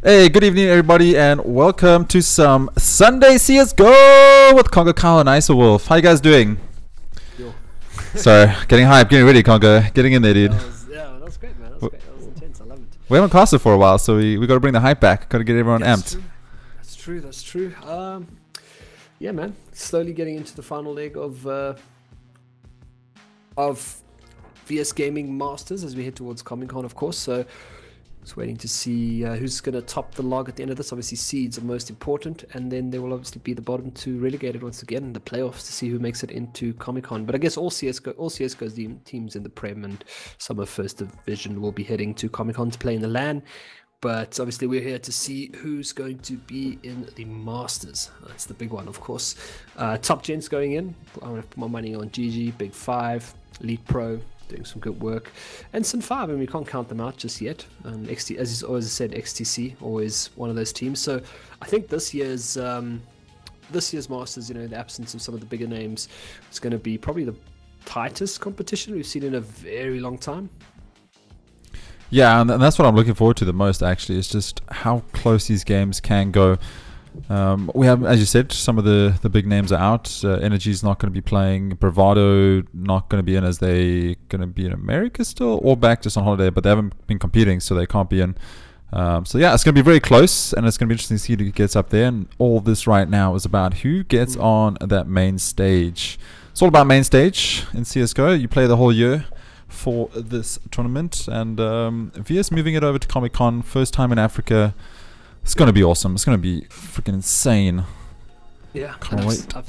Hey, good evening everybody and welcome to some Sunday CSGO with CONGOKYLE and ISOWolf. How you guys doing? Yo. Sorry, getting hyped, getting ready, Congo. Getting in there, dude. That was great, man. That was great. That was intense. I love it. We haven't casted for a while, so we got to bring the hype back. Got to get everyone amped. That's true. Yeah, man. Slowly getting into the final leg of VS Gaming Masters as we head towards Comic-Con, of course. So just waiting to see who's going to top the log at the end of this. Obviously, seeds are most important, and then there will obviously be the bottom two relegated once again in the playoffs to see who makes it into Comic-Con. But I guess all CSGO's teams in the Prem and some of First Division will be heading to Comic-Con to play in the LAN. But obviously, we're here to see who's going to be in the Masters. That's the big one, of course. Top gents going in. I'm going to put my money on GG, Big 5, Elite Pro, doing some good work, and Sin 5, and we can't count them out just yet. XT, as he's always said, XTC always one of those teams. So I think this year's Masters, you know, in the absence of some of the bigger names, it's going to be probably the tightest competition we've seen in a very long time. Yeah, and that's what I'm looking forward to the most, actually, is just how close these games can go. We have, as you said, some of the big names are out. Energy's not going to be playing. Bravado not going to be in, as they going to be in America still, or back just on holiday, but they haven't been competing, so they can't be in. So yeah, it's going to be very close, and it's going to be interesting to see who gets up there. And all this right now is about who gets on that main stage. It's all about main stage in CSGO. You play the whole year for this tournament, and VS moving it over to Comic-Con, first time in Africa. It's going to be awesome. It's going to be freaking insane. Yeah, can't wait. I've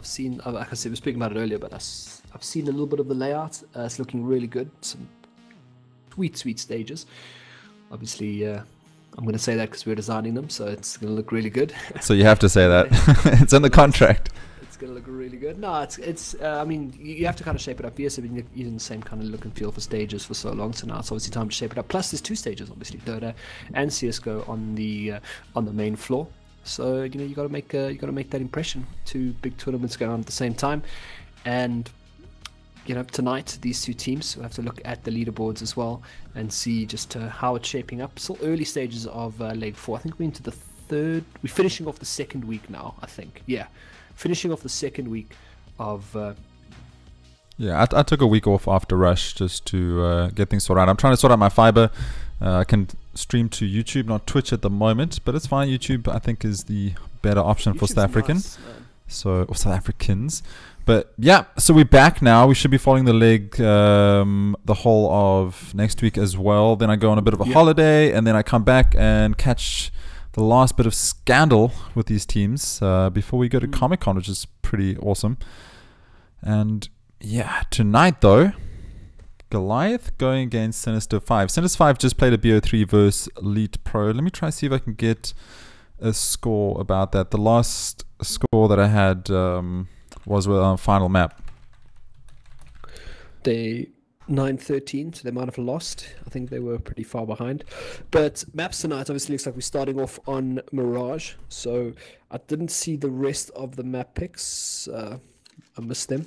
seen, like I said, we were speaking about it earlier, but I've seen a little bit of the layout. It's looking really good. Some sweet stages. Obviously, I'm going to say that because we're designing them, so it's going to look really good. So you have to say that. It's in the contract. It's going to look really good. No, it's. I mean, you have to kind of shape it up. Yes, I've been using the same kind of look and feel for stages for so long, so now it's obviously time to shape it up. Plus, there's two stages, obviously, Dota and CS:GO on the main floor. So you know you got to make that impression. Two big tournaments going on at the same time, and you know tonight these two teams will have to look at the leaderboards as well and see just how it's shaping up. Still early stages of leg 4. I think we're into the third. We're finishing off the second week now. I think, yeah. Finishing off the second week of... Yeah, I took a week off after Rush just to get things sorted out. I'm trying to sort out my fiber. I can stream to YouTube, not Twitch at the moment, but it's fine. YouTube, I think, is the better option for South African. Nice, or South Africans. But yeah, so we're back now. We should be following the leg the whole of next week as well. Then I go on a bit of a holiday, and then I come back and catch the last bit of scandal with these teams before we go to Comic-Con, which is pretty awesome. And yeah, tonight though, Goliath going against Sinister 5. Sinister 5 just played a BO3 versus Elite Pro. Let me try to see if I can get a score about that. The last score that I had was with our final map. They 9-13, so they might have lost. I think they were pretty far behind. But maps tonight obviously looks like we're starting off on Mirage. So I didn't see the rest of the map picks. I missed them.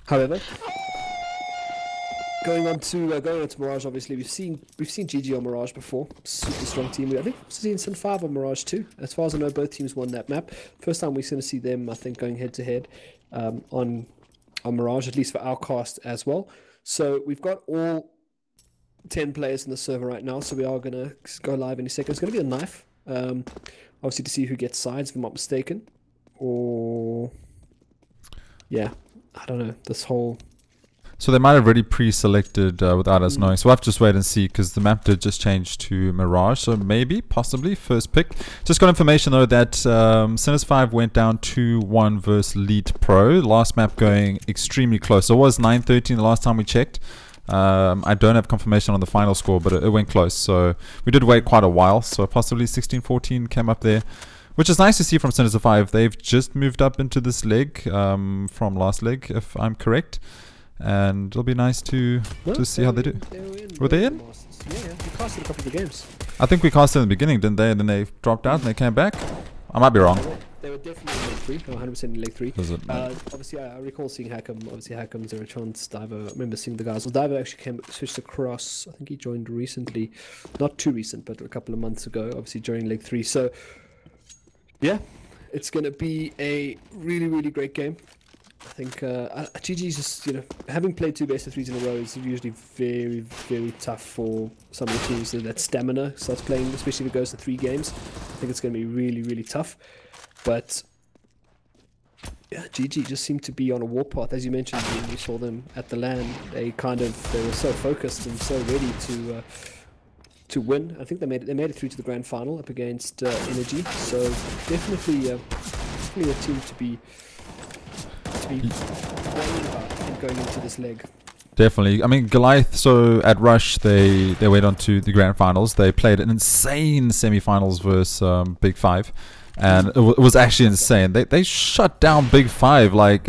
However, going on to Mirage, obviously we've seen GG on Mirage before. Super strong team. I think we've seen Sin 5 on Mirage too. As far as I know, both teams won that map. First time we're going to see them, I think, going head to head on Mirage, at least for our cast as well. So we've got all 10 players in the server right now, so we are going to go live in a second. It's going to be a knife, obviously, to see who gets sides, if I'm not mistaken. Or, yeah, I don't know, this whole... So they might have already pre-selected without us knowing. So we'll have to just wait and see, because the map did just change to Mirage. So maybe, possibly, first pick. Just got information though that Sinister 5 went down 2-1 versus Elite Pro. Last map going extremely close. So it was 9-13 the last time we checked. I don't have confirmation on the final score, but it went close. So we did wait quite a while. So possibly 16-14 came up there, which is nice to see from Sinister 5. They've just moved up into this leg from last leg, if I'm correct. And it'll be nice to see how they do. Were they in? Yeah, we casted a couple of the games. I think we casted in the beginning, didn't they? And then they dropped out and they came back. I might be wrong. They were definitely in. 3. No, 100% in leg 3. Does it? Obviously, I recall seeing Hackam. Obviously, Hackam, Zero Chance, Divo. I remember seeing the guys. Well, Divo actually switched across. I think he joined recently. Not too recent, but a couple of months ago, obviously, during leg 3. So, yeah, it's going to be a really, really great game. I think GG's just, having played 2 best of 3s in a row is usually very, very tough for some of the teams that stamina starts playing, especially if it goes to 3 games. I think it's going to be really, really tough. But yeah, GG just seemed to be on a warpath. As you mentioned, when you saw them at the LAN, they were so focused and so ready to win. I think they made it through to the grand final up against Energy. So definitely a team to be worried about in going into this leg. Definitely. I mean, Goliath, so at Rush, they went on to the grand finals. They played an insane semi-finals versus Big 5. And it was actually insane. They shut down Big 5. Like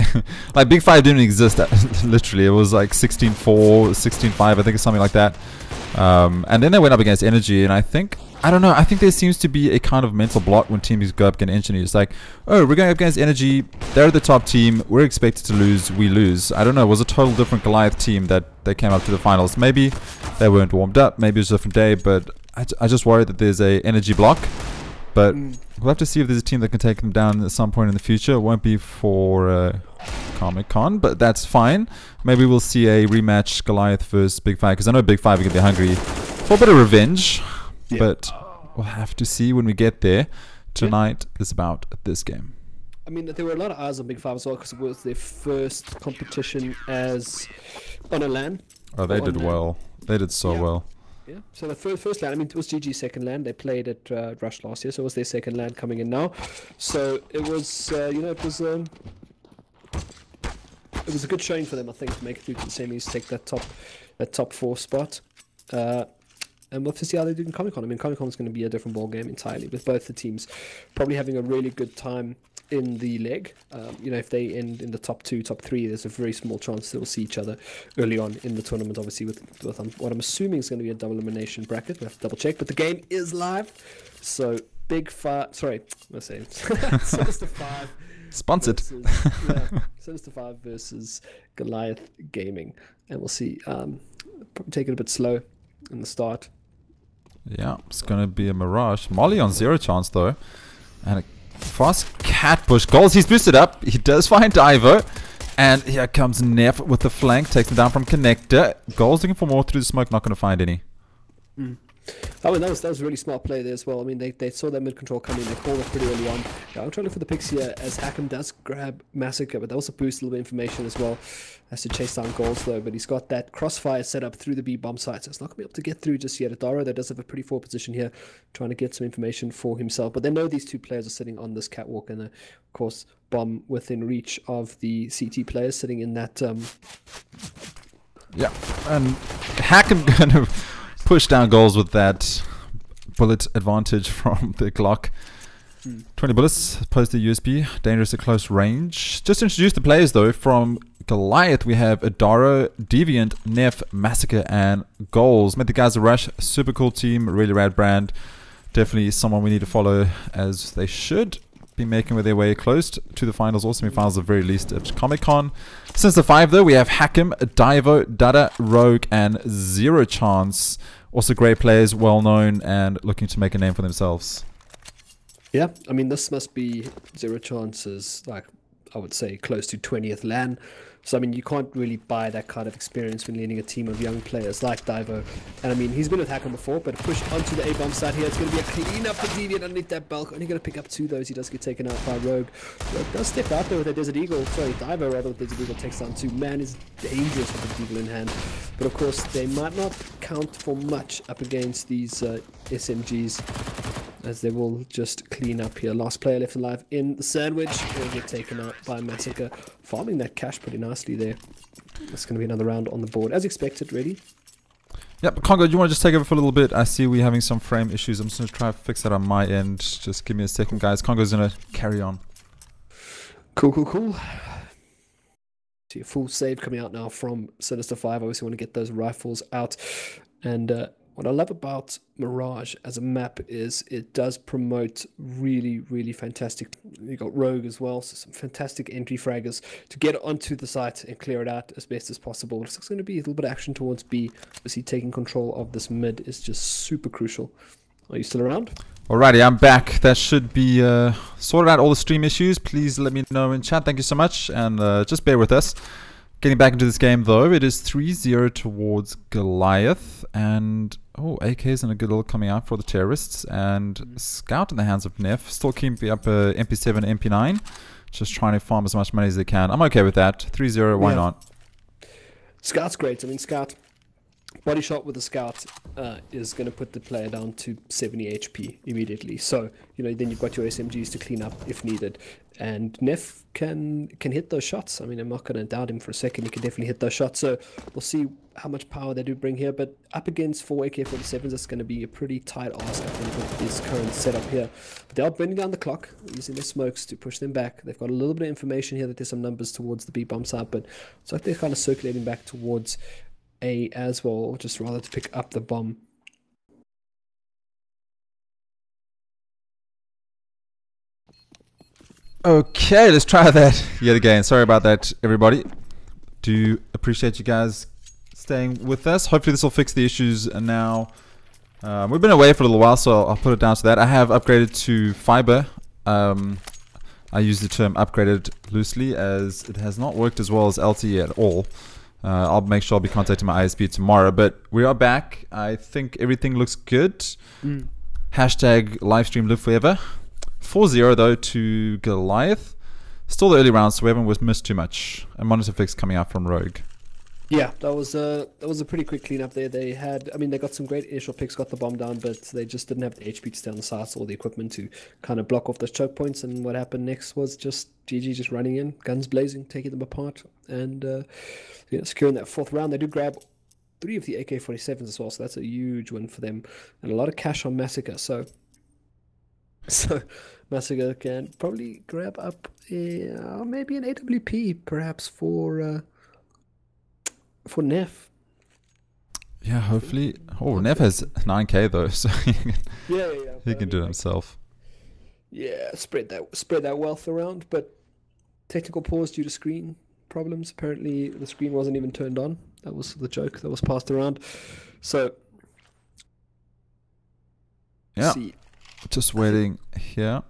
Big 5 didn't exist, literally. It was like 16-4, 16-5, I think it's something like that. And then they went up against Energy, and I think there seems to be a kind of mental block when teams go up against Energy. It's like, oh, we're going up against Energy, they're the top team, we're expected to lose, we lose. I don't know, it was a total different Goliath team that they came up to the finals. Maybe they weren't warmed up, maybe it was a different day, but I just worry that there's a Energy block. But we'll have to see if there's a team that can take them down at some point in the future. It won't be for Comic-Con, but that's fine. Maybe we'll see a rematch Goliath versus Big 5, because I know Big 5 are going to be hungry for a bit of revenge. Yeah. But we'll have to see when we get there. Tonight is about this game. I mean, there were a lot of eyes on Big 5 as well, because it was their first competition as on a LAN. Oh, they did well. They did so well. Yeah, so the first LAN, I mean, it was GG's second LAN. They played at Rush last year, so it was their second LAN coming in now. So it was, it was a good showing for them, I think, to make it through to the semis, take that top 4 spot. And we'll have to see how they do in Comic-Con. I mean, Comic-Con is going to be a different ball game entirely, with both the teams probably having a really good time in the leg. If they end in the top 2, top 3, there's a very small chance they'll see each other early on in the tournament, obviously with what I'm assuming is going to be a double elimination bracket. We'll have to double check, but the game is live. So Big 5, sorry, I'm saying Sinister 5 sponsored Sinister 5 versus Goliath Gaming, and we'll see. Probably take it a bit slow in the start. Yeah, it's going to be a mirage. Molly on 0 chance though, and a fast cat push. Goals, he's boosted up. He does find Divo. And here comes Neff with the flank. Takes him down from Connector. Goals looking for more through the smoke. Not going to find any. I mean, that was a really smart play there as well. I mean, they saw that mid control coming. They called it pretty early on. Yeah, I'm trying to look for the picks here as Hackam does grab Massacre, but that also boosts a little bit of information as well. Has to chase down Goals though, but he's got that crossfire set up through the B bomb site, so it's not going to be able to get through just yet. Adaro, that does have a pretty forward position here, trying to get some information for himself. But they know these 2 players are sitting on this catwalk, and of course, bomb within reach of the CT players sitting in that. Yeah, and Hackam kind of push down Goals with that bullet advantage from the Glock. 20 bullets, post the USB, dangerous at close range. Just to introduce the players though, from Goliath we have Adaro, Deviant, Neff, Massacre, and Goals. Met the guys at Rush, super cool team, really rad brand. Definitely someone we need to follow, as they should be making their way close to the finals or semi-finals at the very least at Comic-Con. Since the 5 though, we have Hackam, Divo, Dada, Rogue, and 0 chance. Also great players, well known, and looking to make a name for themselves. Yeah, I mean, this must be 0 chances, like, I would say, close to 20th LAN. So, I mean, you can't really buy that kind of experience when leading a team of young players like Divo. And, I mean, he's been with Hackam before, but push onto the A-bomb side here. It's going to be a clean up for Deviant underneath that bulk. Only going to pick up 2, though, as he does get taken out by Rogue. Rogue does step out there with a Desert Eagle. Sorry, Divo, rather, with Desert Eagle takes down 2. Man is dangerous with the Eagle in hand. But, of course, they might not count for much up against these SMGs, as they will just clean up here. Last player left alive in the sandwich. Will get taken out by Massacre. Farming that cash pretty nicely there. That's going to be another round on the board, as expected, really. Yep, Congo, do you want to just take over for a little bit? I see we're having some frame issues. I'm just going to try to fix that on my end. Just give me a second, guys. Congo's going to carry on. Cool. See a full save coming out now from Sinister 5. Obviously want to get those rifles out and what I love about Mirage as a map is it does promote really, really fantastic. You got Rogue as well, so some fantastic entry fraggers to get onto the site and clear it out as best as possible. It's going to be a little bit of action towards B. Obviously, taking control of this mid is just super crucial. Are you still around? Alrighty, I'm back. That should be sorted out all the stream issues. Please let me know in chat. Thank you so much, and just bear with us. Getting back into this game though, it is 3-0 towards Goliath, and AK's in a good little coming out for the terrorists, and Scout in the hands of Neff, still keeping up MP7, MP9, just trying to farm as much money as they can. I'm okay with that. 3-0, why not? Scout's great. I mean, Scout, body shot with a Scout is going to put the player down to 70 HP immediately. So, you know, then you've got your SMGs to clean up if needed. And Neff can hit those shots. I mean, I'm not going to doubt him for a second. He can definitely hit those shots. So we'll see how much power they do bring here. But up against 4 AK-47s, it's going to be a pretty tight ask, I think, with this current setup here. But they are bringing down the clock, using their smokes to push them back. They've got a little bit of information here that there's some numbers towards the B-bomb side. But it's like they're kind of circulating back towards A as well, or just rather to pick up the bomb. Okay, let's try that yet again. Sorry about that, everybody. Do appreciate you guys staying with us. Hopefully this will fix the issues now. We've been away for a little while, so I'll put it down to that. I have upgraded to fiber. I use the term upgraded loosely as it has not worked as well as LTE at all. I'll make sure I'll be contacting my ISP tomorrow, but we are back. I think everything looks good. Hashtag livestream live forever. 4-0 though to Goliath. Still the early rounds, so we haven't missed too much. A monitor fix coming out from Rogue. Yeah, that was a pretty quick cleanup there. They had, I mean, they got some great initial picks, got the bomb down, but they just didn't have the HP to stay on the sides or the equipment to kind of block off those choke points. And what happened next was just GG just running in, guns blazing, taking them apart, and securing that 4th round. They do grab 3 of the AK-47s as well, so that's a huge win for them, and a lot of cash on Massacre. So Massacre can probably grab up maybe an AWP perhaps for Neff. Yeah, hopefully. Oh, Neff has 9k though, so he can do it himself. Yeah, spread that wealth around, but technical pause due to screen problems. Apparently the screen wasn't even turned on. That was the joke that was passed around. So yeah. Just waiting here.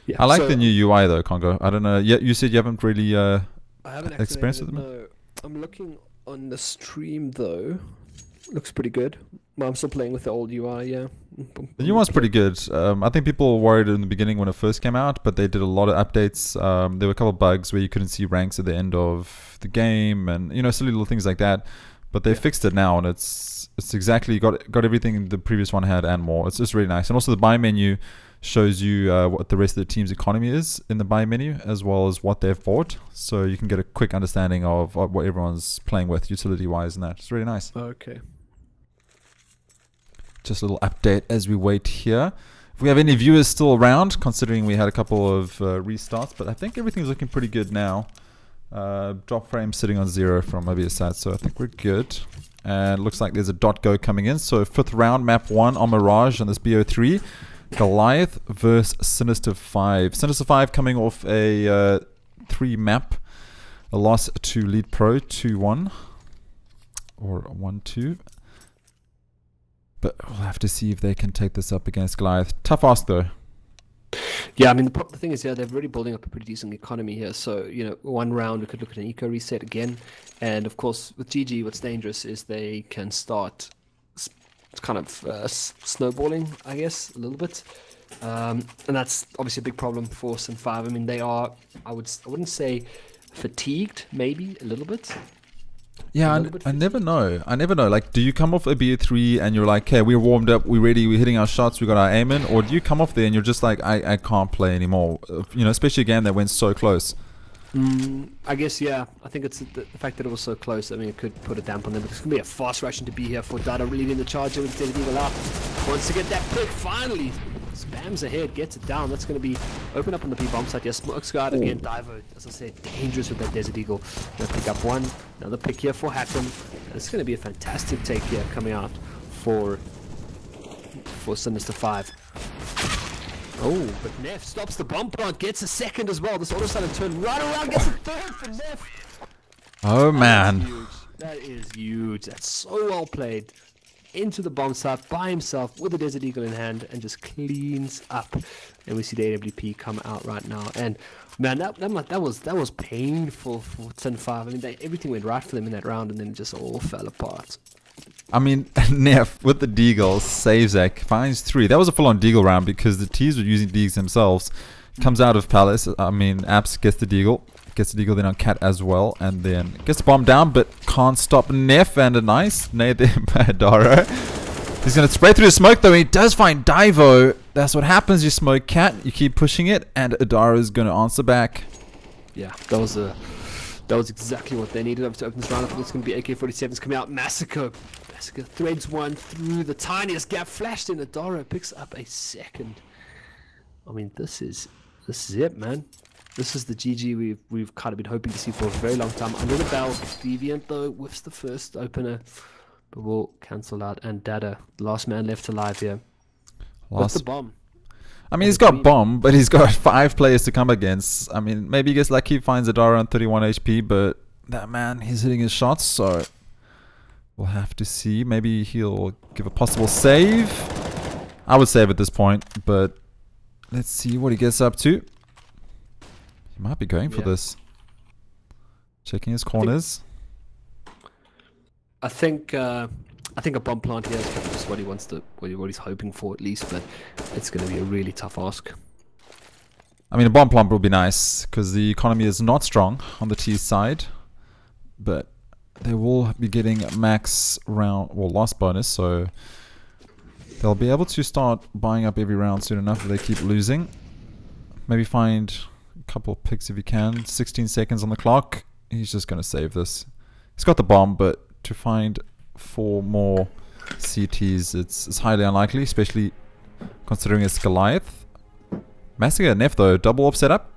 Yeah, I like the new UI though, Congo. I don't know. Yeah, you said you haven't really I haven't experienced it. No, I'm looking on the stream though. Looks pretty good. Well, I'm still playing with the old UI. Yeah, the new one's pretty good. I think people were worried in the beginning when it first came out, but they did a lot of updates. There were a couple of bugs where you couldn't see ranks at the end of the game, and silly little things like that. But they fixed it now, and it's exactly got everything the previous one had and more. It's just really nice. And also the buy menu shows you what the rest of the team's economy is in the buy menu, as well as what they've bought. So you can get a quick understanding of what everyone's playing with utility-wise, and that. It's really nice. Okay. Just a little update as we wait here. If we have any viewers still around, considering we had a couple of restarts, but I think everything's looking pretty good now. Drop frame sitting on 0 from OBS side, so I think we're good. And looks like there's a .go coming in. So 5th round, map 1 on Mirage on this BO3. Goliath versus Sinister 5. Sinister 5 coming off a 3 map. A loss to Lead Pro 2-1. Or 1-2. But we'll have to see if they can take this up against Goliath. Tough ask though. Yeah, I mean, the thing is, they're really building up a pretty decent economy here. So, one round, we could look at an eco reset again. And, of course, with GG, what's dangerous is they can start kind of snowballing, I guess, a little bit. And that's obviously a big problem for Sin 5. I mean, they are, I wouldn't say fatigued, maybe a little bit. Yeah, I never know. Like, do you come off a BO3 and you're like, okay, we're warmed up, we're ready, we're hitting our shots, we got our aim in? Or do you come off there and you're just like, I can't play anymore? Especially a game that went so close. I guess, yeah. I think it's the fact that it was so close. I mean, it could put a damp on them. But it's going to be a fast rushing to be here for Dada leading the charge with Desert Eagle out. Wants to get that pick, finally. Spams ahead, gets it down. That's going to be open up on the B-bomb side. Yeah, Smoke's guard again. Diver, as I said, dangerous with that Desert Eagle. Going to pick up one. Another pick here for Hatton. It's going to be a fantastic take here coming out for Sinister 5. Oh, but Neff stops the bomb plant, gets a second as well. This auto sudden turn right around, gets a third for Neff. Oh man. That is huge. That's so well played. Into the bomb site by himself with the Desert Eagle in hand and just cleans up. And we see the AWP come out right now. And man, that was painful for Sin 5. I mean, everything went right for them in that round, and then it just all fell apart. I mean, Neff with the deagle saves that, finds 3. That was a full-on deagle round because the T's were using deags themselves. Comes out of Palace. I mean, Apps gets the deagle. Gets the deagle then on Cat as well. And then gets the bomb down, but can't stop Neff. And a nice nade there by Adara. He's going to spray through the smoke though. He does find Divo. That's what happens. You smoke Cat. You keep pushing it. And Adara is going to answer back. Yeah, that was exactly what they needed to open this round. I think it's going to be AK-47s coming out. Massacre threads one through the tiniest gap. Flashed in. Adara picks up a second. I mean, this is it, man. This is the GG we've kind of been hoping to see for a very long time. Under the bell, Deviant though whiffs the first opener, but will cancel out. And Dada, the last man left alive here. What's the bomb? I mean, he's got bomb, but he's got 5 players to come against. I mean, maybe he gets lucky, finds Adara on 31 HP, but that man, he's hitting his shots, so we'll have to see. Maybe he'll give a possible save. I would save at this point, but let's see what he gets up to. He might be going for this. Checking his corners. I think a bomb plant here is kind of just what he wants to, what he's hoping for at least, but it's going to be a really tough ask. I mean, a bomb plant will be nice because the economy is not strong on the T side, but they will be getting max round, well, loss bonus, so they'll be able to start buying up every round soon enough if they keep losing. Maybe find a couple of picks if he can. 16 seconds on the clock. He's just going to save this. He's got the bomb, but to find 4 more CTs, it's highly unlikely, especially considering it's Goliath. Massacre Neff though, double off setup.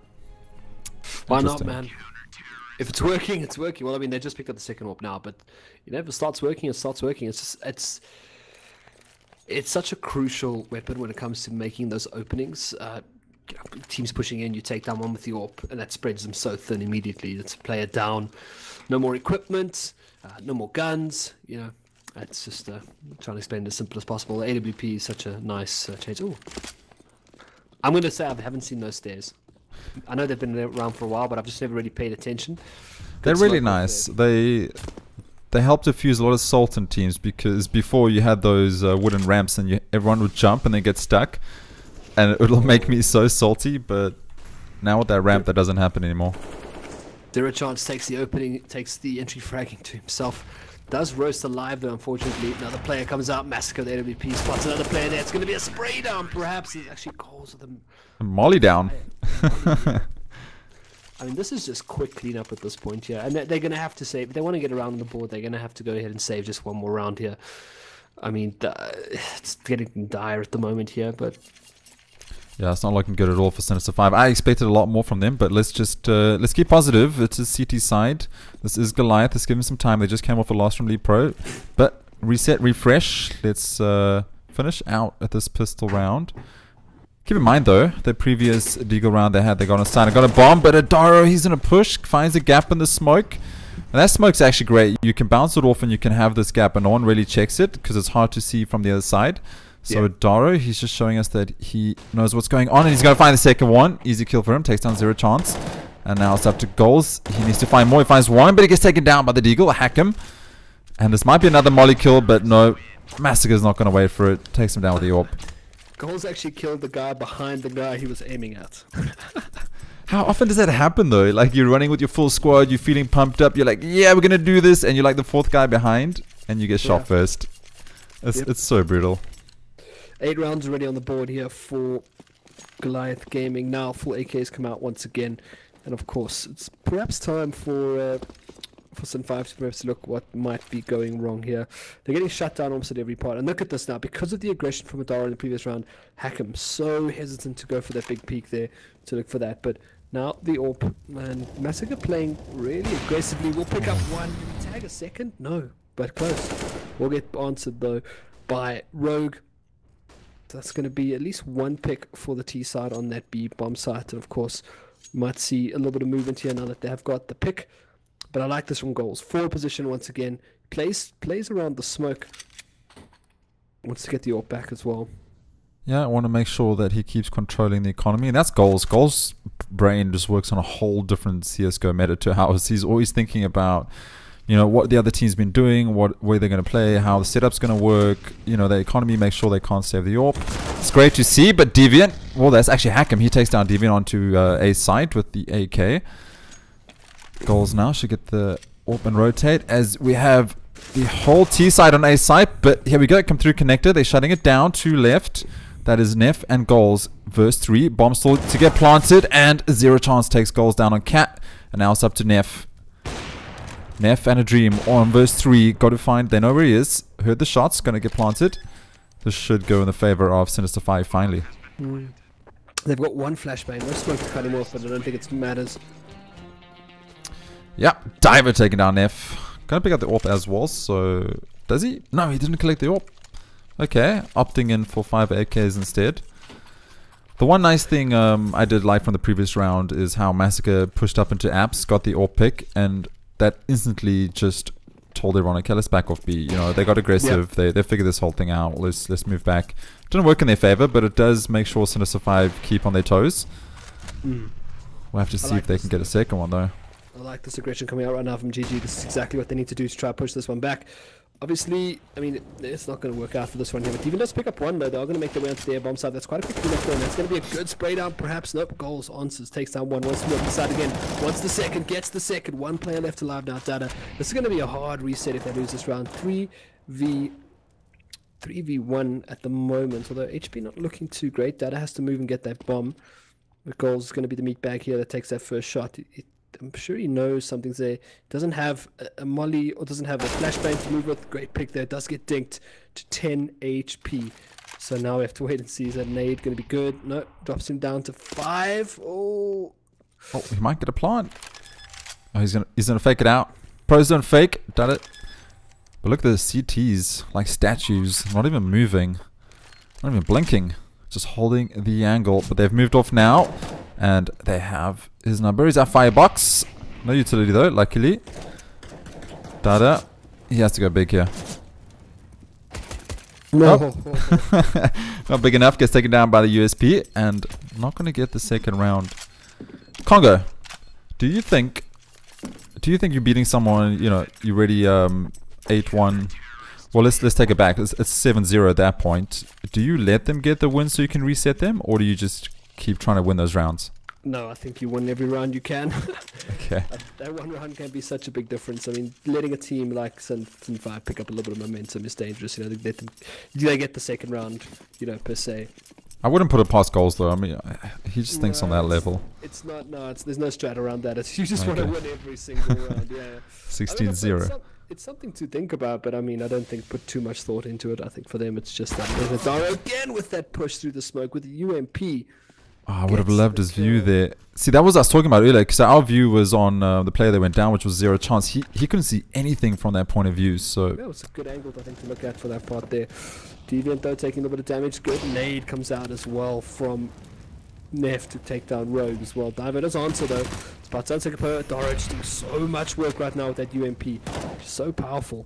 Why not, man? If it's working, it's working. Well, I mean, they just picked up the second AWP now, but you know, if it starts working, it starts working. It's just, it's such a crucial weapon when it comes to making those openings. Teams pushing in, you take down one with the AWP, and that spreads them so thin immediately. It's a player down, no more equipment, no more guns. You know, it's just trying to explain it as simple as possible. The AWP is such a nice change. Ooh. I'm going to say I haven't seen those stairs. I know they've been around for a while, but I've just never really paid attention. They're really nice. They help diffuse a lot of Sultan teams, because before you had those wooden ramps and everyone would jump and then get stuck, and it'll make me so salty. But now with that ramp, that doesn't happen anymore. Zero Chance takes the opening, takes the entry fragging to himself. Does roast alive though, unfortunately. Another player comes out, Massacre the AWP, spots another player there. It's going to be a spray down, perhaps. He actually calls them. Molly down. I mean, this is just quick cleanup at this point here. And they're going to have to save. If they want to get around the board, they're going to have to go ahead and save just one more round here. I mean, it's getting dire at the moment here, but... Yeah, it's not looking good at all for Sinister 5. I expected a lot more from them, but let's just let's keep positive. It's a CT side. This is Goliath. Let's give him some time. They just came off a loss from League Pro. But reset, refresh. Let's finish out at this pistol round. Keep in mind though, the previous Deagle round they got a sign. I got a bomb, but Adaro, he's in a push, finds a gap in the smoke. And that smoke's actually great. You can bounce it off and you can have this gap, and no one really checks it because it's hard to see from the other side. So Adaro, he's just showing us that he knows what's going on, and he's going to find the second one. Easy kill for him, takes down Zero Chance. And now it's up to goals. He needs to find more. He finds one, but he gets taken down by the Deagle. Hack him. And this might be another molly kill, but no. Massacre's not going to wait for it. Takes him down with the AWP. Goals actually killed the guy behind the guy he was aiming at. How often does that happen though? Like, you're running with your full squad, you're feeling pumped up, you're like, yeah, we're going to do this, and you're like the fourth guy behind, and you get shot first. It's so brutal. 8 rounds already on the board here for Goliath Gaming. Now full AKs come out once again, and of course it's perhaps time for Sin 5 to perhaps look what might be going wrong here. They're getting shut down almost at every part, and look at this now, because of the aggression from Adara in the previous round. Hackham so hesitant to go for that big peak there to look for that, but now the AWP, and Massacre playing really aggressively. Will pick up one. Did he tag a second? No, but close. We'll get answered though. by Rogue. So that's going to be at least one pick for the T side on that B bomb site. And of course, might see a little bit of movement here now that they have got the pick. But I like this from Goals. Forward position once again. Plays around the smoke. Wants to get the AWP back as well. Yeah, I want to make sure that he keeps controlling the economy. And that's Goals. Goals' brain just works on a whole different CSGO meta to ours. He's always thinking about, you know, what the other team's been doing, what way they're going to play, how the setup's going to work, you know, the economy, make sure they can't save the AWP. It's great to see, but Deviant, well, that's actually Hackham. He takes down Deviant onto a site with the AK. Goals now should get the AWP and rotate as we have the whole T side on A site, but here we go, come through connector. They're shutting it down to left. That is Neff and Goals. Verse 3, bomb still to get planted, and zero chance takes Goals down on Cat. And now it's up to Neff. Neff and a Dream on verse 3. Got to find, they know where he is. Heard the shots, gonna get planted. This should go in the favor of Sinister 5 finally. They've got one flashbang, no smoke to cut him off, but I don't think it matters. Yeah, Diver taking down Neff. Gonna pick up the AWP as well, so... Does he? No, he didn't collect the AWP. Okay, opting in for 5 AKs instead. The one nice thing I did like from the previous round is how Massacre pushed up into apps, got the AWP pick, and that instantly just told everyone, okay, let's back off B. You know, they got aggressive, they figured this whole thing out, let's move back. Didn't work in their favor, but it does make sure Sinister 5 keep on their toes. We'll have to see if they can get a second one though. I like this aggression coming out right now from GG. This is exactly what they need to do to try to push this one back. Obviously, I mean, it's not going to work out for this one here, but even does pick up one though. They are going to make their way onto the air bomb side. That's quite a quick cleanup there, and that's going to be a good spray down, perhaps. Nope, Goals answers, takes down one, wants to move inside again, wants the second, gets the second. One player left alive now, Dada. This is going to be a hard reset if they lose this round. 3v1 at the moment, although HP not looking too great. Dada has to move and get that bomb. The Goals is going to be the meat bag here that takes that first shot. I'm sure he knows something's there. Doesn't have a molly or doesn't have a flashbang to move with. Great pick there. Does get dinked to 10 HP. So now we have to wait and see. Is that nade going to be good? No. Drops him down to 5. Oh, he might get a plant. Oh, he's gonna fake it out. Pros don't fake. Done it. But look at the CTs, like statues, not even moving, not even blinking, just holding the angle. But they've moved off now. And they have his number. He's at firebox. No utility though, luckily. Dada. He has to go big here. no. Oh. Not big enough. Gets taken down by the USP. And not going to get the second round. Congo. Do you think you're beating someone, you know, you already 8-1. Well, let's take it back. It's 7-0 at that point. Do you let them get the win so you can reset them? Or do you just keep trying to win those rounds? No, I think you win every round you can. Okay. That one round can be such a big difference. I mean, letting a team like Sin 5 pick up a little bit of momentum is dangerous. You know, they get the second round, you know, per se. I wouldn't put it past Goals though. I mean, he just thinks on that level. It's not. No, there's no strat around that. It's, you just want to win every single round. Yeah. 16-0. I mean, it's something to think about, but I mean, I don't think put too much thought into it. I think for them, it's just that. Dara again with that push through the smoke with the UMP. Oh, I would have loved his view there. See, that was what I was talking about earlier, because our view was on the player that went down, which was zero chance. He couldn't see anything from that point of view, so... That was a good angle, I think, to look at for that part there. Deviant, though, taking a little bit of damage. Good nade comes out as well from Neff to take down Rogue as well. Diver does answer, though. It's about to take a Dara just doing so much work right now with that UMP. So powerful.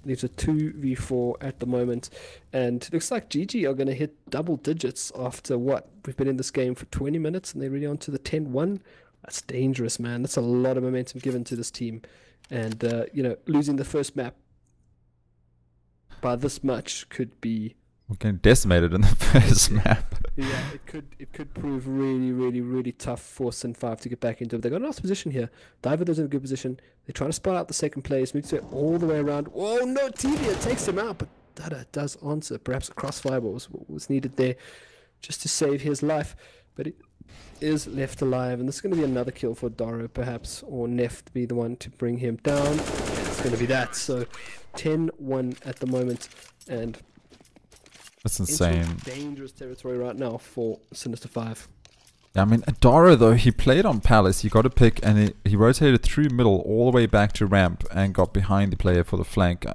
Leaves a 2v4 at the moment, and looks like GG are going to hit double digits after what? We've been in this game for 20 minutes and they're really on to the 10-1. That's dangerous, man. That's a lot of momentum given to this team, and you know, losing the first map by this much could be... We're getting decimated in the first map. Yeah, it could prove really tough for Sin 5 to get back into it. They got a nice position here. Diver does in a good position. They're trying to spot out the second place, moves it all the way around. Whoa, no, Tevia takes him out, but Dada does answer. Perhaps a crossfire was needed there just to save his life, but it is left alive, and this is going to be another kill for Daro, perhaps, or Neff to be the one to bring him down. It's going to be that. So 10-1 at the moment, and that's insane. Dangerous territory right now for Sinister 5. Yeah, I mean, Daro though, he played on Palace. He got a pick and he rotated through middle all the way back to ramp and got behind the player for the flank.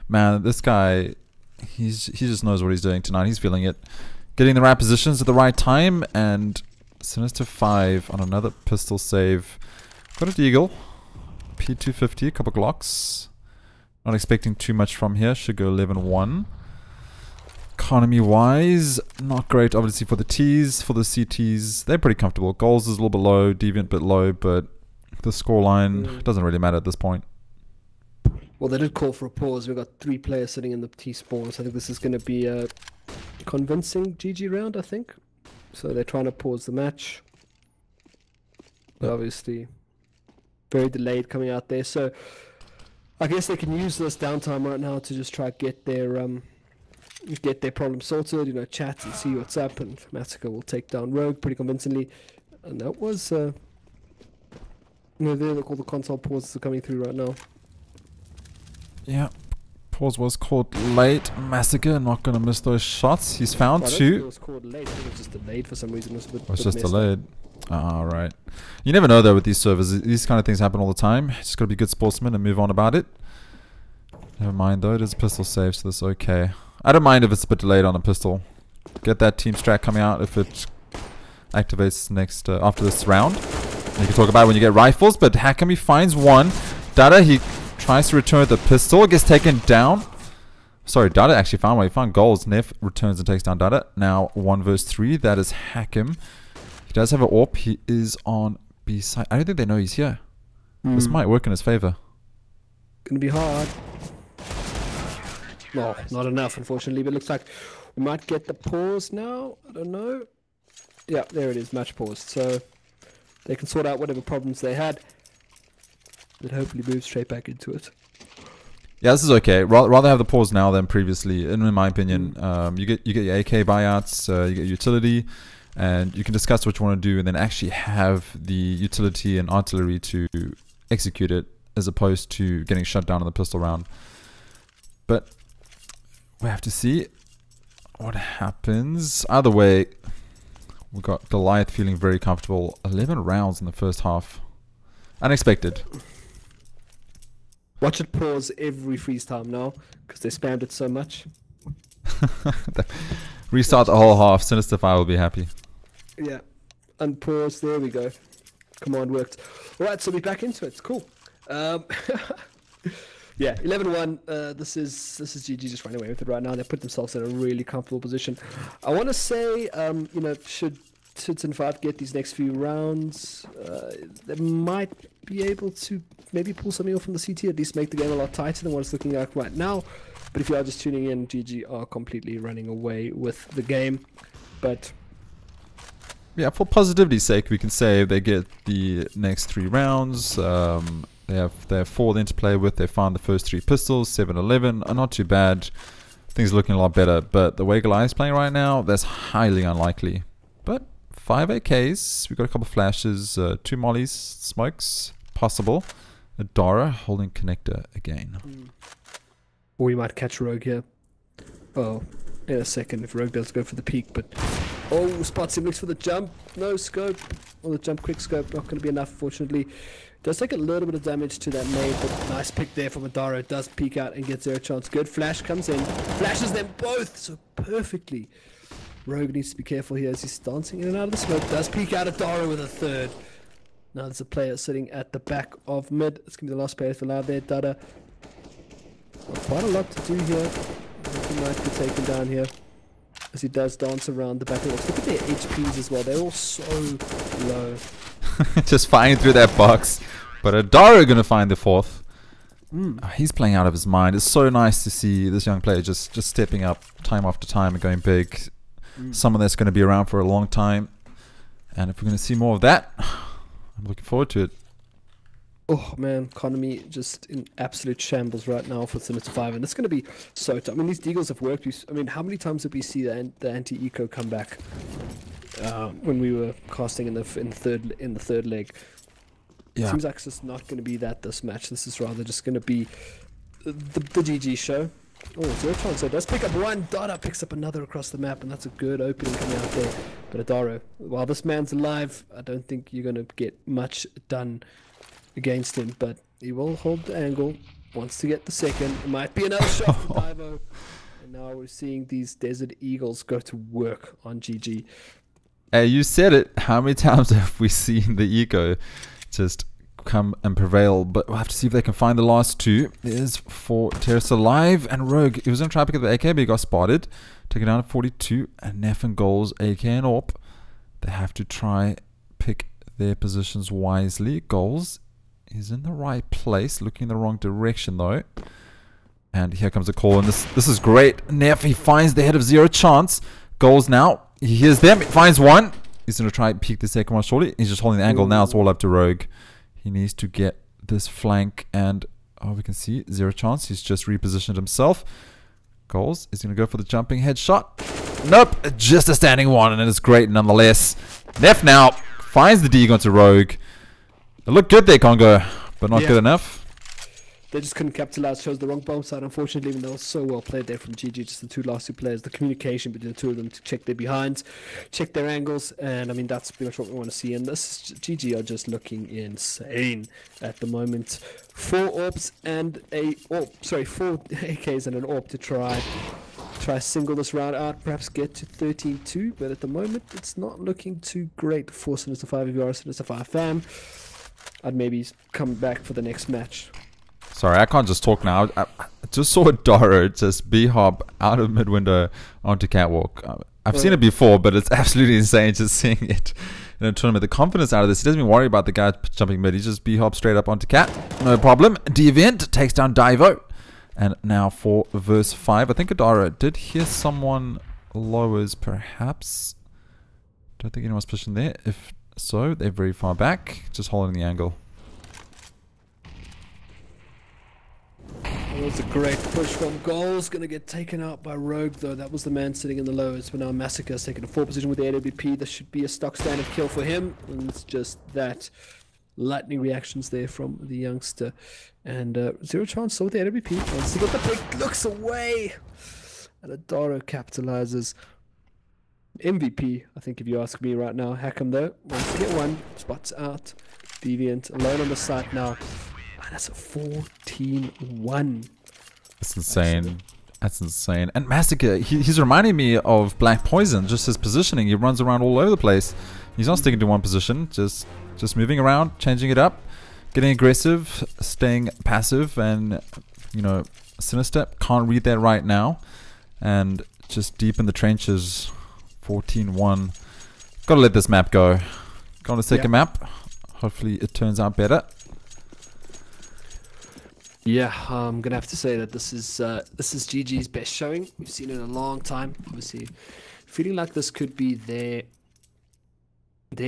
Man, this guy, he just knows what he's doing tonight. He's feeling it. Getting the right positions at the right time, and Sinister 5 on another pistol save. Got a deagle. P250, a couple Glocks. Not expecting too much from here. Should go 11-1. Economy-wise, not great obviously for the Ts. For the CTs, they're pretty comfortable. Goals is a little bit low, Deviant a bit low, but the scoreline doesn't really matter at this point. Well, they did call for a pause. We've got 3 players sitting in the T spawn, so I think this is going to be a convincing GG round, I think. So they're trying to pause the match. But obviously, very delayed coming out there. So I guess they can use this downtime right now to just try to get their problem sorted, you know, chat and see what's up, and Massacre will take down Rogue pretty convincingly. And that was, you know, there, look, all the console pauses are coming through right now. Yeah, pause was called late. Massacre not going to miss those shots. He's found 2. It was called late. I think it was just delayed for some reason. It was just delayed. Right. You never know though with these servers. These kind of things happen all the time. Just got to be good sportsmen and move on about it. Never mind though. It is a pistol save, so that's okay. I don't mind if it's a bit delayed on a pistol. Get that team strat coming out if it activates next after this round. You can talk about it when you get rifles, but Hakami finds one. Dada, he tries to return the pistol, gets taken down. Sorry, Dada actually found one. He found goals. Neff returns and takes down Dada. Now 1 versus 3. That is Hakim. He does have an AWP. He is on B side. I don't think they know he's here. This might work in his favor. Gonna be hard. No, not enough, unfortunately. But it looks like we might get the pause now. I don't know. Yeah, there it is. Match paused. So they can sort out whatever problems they had. But hopefully move straight back into it. Yeah, this is okay. Rather have the pause now than previously, in my opinion. You get your AK buyouts, you get utility, and you can discuss what you want to do, and then actually have the utility and artillery to execute it, as opposed to getting shut down in the pistol round. But we have to see what happens. Either way, we got Goliath feeling very comfortable. 11 rounds in the first half. Unexpected. Watch it pause every freeze time now, because they spammed it so much. Restart the whole half. Sinister 5 will be happy. Yeah. Unpause. There we go. Command worked. Alright, so we're back into it. Cool. Yeah, 11-1. This is GG just running away with it right now. They put themselves in a really comfortable position. I want to say, you know, should Sin 5 get these next few rounds, they might be able to maybe pull something off from the CT, at least make the game a lot tighter than what it's looking like right now. But if you are just tuning in, GG are completely running away with the game. But yeah, for positivity's sake, we can say they get the next 3 rounds. They have 4 then to play with. They found the first 3 pistols, 7-11, are not too bad. Things are looking a lot better. But the way Goliath is playing right now, that's highly unlikely. But 5 AKs, we got a couple flashes, 2 mollies, smokes, possible. Adara holding connector again. Or we might catch Rogue here. Oh, in a second if Rogue does go for the peak, but oh, spots him, looks for the jump. No scope. Or the jump quick scope, not going to be enough, fortunately. Does take a little bit of damage to that nade, but nice pick there from Adara. Does peek out and gets 0 chance. Good flash comes in, flashes them both so perfectly. Rogue needs to be careful here as he's dancing in and out of the smoke. Does peek out Adara with a 3rd. Now there's a player sitting at the back of mid. It's going to be the last player allowed there. Dada. Quite a lot to do here. He might be taken down here as he does dance around the back. Look at their HPs as well. They're all so low. Just flying through that box. But Adara going to find the 4th. He's playing out of his mind. It's so nice to see this young player just stepping up time after time and going big. Someone that's going to be around for a long time. And if we're going to see more of that, I'm looking forward to it. Oh man, economy just in absolute shambles right now for Sinister 5, and it's going to be so tough. I mean, these deagles have worked. I mean, how many times did we see the anti-eco come back when we were casting in the third leg? Yeah. It seems like it's just not going to be that this match. This is rather just going to be the GG show. Oh, 0 chance. So it does pick up one. Dada picks up another across the map, and that's a good opening coming out there. But Adaro, while this man's alive, I don't think you're going to get much done against him, but he will hold the angle. Wants to get the second. It might be another shot from Divo. And now we're seeing these Desert Eagles go to work on GG. Hey, you said it. How many times have we seen the ego just come and prevail? But we'll have to see if they can find the last two. There's for Terrace Alive and Rogue. He was in traffic at the AK, but he got spotted. Taken down at 42. And Neff and Goals, AK and AWP. They have to try pick their positions wisely. Goals is in the right place, looking in the wrong direction though. And here comes a call, and this is great. Neff, he finds the head of Zero Chance. Goals now. He hears them. He finds one. He's going to try and peek the second one shortly. He's just holding the angle now. It's all up to Rogue. He needs to get this flank, and oh, we can see Zero Chance. He's just repositioned himself. Goals is going to go for the jumping headshot. Nope, just a standing one, and it is great nonetheless. Neff now finds the D onto Rogue. It looked good there, Congo, but not good enough. They just couldn't capitalize. Chose the wrong bomb side, unfortunately, even though it was so well played there from GG. Just the two last two players, the communication between the two of them to check their behinds, check their angles, and I mean that's pretty much what we want to see. And this GG are just looking insane at the moment. 4 AWPs and a 4 AKs and an AWP to try single this round out, perhaps get to 13-2. But at the moment, it's not looking too great for Sinister 5. If you are a Sinister 5 fan, I'd maybe come back for the next match. Sorry, I can't just talk now. I just saw Daro just B-hop out of mid-window onto catwalk. I've seen it before, but it's absolutely insane just seeing it in a tournament. The confidence out of this, he doesn't even worry about the guy jumping mid. He just B-hop straight up onto cat. No problem. Deviant takes down Divo. And now for verse 5. I think Adara did hear someone lowers, perhaps. Don't think anyone's pushing there. If so, they're very far back. Just holding the angle. That was a great push from Goals. Going to get taken out by Rogue, though. That was the man sitting in the lowest. But now Massacre has taken a 4 position with the AWP. This should be a stock standard kill for him. And it's just that. Lightning reactions there from the youngster. And Zero Chance saw with the AWP. Wants to get the pick. Looks away. And Adaro capitalizes. MVP, I think, if you ask me right now. Hackham, though, wants to get one. Spots out. Deviant alone on the site now. That's a 14-1. That's insane. Absolutely. That's insane. And Massacre, he's reminding me of Black Poison. Just his positioning. He runs around all over the place. He's not sticking to one position. Just moving around, changing it up, getting aggressive, staying passive, and you know, Sinister can't read that right now. And just deep in the trenches, 14-1. Gotta let this map go. Go on the second map. Hopefully it turns out better. Yeah, I'm gonna have to say that this is GG's best showing we've seen in a long time. Obviously, feeling like this could be their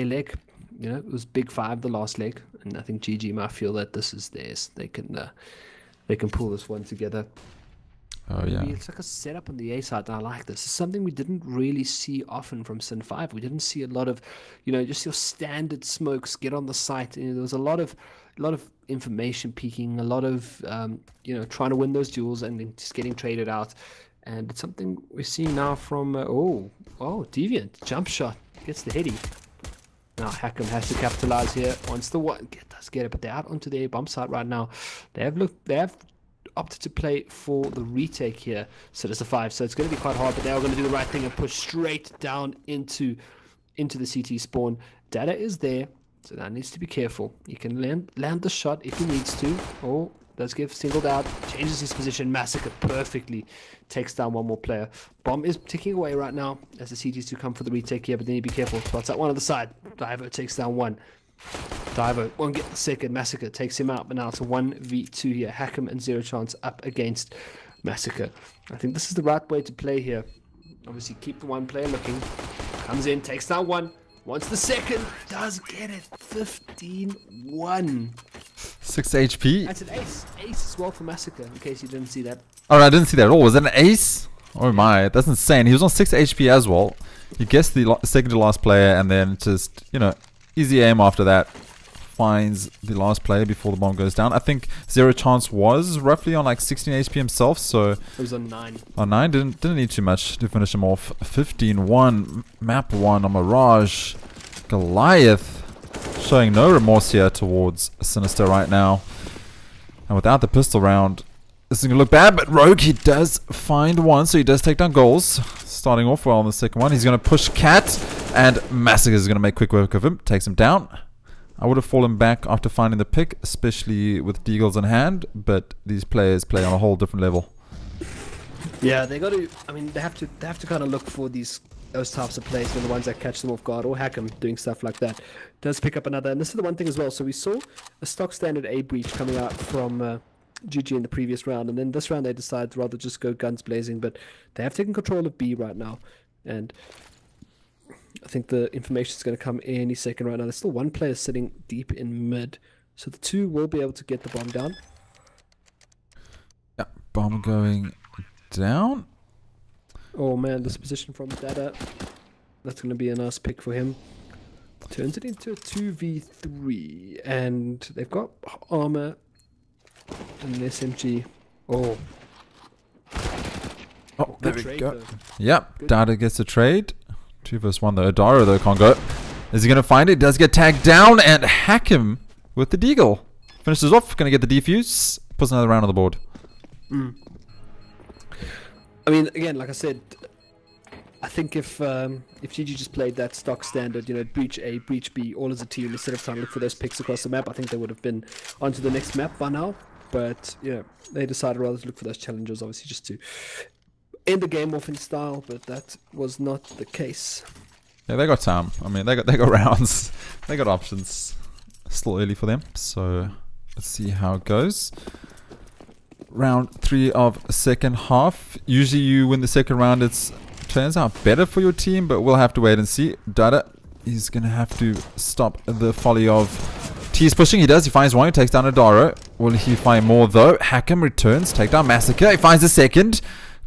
leg. You know, it was Big 5 the last leg, and I think GG might feel that this is theirs. They can pull this one together. Oh yeah, it's like a setup on the A side, and I like this. It's something we didn't really see often from Sin 5. We didn't see a lot of, you know, just your standard smokes get on the site. You know, there was a lot of information peeking, a lot of you know, trying to win those duels and then just getting traded out. And it's something we're seeing now from Deviant jump shot gets the heady. Now Hackham has to capitalize here. Wants the one, does get it, but they're out onto the bump site right now. They have opted to play for the retake here, Sinister 5. So it's going to be quite hard, but they are going to do the right thing and push straight down into the CT spawn. Data is there. So that needs to be careful. You can land the shot if he needs to. Oh, does get singled out. Changes his position. Massacre perfectly. Takes down one more player. Bomb is ticking away right now as the CTs do come for the retake here, but then you be careful. Spots out one on the side. Divo takes down one. Divo won't get the second. Massacre takes him out, but now it's a 1v2 here. Hackham and Zero Chance up against Massacre. I think this is the right way to play here. Obviously, keep the one player looking. Comes in, takes down one. Wants the second, does get it. 15-1. 6 HP. That's an ace. Ace as well for Massacre, in case you didn't see that. Oh, no, I didn't see that at all. Was that an ace? Oh my, that's insane. He was on 6 HP as well. He guessed the second to last player, and then just, you know, easy aim after that. Finds the last player before the bomb goes down. I think Zero Chance was roughly on like 16 HP himself, so... It was on 9. On 9, didn't need too much to finish him off. 15-1, map 1 on Mirage. Goliath showing no remorse here towards Sinister right now. And without the pistol round, This is going to look bad, but Rogue, he does find one, so he does take down goals. Starting off well on the second one. He's going to push Cat, and Massacre is going to make quick work of him. Takes him down. I would have fallen back after finding the pick, especially with Deagles in hand, but these players play on a whole different level. Yeah, they got to. I mean, they have to kind of look for those types of plays, the ones that catch them off guard, or hack them doing stuff like that. Does pick up another, and this is the one thing as well. So we saw a stock standard A breach coming out from GG in the previous round, and then this round they decided to rather just go guns blazing, but they have taken control of B right now, and I think the information is going to come any second right now. There's still one player sitting deep in mid, so the two will be able to get the bomb down. Yeah, bomb going down. Oh man, this position from Dada, that's going to be a nice pick for him. Turns it into a 2v3, and they've got armor and an SMG. Oh, there we trade, go. though. Yep, Good. Dada gets a trade. 2 versus 1 though. Adara though can't go. Is he going to find it? Does get tagged down and hack him with the Deagle. Finishes off, going to get the defuse. Puts another round on the board. I mean, again, like I said, I think if GG just played that stock standard, you know, breach A, breach B, all as a team, instead of trying to look for those picks across the map, I think they would have been onto the next map by now. But, you know, they decided rather to look for those challenges, obviously, just to end the game off in style, but that was not the case. Yeah, they got time. I mean, they got rounds. They got options. Still early for them. So, let's see how it goes. Round 3 of second half. Usually you win the second round, it turns out better for your team, but we'll have to wait and see. Dada, he's going to have to stop the folly of T's pushing. He does. He finds one. He takes down Adaro. Will he find more though? Hackham returns. Take down Massacre. He finds the second.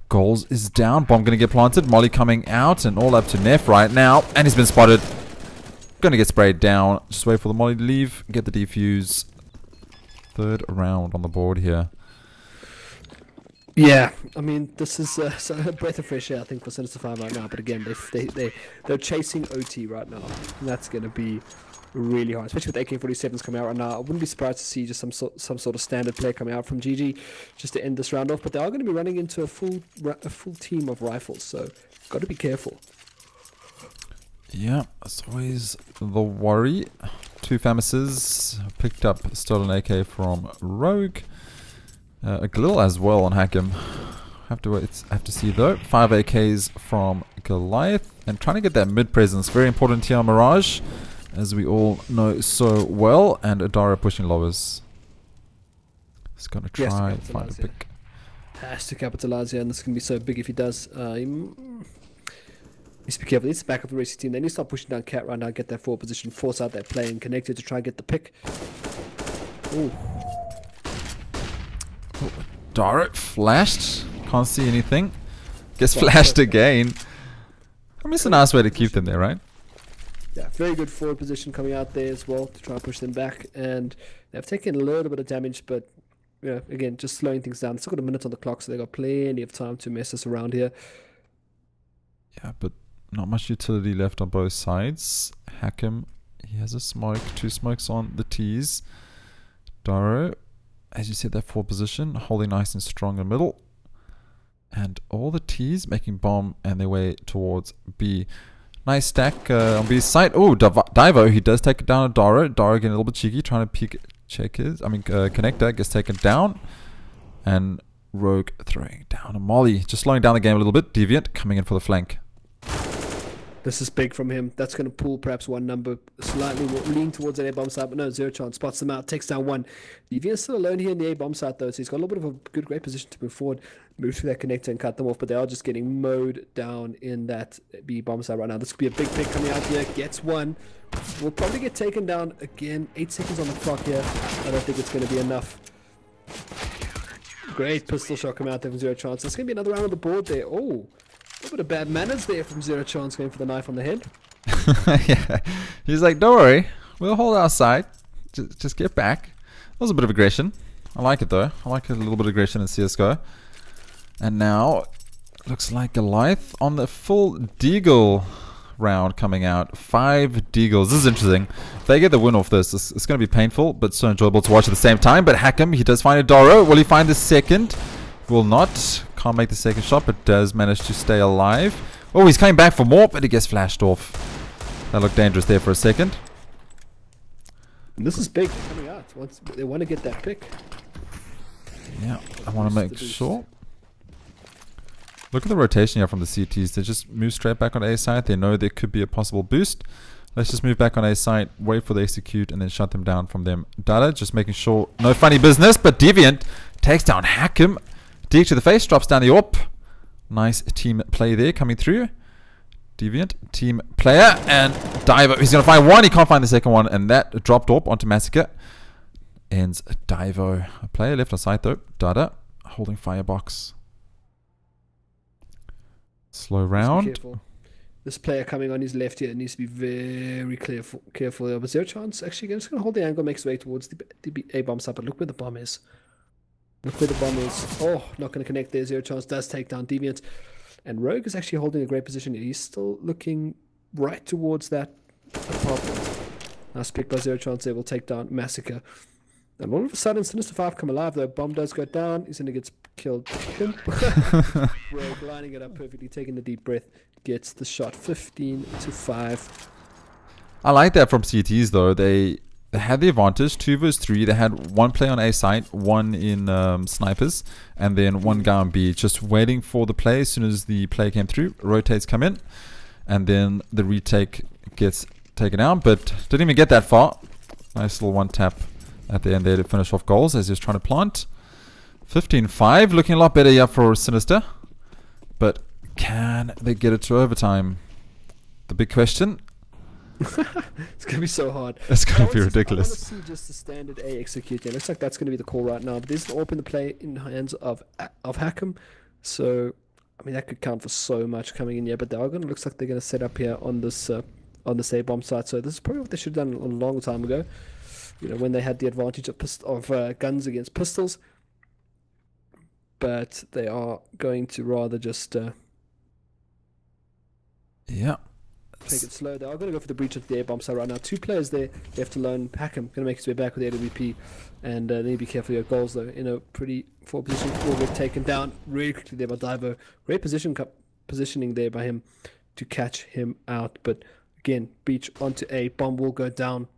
Goals is down. Bomb going to get planted. Molly coming out and all up to Neff right now. And he's been spotted. Going to get sprayed down. Just wait for the Molly to leave. Get the defuse. Third round on the board here. Yeah, I mean, this is a breath of fresh air, I think, for Sinister 5 right now. But again, they're chasing OT right now, and that's going to be really hard, especially with AK-47s coming out right now. I wouldn't be surprised to see just some sort of standard play coming out from GG just to end this round off. But they are going to be running into a full team of rifles, so got to be careful. Yeah, that's always the worry. 2 Famises picked up stolen AK from Rogue. A Glil as well on Hackham. Have to see though. 5 AKs from Goliath, and trying to get that mid presence, very important here on Mirage, as we all know so well. And Adara pushing lowers. He's gonna try and find a pick. Has to capitalize here, and this is gonna be so big if he does. He needs to be careful. He needs to back up the racing team. They need to start pushing down Cat right now, get that forward position, force out that play, and connect it to try and get the pick. Ooh. Dara flashed. Can't see anything. Gets flashed again. I mean, it's a nice way to keep them there, right? Yeah, very good forward position coming out there as well to try and push them back. And they've taken a little bit of damage, but yeah, again, just slowing things down. Still got a minute on the clock, so they got plenty of time to mess us around here. Yeah, but not much utility left on both sides. Hackham, he has a smoke. 2 smokes on the T's. Daro, as you said, that forward position, holding nice and strong in the middle. And all the T's making bomb and their way towards B. Nice stack on B's side. Oh, Divo, he does take it down to Daro. Daro getting a little bit cheeky, trying to peek check his. Connector gets taken down. And Rogue throwing down a Molly. Just slowing down the game a little bit. Deviant coming in for the flank. This is big from him. That's going to pull perhaps one number, slightly lean towards an A-bomb side, but no, zero chance. Spots them out, takes down one. Deviant's still alone here in the A-bomb side, though, so he's got a little bit of a great position to move forward, move through that connector and cut them off, but they are just getting mowed down in that B-bomb side right now. This could be a big pick coming out here. Gets one. Will probably get taken down again. 8 seconds on the clock here. I don't think it's going to be enough. Great pistol shot coming out there from zero chance. There's going to be another round on the board there. Oh. A little bit of bad manners there from Zero Chance going for the knife on the head. Yeah, he's like, don't worry, we'll hold our side. Just get back. That was a bit of aggression. I like it though. I like a little bit of aggression in CSGO. And now, looks like Goliath on the full Deagle round coming out. 5 Deagles. This is interesting. If they get the win off this, it's going to be painful, but so enjoyable to watch at the same time. But Hackham, he does find a Doro. Will he find the second? will not. Can't make the second shot, but does manage to stay alive. Oh, he's coming back for more, but he gets flashed off. That looked dangerous there for a second. And this is big. They're coming out. Once they want to get that pick. Yeah, I want to make sure. Look at the rotation here from the CTs. They just move straight back on A side. They know there could be a possible boost. Let's just move back on A side, wait for the execute, and then shut them down from them. Dada, just making sure. No funny business, but Deviant takes down Hakim. Dig to the face, drops down the AWP. Nice team play there coming through. Deviant, team player, and Divo. He's going to find one. He can't find the second one, and that dropped AWP onto Massacre. Ends Divo. A player left on side though. Dada, holding firebox. Slow round. This player coming on his left here needs to be very careful. But zero chance. Actually, I'm just going to hold the angle, makes way towards the A bomb side. But look where the bomb is. Look where the bomb is. Oh, not going to connect there. Zero chance does take down Deviant. And Rogue is actually holding a great position here. He's still looking right towards that apartment. Nice pick by Zero Chance there. Will take down Massacre. And all of a sudden, Sinister 5 come alive though. Bomb does go down. He's going to get killed. Rogue lining it up perfectly, taking the deep breath. Gets the shot 15-5. I like that from CTs though. They had the advantage, 2 versus 3. They had one play on A side, one in snipers, and then one guy on B. Just waiting for the play. As soon as the play came through, rotates come in, and then the retake gets taken out, but didn't even get that far. Nice little one tap at the end there to finish off goals as he was trying to plant. 15-5, looking a lot better here for Sinister, but can they get it to overtime? The big question. It's gonna be so hard. It's gonna be ridiculous. I want to see just the standard A execute. It looks like that's gonna be the call right now. But there's an open the play in the hands of Hakim, so I mean that could count for so much coming in here. But they are gonna looks like they're gonna set up here on this A bomb site. So this is probably what they should have done a long time ago. You know, when they had the advantage of guns against pistols. But they are going to rather just yeah. Take it slow. They are going to go for the breach of the A bomb site right now. 2 players there left alone. Hakim going to make his way back with the AWP, and they need to be careful of your goals though. In a pretty forward position, will get taken down really quickly there by Divo. Great positioning there by him to catch him out. But again, breach onto A bomb will go down.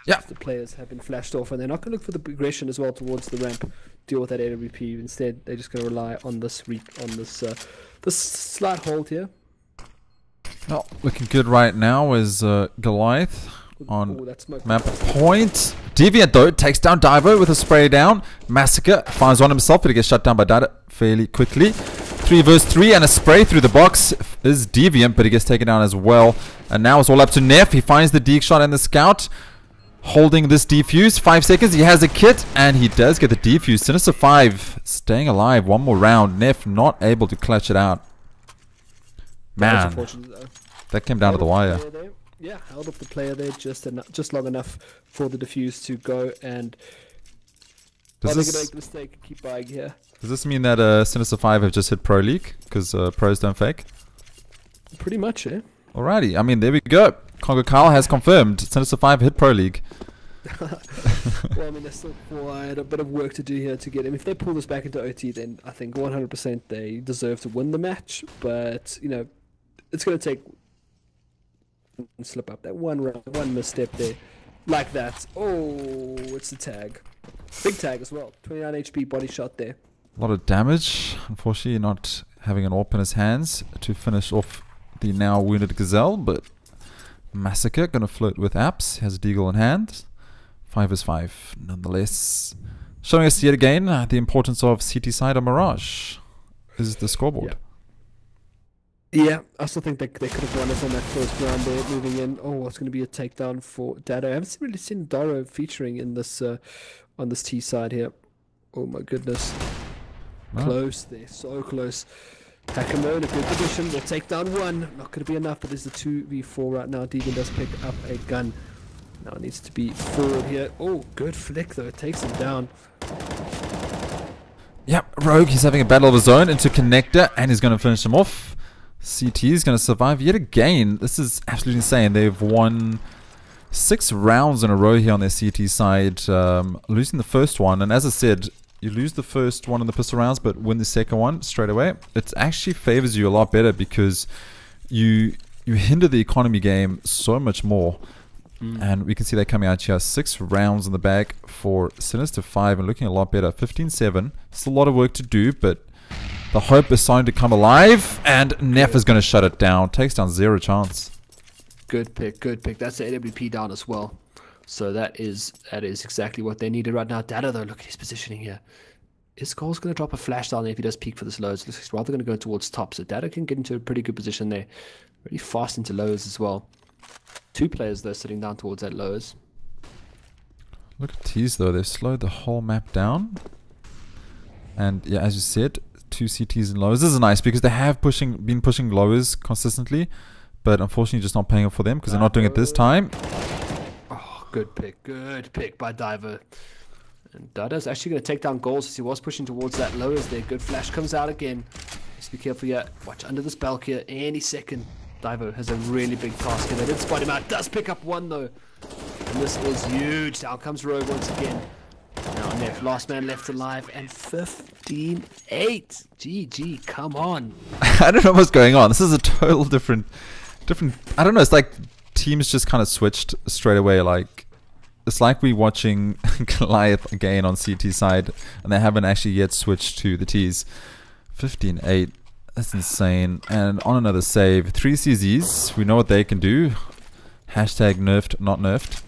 Yeah, the players have been flashed off, and they're not going to look for the progression as well towards the ramp. Deal with that AWP. Instead, they're just going to rely on this this slight hold here. Oh, looking good right now is Goliath on map point. Deviant though takes down Divo with a spray down. Massacre finds one himself, but he gets shut down by Dada fairly quickly. 3 versus 3 and a spray through the box is Deviant, but he gets taken down as well. And now it's all up to Neff. He finds the deke shot and the scout. Holding this defuse. 5 seconds. He has a kit and he does get the defuse. Sinister 5 staying alive. One more round. Neff not able to clutch it out. Man, that came down to the wire. Yeah, held up the player there just long enough for the defuse to go, and they're going to make the mistake and keep buying here. Does this mean that Sinister 5 have just hit Pro League? Because pros don't fake? Pretty much, yeah. Alrighty, I mean, there we go. CONGOKYLE has confirmed Sinister 5 hit Pro League. Well, I mean, there's still quite a bit of work to do here to get him. If they pull this back into OT, then I think 100% they deserve to win the match. But, you know, it's going to take slip up that one misstep there, like that. Oh, it's the tag, big tag as well. 29 HP body shot there. A lot of damage. Unfortunately, not having an AWP in his hands to finish off the now wounded Gazelle, but Massacre gonna flirt with apps. Has a deagle in hand. 5 is 5, nonetheless. Showing us yet again the importance of CT side on Mirage. This is the scoreboard. Yeah. Yeah, I still think they could have won it on that first round there, moving in. Oh, it's going to be a takedown for Dado. I haven't really seen Daro featuring in this on this T side here. Oh my goodness. Wow. Close there, so close. Hakamo in a good position. We'll take down one. Not going to be enough, but there's the 2v4 right now. Deegan does pick up a gun. Now it needs to be forward here. Oh, good flick though. It takes him down. Yep, Rogue, he's having a battle of his own into Connector, and he's going to finish him off. CT is going to survive yet again. This is absolutely insane. They've won 6 rounds in a row here on their CT side, losing the first one. And as I said, you lose the first one in the pistol rounds, but win the second one straight away. It actually favors you a lot better because you hinder the economy game so much more. And we can see that coming out here. 6 rounds in the bag for Sinister 5 and looking a lot better. 15-7. Still a lot of work to do, but the hope is starting to come alive. And Neff is going to shut it down. Takes down 0 chance. Good pick, good pick. That's the AWP down as well. So that is exactly what they needed right now. Dada, though, look at his positioning here. Is Cole's going to drop a flash down there if he does peek for this lows? Looks like he's rather going to go towards top. So Dada can get into a pretty good position there. Really fast into lows as well. 2 players, though, sitting down towards that lows. Look at T's, though. They've slowed the whole map down. And, yeah, as you said, 2 CTs and lows. This is nice because they have been pushing lowers consistently. But, unfortunately, just not paying up for them because they're not doing it this time. Oh, good pick by Diver. And Dada's actually going to take down goals as he was pushing towards that lowers there. Good flash comes out again. Just be careful here. Watch under this bulk here. Any second. Divo has a really big task here. They did spot him out. Does pick up 1 though. And this is huge. Down comes Rogue once again. Now Neff, last man left alive. And 15-8. GG, come on. I don't know what's going on. This is a total different. I don't know. It's like teams just kind of switched straight away. Like it's like we watching Goliath again on CT side, and they haven't actually yet switched to the T's. 15-8. That's insane. And on another save, 3 CZs. We know what they can do. Hashtag nerfed, not nerfed.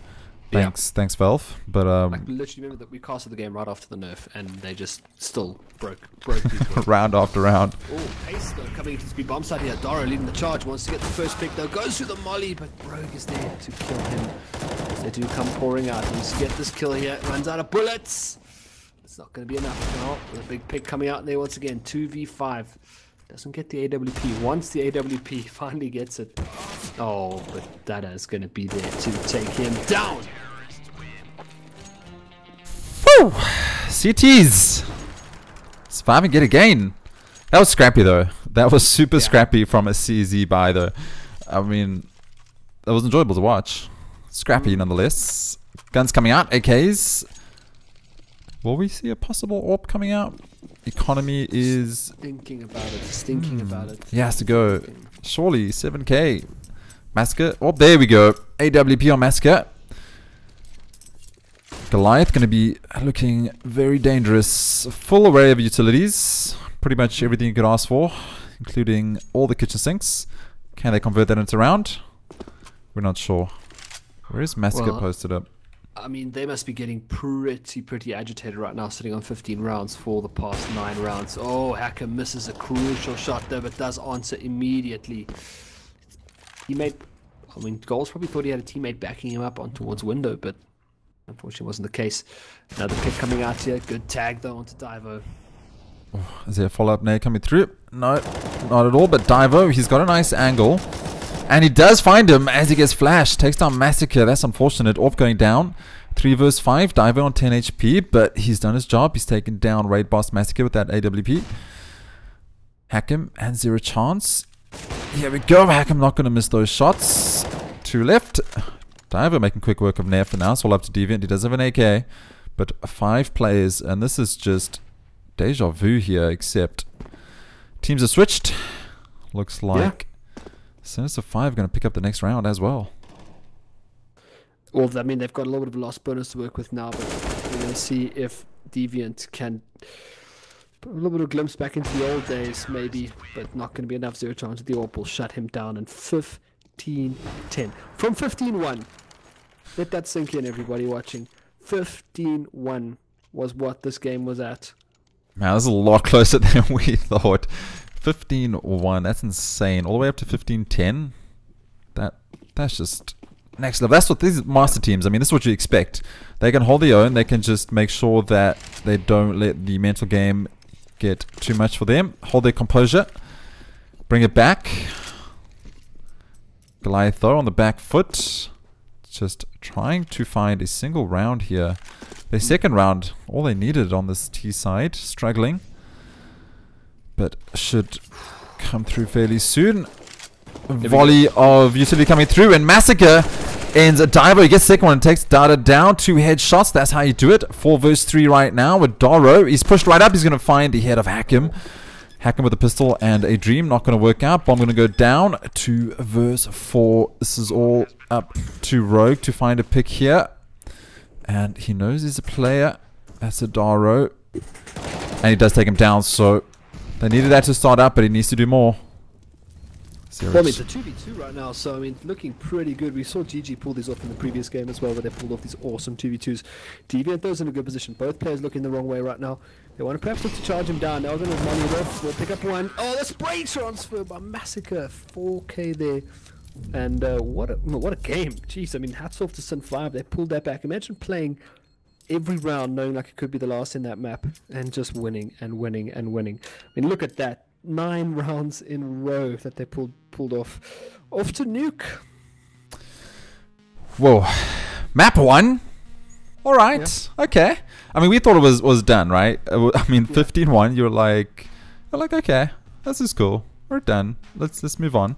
Thanks, Valve. But I literally remember that we casted the game right after the nerf, and they just still broke people. round after round. Oh, Pace though coming into the speed bomb side here. Dara leading the charge, wants to get the first pick though. Goes through the molly, but Rogue is there to kill him. As they do come pouring out. He needs to get this kill here. Runs out of bullets. It's not going to be enough now. With a big pick coming out there once again. 2v5. Doesn't get the AWP. Once the AWP finally gets it. Oh, but Dada is going to be there to take him down. Woo! CTs! Surviving yet again. That was scrappy though. That was super scrappy from a CZ buy though. I mean, that was enjoyable to watch. Scrappy nonetheless. Guns coming out. AKs. Will we see a possible AWP coming out? Economy is thinking about it. He has to go. Surely 7k. Massacre. Oh, there we go. AWP on Massacre. Goliath going to be looking very dangerous. Full array of utilities. Pretty much everything you could ask for, including all the kitchen sinks. Can they convert that into a round? We're not sure. Where is Massacre posted up? I mean, they must be getting pretty agitated right now, sitting on 15 rounds for the past 9 rounds. Oh, Hacker misses a crucial shot there, but does answer immediately. Goals probably thought he had a teammate backing him up on towards window, but unfortunately wasn't the case. Another pick coming out here. Good tag though onto Divo. Oh, is there a follow-up nade coming through? No, not at all, but Divo, he's got a nice angle. And he does find him as he gets flashed. Takes down Massacre. That's unfortunate. Orb going down. 3 vs 5. Diver on 10 HP. But he's done his job. He's taken down Raid Boss Massacre with that AWP. Hack him. And 0 chance. Here we go. Hack him. Not going to miss those shots. 2 left. Diver making quick work of Nair for now. It's all up to Deviant. He does have an AK. But 5 players. And this is just deja vu here. Except teams are switched. Looks like... Sinister 5 going to pick up the next round as well. Well, I mean, they've got a little bit of a lost bonus to work with now, but we're going to see if Deviant can put a little bit of glimpse back into the old days, maybe, but not going to be enough. 0 chance. The AWP will shut him down, and 15-10. From 15-1. Let that sink in, everybody watching. 15-1 was what this game was at. Man, this is a lot closer than we thought. 15-1, that's insane. All the way up to 15-10. That's just next level. That's what these master teams, I mean, this is what you expect. They can hold their own. They can just make sure that they don't let the mental game get too much for them. Hold their composure. Bring it back. Goliath though on the back foot. Just trying to find a single round here. Their second round, all they needed on this T side. Struggling. But should come through fairly soon. Volley of utility coming through, and Massacre ends a diver. He gets second one, takes Data down. 2 headshots. That's how you do it. 4 versus 3 right now with Doro. He's pushed right up. He's going to find the head of Hakim. Hakim with a pistol and a dream. Not going to work out. Bomb going to go down. 2 versus 4. This is all up to Rogue to find a pick here. And he knows he's a player. That's a Daro. And he does take him down. So they needed that to start up, but he needs to do more. Well, I mean, it's a 2v2 right now, so I mean, looking pretty good. We saw GG pull these off in the previous game as well, where they pulled off these awesome 2v2s. Deviant, those in a good position. Both players looking the wrong way right now. They want to perhaps look to charge him down. Now they're going to money it off. We'll pick up one. Oh, the spray transfer by Massacre. 4k there. And what a game. Jeez, I mean, hats off to Sin 5. They pulled that back. Imagine playing every round knowing like it could be the last in that map and just winning and winning and winning. I mean, look at that. 9 rounds in a row that they pulled off to Nuke. Whoa, map 1. All right, yeah. Okay. I mean, we thought it was done, right? I mean, 15-1. You're like, okay, this is cool. We're done. Let's move on.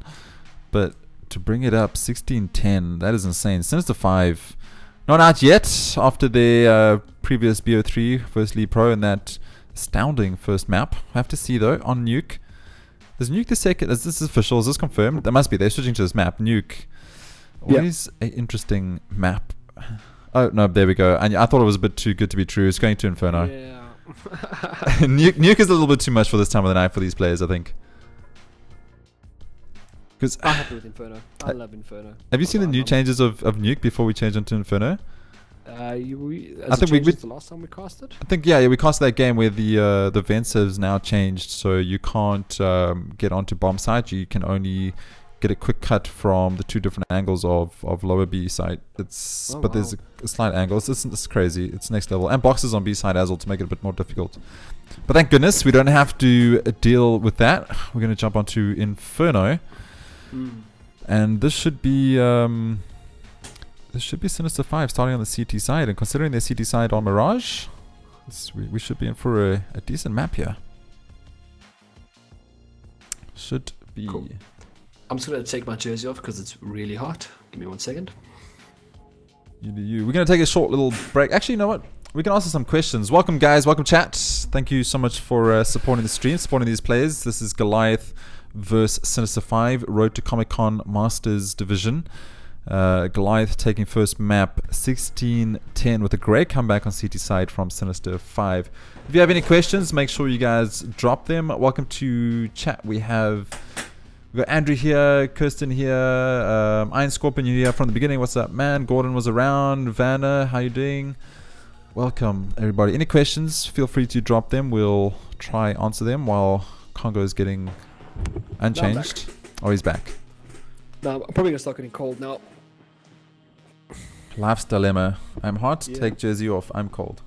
But to bring it up 16-10, that is insane. Sinister 5, not out yet after their previous BO3 first League Pro in that astounding first map. Have to see though on Nuke. Is Nuke the second? Is this official? Is this confirmed? That must be. They're switching to this map. Nuke. Always an interesting map. Oh no, there we go. And I thought it was a bit too good to be true. It's going to Inferno. Yeah. Nuke is a little bit too much for this time of the night for these players, I think. Because I'm happy with Inferno. I love Inferno. Have you seen the new changes of Nuke before we change into Inferno? I think we the last time we casted. I think yeah, we casted that game where the vents has now changed, so you can't get onto bomb site. You can only get a quick cut from the 2 different angles of lower B site. It's but there's a slight angle. It's crazy. It's next level, and boxes on B side as well to make it a bit more difficult. But thank goodness we don't have to deal with that. We're gonna jump onto Inferno, and this should be. This should be Sinister 5 starting on the CT side, and considering their CT side on Mirage, we should be in for a decent map here. Should be. Cool. I'm just going to take my jersey off because it's really hot. Give me 1 second. You do you. We're going to take a short little break. Actually, you know what? We can answer some questions. Welcome, guys. Welcome, chat. Thank you so much for supporting the stream, supporting these players. This is Goliath versus Sinister 5, Road to Comic-Con Masters Division. Goliath taking first map 16-10 with a great comeback on CT side from Sinister 5. If you have any questions, make sure you guys drop them. Welcome to chat. We've got Andrew here, Kirsten here, Iron Scorpion here from the beginning. What's up, man? Gordon was around. Vanna, how you doing? Welcome, everybody. Any questions, feel free to drop them. We'll try answer them while Congo is getting unchanged. Oh, he's back. No, I'm probably going to start getting cold now. Life's dilemma. I'm hot, take jersey off. I'm cold.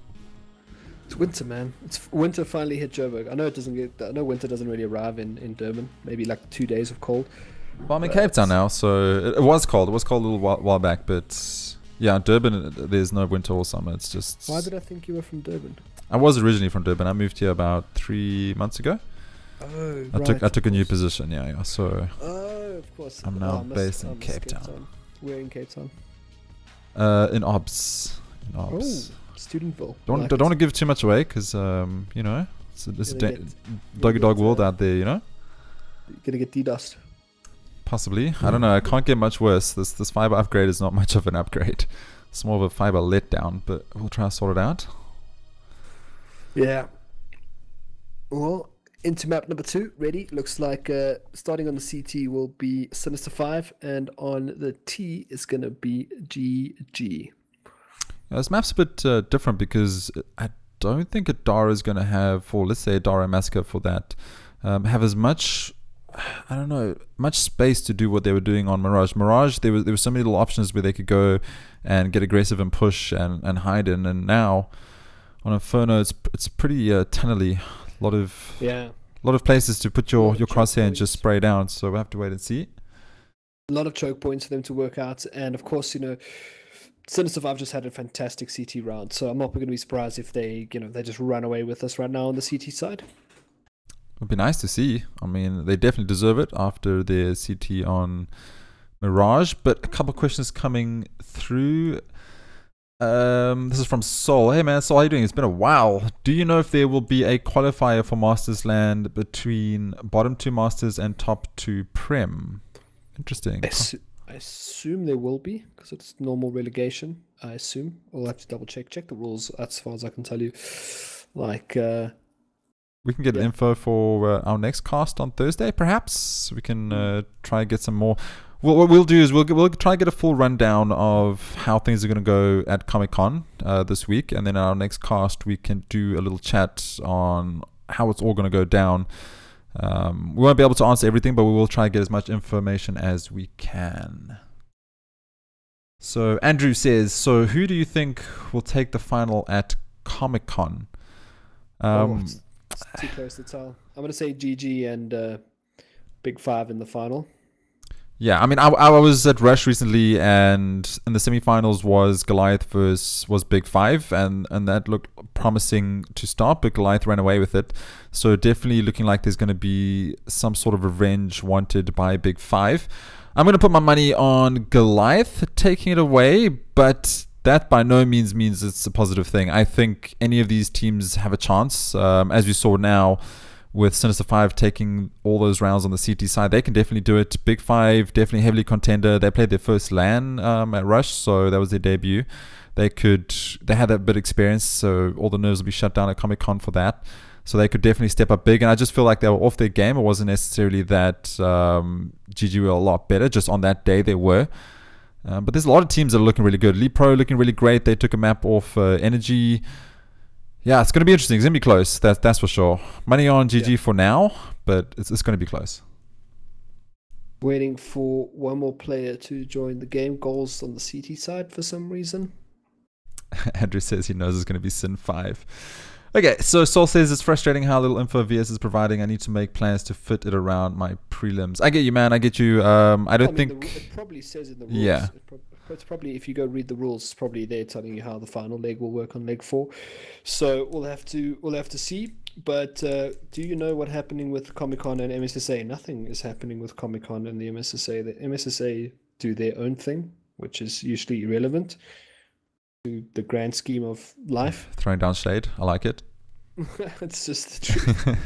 It's winter, man. It's winter finally hit Joburg. I know it doesn't get. I know winter doesn't really arrive in Durban. Maybe like 2 days of cold. Well, I'm in Cape Town now, so it was cold. It was cold a little while back, but yeah, Durban. There's no winter or summer. It's just. Why did I think you were from Durban? I was originally from Durban. I moved here about 3 months ago. Oh, I took a new position. Yeah. So. Oh, of course. I'm now based in Cape Town. Where in Cape Town? In OBS. Oh, Studentville. Don't want to give too much away, because you know, it's a dog world out there. You know. You're gonna get DDoSed. Possibly. I don't know. It can't get much worse. This fiber upgrade is not much of an upgrade. It's more of a fiber letdown, but we'll try to sort it out. Yeah. Well, into map number 2, ready. Looks like starting on the CT will be Sinister 5, and on the T is going to be GG. Yeah, this map's a bit different because I don't think a Dara is going to have, or let's say a Dara Massacre for that, have as much, I don't know, much space to do what they were doing on Mirage. Mirage, there were so many little options where they could go and get aggressive and push and hide in, and now on Inferno it's pretty tunnely. A lot of places to put your crosshair and just spray down, so we have to wait and see. A lot of choke points for them to work out, and of course, you know, Sinister 5 just had a fantastic CT round, so I'm not going to be surprised if they just run away with us right now on the CT side. It'd be nice to see. I mean, they definitely deserve it after their CT on Mirage. But a couple questions coming through. This is from Sol. Hey man, Sol, how you doing? It's been a while. Do you know if there will be a qualifier for Masters Land between bottom 2 Masters and top 2 Prem? Interesting. I assume there will be, because it's normal relegation. I assume. We'll have to double check the rules. As far as I can tell you, like we can get info for our next cast on Thursday, perhaps. We can try and get some more. Well, what we'll do is we'll try and get a full rundown of how things are going to go at Comic-Con this week, and then our next cast we can do a little chat on how it's all going to go down. We won't be able to answer everything, but we will try and get as much information as we can. So Andrew says, so who do you think will take the final at Comic-Con? It's too close to tell. I'm going to say GG and Big Five in the final. Yeah, I mean, I was at Rush recently, and in the semifinals was Goliath was Big Five, and that looked promising to start, but Goliath ran away with it. So definitely looking like there's going to be some sort of revenge wanted by Big Five. I'm going to put my money on Goliath taking it away, but that by no means it's a positive thing. I think any of these teams have a chance, as we saw now. With Sinister 5 taking all those rounds on the CT side, they can definitely do it. Big 5, definitely heavily contender. They played their first LAN at Rush, so that was their debut. They had that bit of experience, so all the nerves will be shut down at Comic-Con for that. So they could definitely step up big, and I just feel like they were off their game. It wasn't necessarily that GG were a lot better, just on that day they were. But there's a lot of teams that are looking really good. Lee Pro looking really great. They took a map off Energy. Yeah, it's going to be interesting. It's going to be close. That's for sure. Money on GG for now, but it's going to be close. Waiting for one more player to join the game. Goals on the CT side for some reason. Andrew says he knows it's going to be Sin 5. Okay, so Sol says it's frustrating how little info VS is providing. I need to make plans to fit it around my prelims. I get you, man. I get you. I don't think... It probably says in the rules. Yeah. It's probably, if you go read the rules, it's probably there telling you how the final leg will work on leg 4. So we'll have to see. But do you know what's happening with Comic-Con and MSSA? Nothing is happening with Comic-Con and the MSSA. The MSSA do their own thing, which is usually irrelevant to the grand scheme of life. Throwing down shade. I like it. It's just the truth.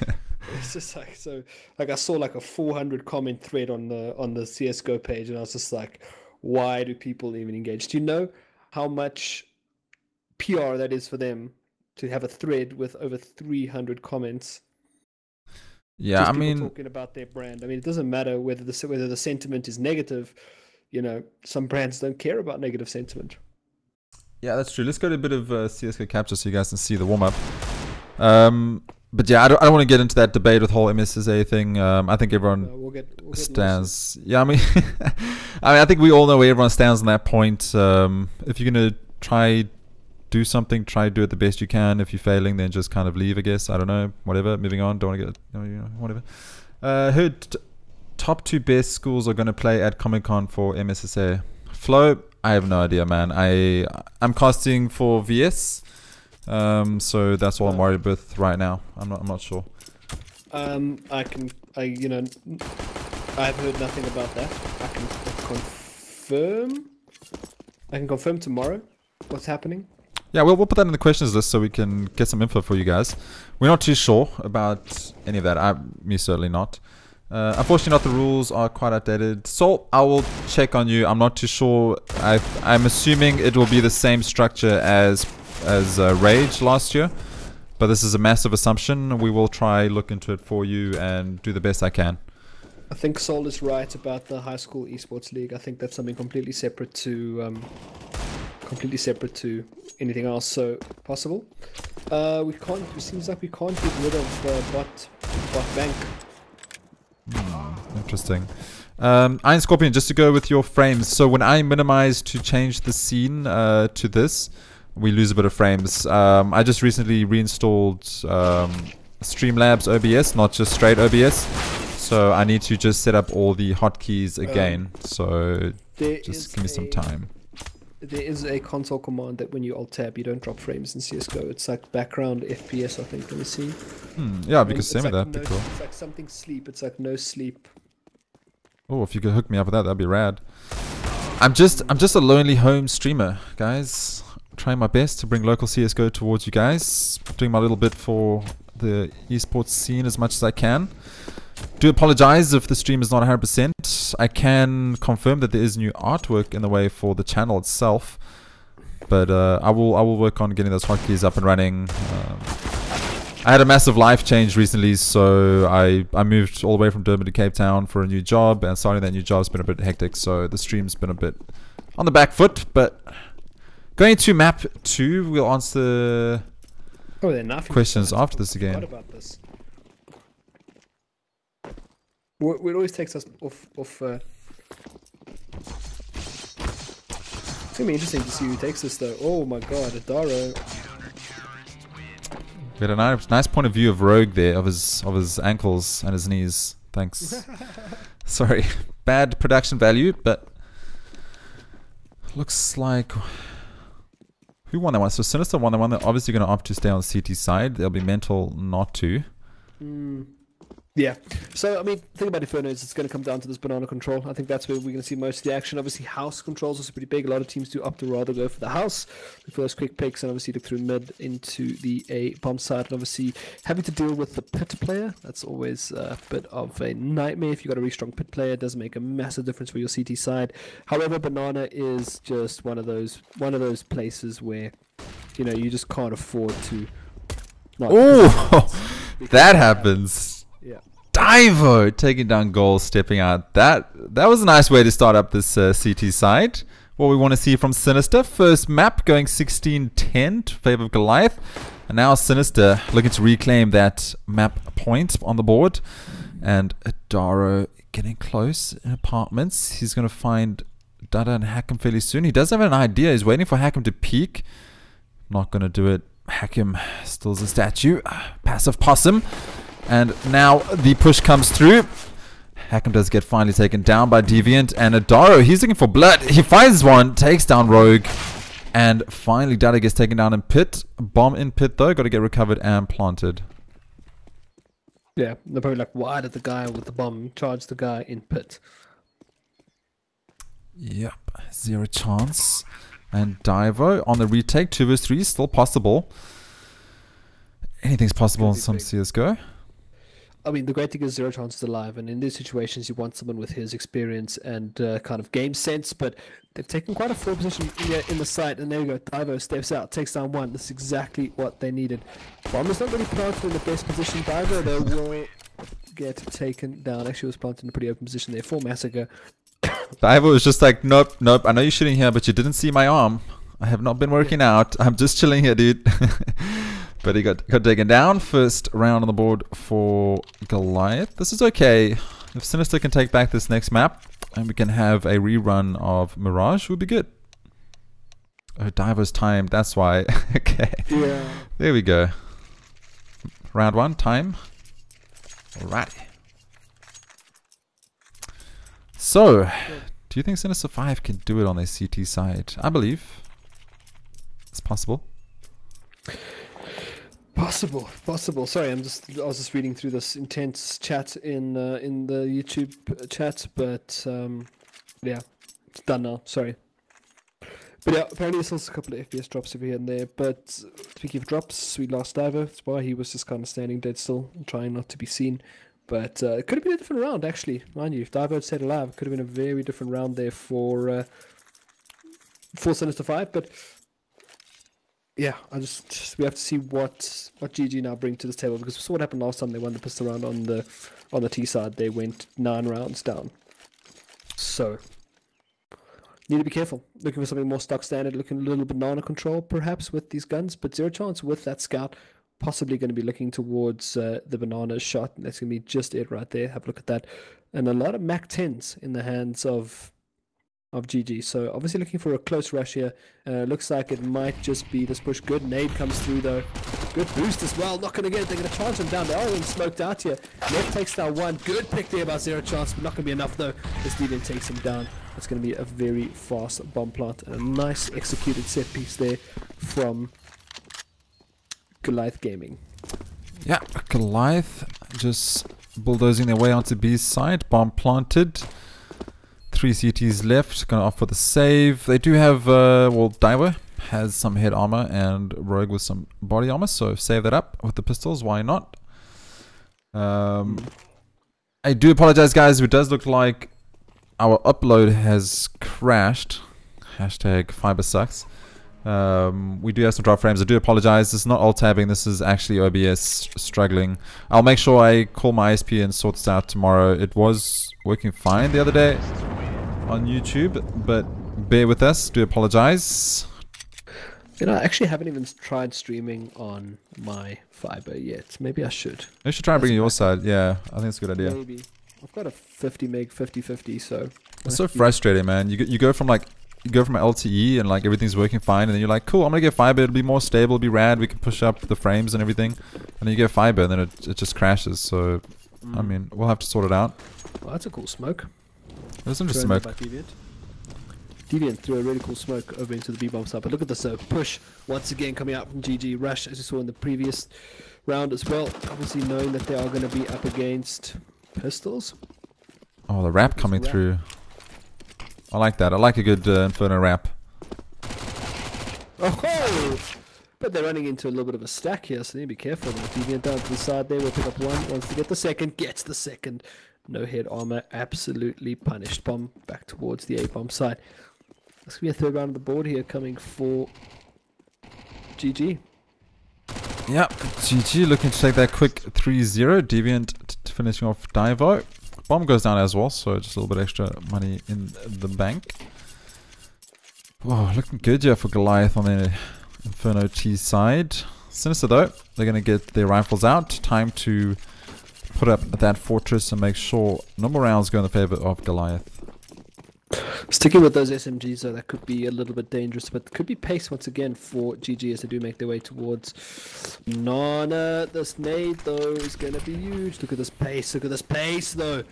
It's just like, so like I saw like a 400 comment thread on the CSGO page, and I was just like, why do people even engage? Do you know how much PR that is for them to have a thread with over 300 comments? Yeah, just I mean, talking about their brand. I mean, it doesn't matter whether the sentiment is negative. You know, some brands don't care about negative sentiment. Yeah, that's true. Let's go to a bit of CSGO capture so you guys can see the warm up. But yeah, I don't want to get into that debate with the whole MSSA thing. I think everyone we'll stands. Yeah, I mean, I think we all know where everyone stands on that point. If you're gonna try do something, try do it the best you can. If you're failing, then just kind of leave, I guess. I don't know. Whatever. Moving on. Don't want to get whatever. Heard top 2 best schools are gonna play at Comic-Con for MSSA. Flow. I have no idea, man. I'm casting for VS. So that's all I'm worried with right now. I'm not sure. I've heard nothing about that. I can confirm tomorrow what's happening. Yeah, we'll put that in the questions list so we can get some info for you guys. We're not too sure about any of that. Me certainly not. Unfortunately, not the rules are quite outdated. So I will check on you. I'm not too sure. I'm assuming it will be the same structure as Rage last year, but this is a massive assumption. We will try look into it for you and do the best I can. I think Sol is right about the high school esports league. I think that's something completely separate to anything else. So possible. It seems like we can't get rid of bot bank. Interesting. Iron Scorpion, just to go with your frames. So when I minimize to change the scene to this, we lose a bit of frames. I just recently reinstalled Streamlabs OBS, not just straight OBS. So I need to just set up all the hotkeys again. So just give me some time. There is a console command that when you alt-tab, you don't drop frames in CSGO. It's like background FPS, I think. Let me see. Yeah, because same with that. It's like something sleep. It's like no sleep. Oh, if you could hook me up with that, that'd be rad. I'm just a lonely home streamer, guys. Trying my best to bring local CSGO towards you guys. Doing my little bit for the esports scene as much as I can. Do apologize if the stream is not 100%. I can confirm that there is new artwork in the way for the channel itself, but I will work on getting those hotkeys up and running. I had a massive life change recently, so I moved all the way from Durban to Cape Town for a new job, and starting that new job's been a bit hectic, so the stream's been a bit on the back foot. But going to map 2, we'll answer questions after this again. About this. It always takes us off. It's gonna be interesting to see who takes this, though. Oh my God, Adaro. We had a nice point of view of Rogue there, of his ankles and his knees. Thanks. Sorry, bad production value, but looks like who won that one? So Sinister won the one. They're obviously going to opt to stay on CT side. They'll be mental not to. Yeah. So, I mean, the thing about Inferno is it's going to come down to this banana control. I think that's where we're going to see most of the action. Obviously, house controls also pretty big. A lot of teams do opt to rather go for the house for those quick picks and obviously look through mid into the A bomb side. And obviously, having to deal with the pit player, that's always a bit of a nightmare. If you've got a really strong pit player, it does make a massive difference for your CT side. However, banana is just one of those places where, you know, you just can't afford to. Oh, that happens. Yeah. Divo taking down goal, stepping out. That was a nice way to start up this CT side. What we want to see from Sinister. First map going 16-10 to favor of Goliath. And now Sinister looking to reclaim that map point on the board. And Adaro getting close in apartments. He's going to find Dada and Hakim fairly soon. He does have an idea. He's waiting for Hakim to peek. Not going to do it. Hakim still is a statue. Passive possum. And now the push comes through. Hakim does get finally taken down by Deviant. And Adaro, he's looking for blood. He finds one, takes down Rogue. And finally Dada gets taken down in pit. Bomb in pit though. Got to get recovered and planted. Yeah, they're probably like, why did the guy with the bomb charge the guy in pit? Yep, 0 chance. And Divo on the retake, 2 vs 3, still possible. Anything's possible in some CSGO. I mean, the great thing is 0 chances alive, and in these situations, you want someone with his experience and kind of game sense. But they've taken quite a forward position in the site, and there you go. Divo steps out, takes down one. This is exactly what they needed. Bomb is not really planted in the best position. Divo, though, will get taken down. Actually, was planted in a pretty open position there for Massacre. Divo was just like, nope. I know you're shooting here, but you didn't see my arm. I have not been working out. I'm just chilling here, dude. But he got taken down. First round on the board for Goliath. This is okay. If Sinister can take back this next map and we can have a rerun of Mirage, would be good. Oh, Divo's time. That's why. Okay. Yeah. There we go. Round 1, time. Alrighty. So, do you think Sinister 5 can do it on their CT side? I believe it's possible. Possible. Sorry, I was just reading through this intense chat in the YouTube chat, but yeah, it's done now. Sorry, but yeah, apparently there's also a couple of FPS drops over here and there. But speaking of drops, we lost Divo. That's why he was just kind of standing dead still, trying not to be seen. But it could have been a different round, actually, mind you. If Divo had stayed alive, it could have been a very different round there for Sinister 5. But yeah, we have to see what GG now bring to this table, because we saw what happened last time they won the pistol round on the T side. They went 9 rounds down. So need to be careful. Looking for something more stock standard, looking a little banana control perhaps with these guns, but 0 chance with that scout. Possibly going to be looking towards the banana shot. That's going to be just it right there. Have a look at that. And a lot of Mac 10s in the hands of GG. So obviously looking for a close rush here. Looks like it might just be this push. Good nade comes through though. Good boost as well. Not going to get it. They're going to charge him down. They're already smoked out here. Nev takes down one. Good pick there about 0 chance, but not going to be enough though. This Deviant takes him down. It's going to be a very fast bomb plant and a nice executed set piece there from Goliath Gaming. Yeah, Goliath just bulldozing their way onto B's side. Bomb planted. 3 CTs left. Gonna opt for the save. They do have, well, Diver has some head armor and Rogue with some body armor, so save that up with the pistols. Why not? I do apologize, guys. It does look like our upload has crashed. Hashtag fiber sucks. We do have some drop frames. I do apologize. This is not alt tabbing. This is actually OBS struggling. I'll make sure I call my ISP and sort this out tomorrow. It was working fine the other day on YouTube, but bear with us. Do apologize. You know, I actually haven't even tried streaming on my fiber yet. Maybe I should. You should try bringing your side. Yeah, I think it's a good idea. Maybe. I've got a 50 meg 50/50, so it's so frustrating, man. You go from like LTE and like everything's working fine, and then you're like, cool, I'm gonna get fiber. It'll be more stable, it'll be rad. We can push up the frames and everything, and then you get fiber, and then it just crashes. So, I mean, we'll have to sort it out. Well, that's a cool smoke. There's some smoke. Deviant threw a really cool smoke over into the B-bomb side, but look at this push once again coming out from GG. Rush, as you saw in the previous round as well, obviously knowing that they are going to be up against pistols. Oh, the wrap coming through. I like that. I like a good Inferno wrap. Oh! But they're running into a little bit of a stack here, so they need to be careful. Deviant down to the side there, will pick up one, wants to get the second, gets the second. No head armor, absolutely punished. Bomb back towards the A-bomb side. This could be a third round of the board here coming for GG. Yep, GG looking to take that quick 3-0. Deviant finishing off Divo. Bomb goes down as well, so just a little bit extra money in the bank. Whoa, looking good here for Goliath on the Inferno T side. Sinister though, they're going to get their rifles out. Time to put up that fortress and make sure no more rounds go in the favor of Goliath. Sticking with those SMGs though, that could be a little bit dangerous, but could be pace once again for GG as they do make their way towards Nana. This nade though is going to be huge. Look at this pace, though.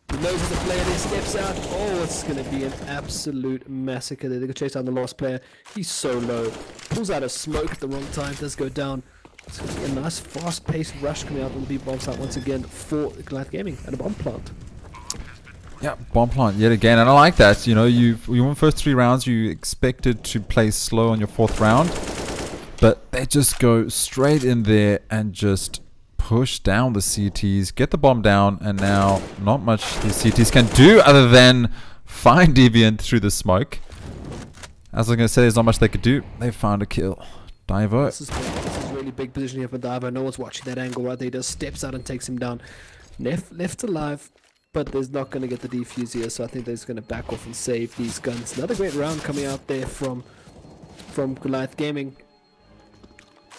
He knows as a player there, steps out. Oh, it's going to be an absolute massacre there. They could chase down the last player. He's so low. Pulls out a smoke at the wrong time, does go down. It's going to be a nice fast-paced rush coming out on the B-bomb site once again for Goliath Gaming and a bomb plant. Yeah, bomb plant yet again, and I like that. You know, you won the first 3 rounds, you expected to play slow on your 4th round, but they just go straight in there and just push down the CTs, get the bomb down, and now not much these CTs can do other than find Deviant through the smoke. As I'm going to say, there's not much they could do. They found a kill. Divo. This is really big position here for Divo. No one's watching that angle right there. He just steps out and takes him down. Left alive. But there's not going to get the defuse here, so I think they're just going to back off and save these guns. Another great round coming out there from Goliath Gaming.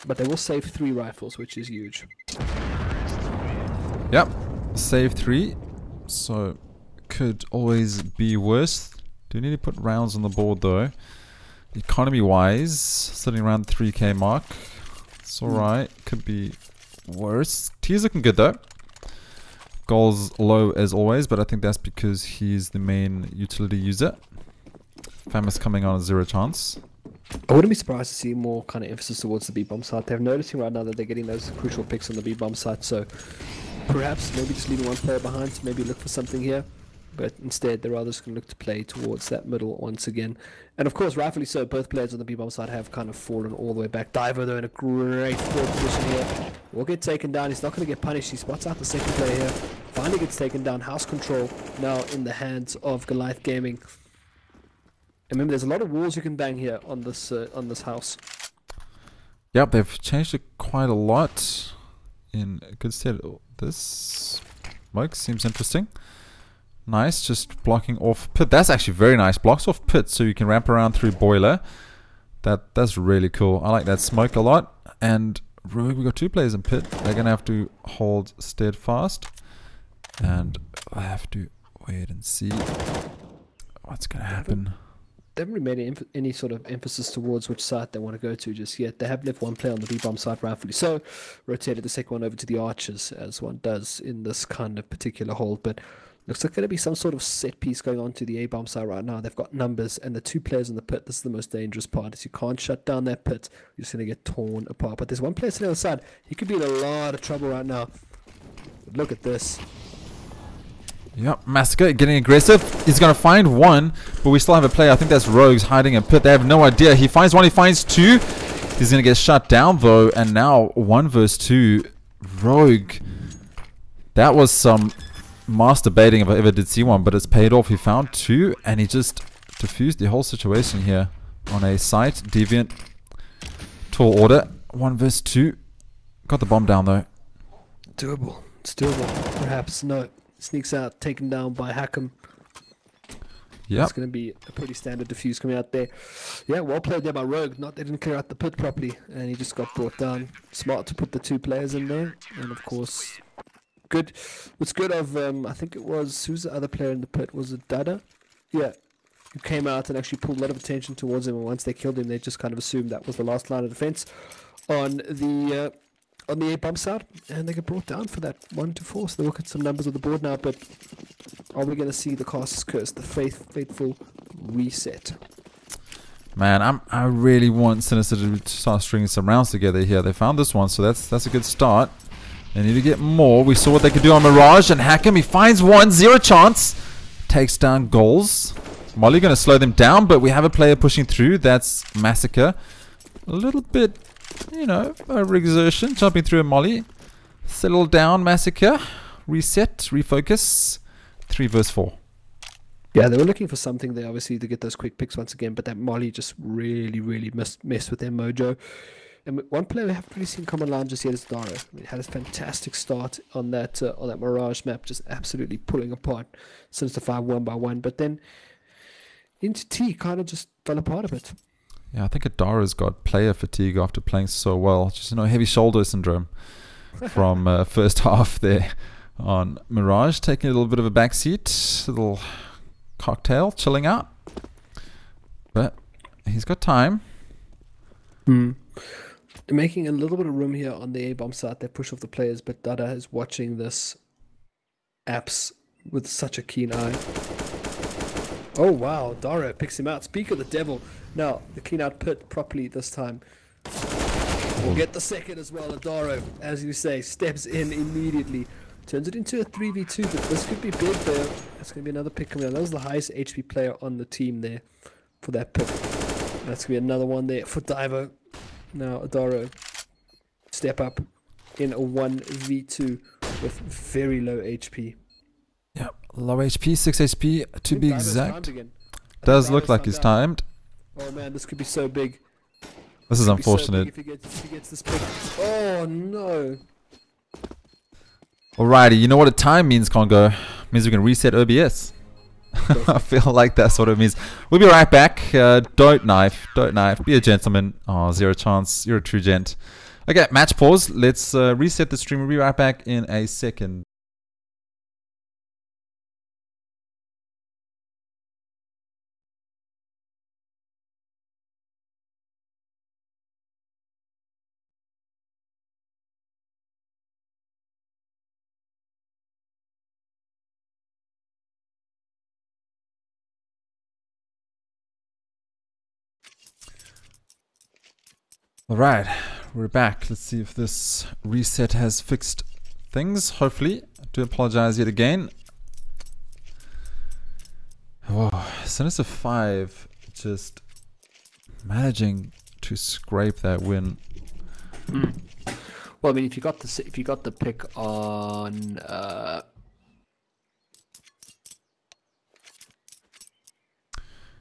But they will save 3 rifles, which is huge. Yep, save 3. So, could always be worse. Do need to put rounds on the board though. Economy-wise, sitting around the 3k mark. It's alright, could be worse. T's looking good though. Goals low as always, but I think that's because he's the main utility user. Famous coming on a 0 chance. I wouldn't be surprised to see more kind of emphasis towards the B-bomb site. They're noticing right now that they're getting those crucial picks on the B-bomb site, so perhaps maybe just leaving one player behind to maybe look for something here. But instead, they're rather just going to look to play towards that middle once again. And of course, rightfully so, both players on the B-bomb side have kind of fallen all the way back. Diver, though, in a great forward position here. Will get taken down. He's not going to get punished. He spots out the second player here. Finally gets taken down. House control now in the hands of Goliath Gaming. And remember, there's a lot of walls you can bang here on this house. Yep, they've changed it quite a lot. In a good state. This smoke seems interesting. Nice, just blocking off pit. That's actually very nice. Blocks off pit so you can wrap around through boiler. That's really cool. I like that smoke a lot. And we got 2 players in pit. They're gonna have to hold steadfast. And I have to wait and see what's gonna happen. They haven't really made any sort of emphasis towards which side they want to go to just yet. They have left one player on the B-bomb side rightfully so. Rotated the second one over to the archers, as one does in this kind of particular hold. But looks like going to be some sort of set piece going on to the A-bomb side right now. They've got numbers and the 2 players in the pit. This is the most dangerous part, is you can't shut down that pit. You're just going to get torn apart. But there's one player sitting on the side. He could be in a lot of trouble right now. But look at this. Yep, Massacre getting aggressive. He's going to find one, but we still have a player. I think that's Rogues hiding in pit. They have no idea. He finds one, he finds two. He's going to get shut down though, and now 1 versus 2. Rogue. That was some masturbating if I ever did see one, but it's paid off. He found two, and he just diffused the whole situation here on a site. Deviant. Tall order. 1 versus 2. Got the bomb down though. Doable. It's doable. Perhaps. No. Sneaks out, taken down by Hackham. Yeah, it's going to be a pretty standard defuse coming out there. Yeah, well played there by Rogue. They didn't clear out the pit properly, and he just got brought down. Smart to put the 2 players in there, and of course, good. What's good of I think it was, who's the other player in the pit? Was it Dada? Yeah, who came out and actually pulled a lot of attention towards him. And once they killed him, they just kind of assumed that was the last line of defense on the A bomb side, and they get brought down for that 1 to 4. So they look at some numbers on the board now, but are we going to see the Caster's Curse, the faithful reset? man, I really want Sinister to start stringing some rounds together here. They found this one, so that's a good start. They need to get more. We saw what they could do on Mirage, and Hackham, he finds one, 0 chance. Takes down goals. Molly going to slow them down, but we have a player pushing through. That's Massacre. A little bit, you know, overexertion, jumping through a Molly. Settle down, Massacre. Reset, refocus. 3 versus 4. Yeah, they were looking for something there, obviously, to get those quick picks once again, but that Molly just really messed with their mojo. And one player we haven't really seen come online just yet is Dara. I mean, he had a fantastic start on that Mirage map, just absolutely pulling apart Sinister 5 1 by 1. But then into T kind of just fell apart a bit. Yeah, I think Adara's got player fatigue after playing so well. Just, you know, heavy shoulder syndrome from first half there on Mirage. Taking a little bit of a backseat, a little cocktail, chilling out. But he's got time. Making a little bit of room here on the A-bomb side. They push off the players, but Dada is watching this apps with such a keen eye. Oh wow, Dara picks him out. Speak of the devil. Now, the clean out pit properly this time. We'll get the second as well. Adaro, as you say, steps in immediately. Turns it into a 3v2, but this could be big there. That's going to be another pick coming out. That was the highest HP player on the team there for that pick. That's going to be another one there for Divo. Now, Adaro, step up in a 1v2 with very low HP. Yeah, low HP, 6 HP to be exact. Does look like he's timed. Oh man, this could be so big. This is unfortunate. So if he gets this pick. Oh no. Alrighty, you know what a time means, Congo? It means we can reset OBS. I feel like that's what it means. We'll be right back. Don't knife. Be a gentleman. Oh, 0 chance. You're a true gent. Okay, match pause. Let's reset the stream. We'll be right back in a second. Alright, we're back. Let's see if this reset has fixed things. Hopefully. I do apologize yet again. Oh, Sinister 5 just managing to scrape that win. Well, I mean, if you got the pick on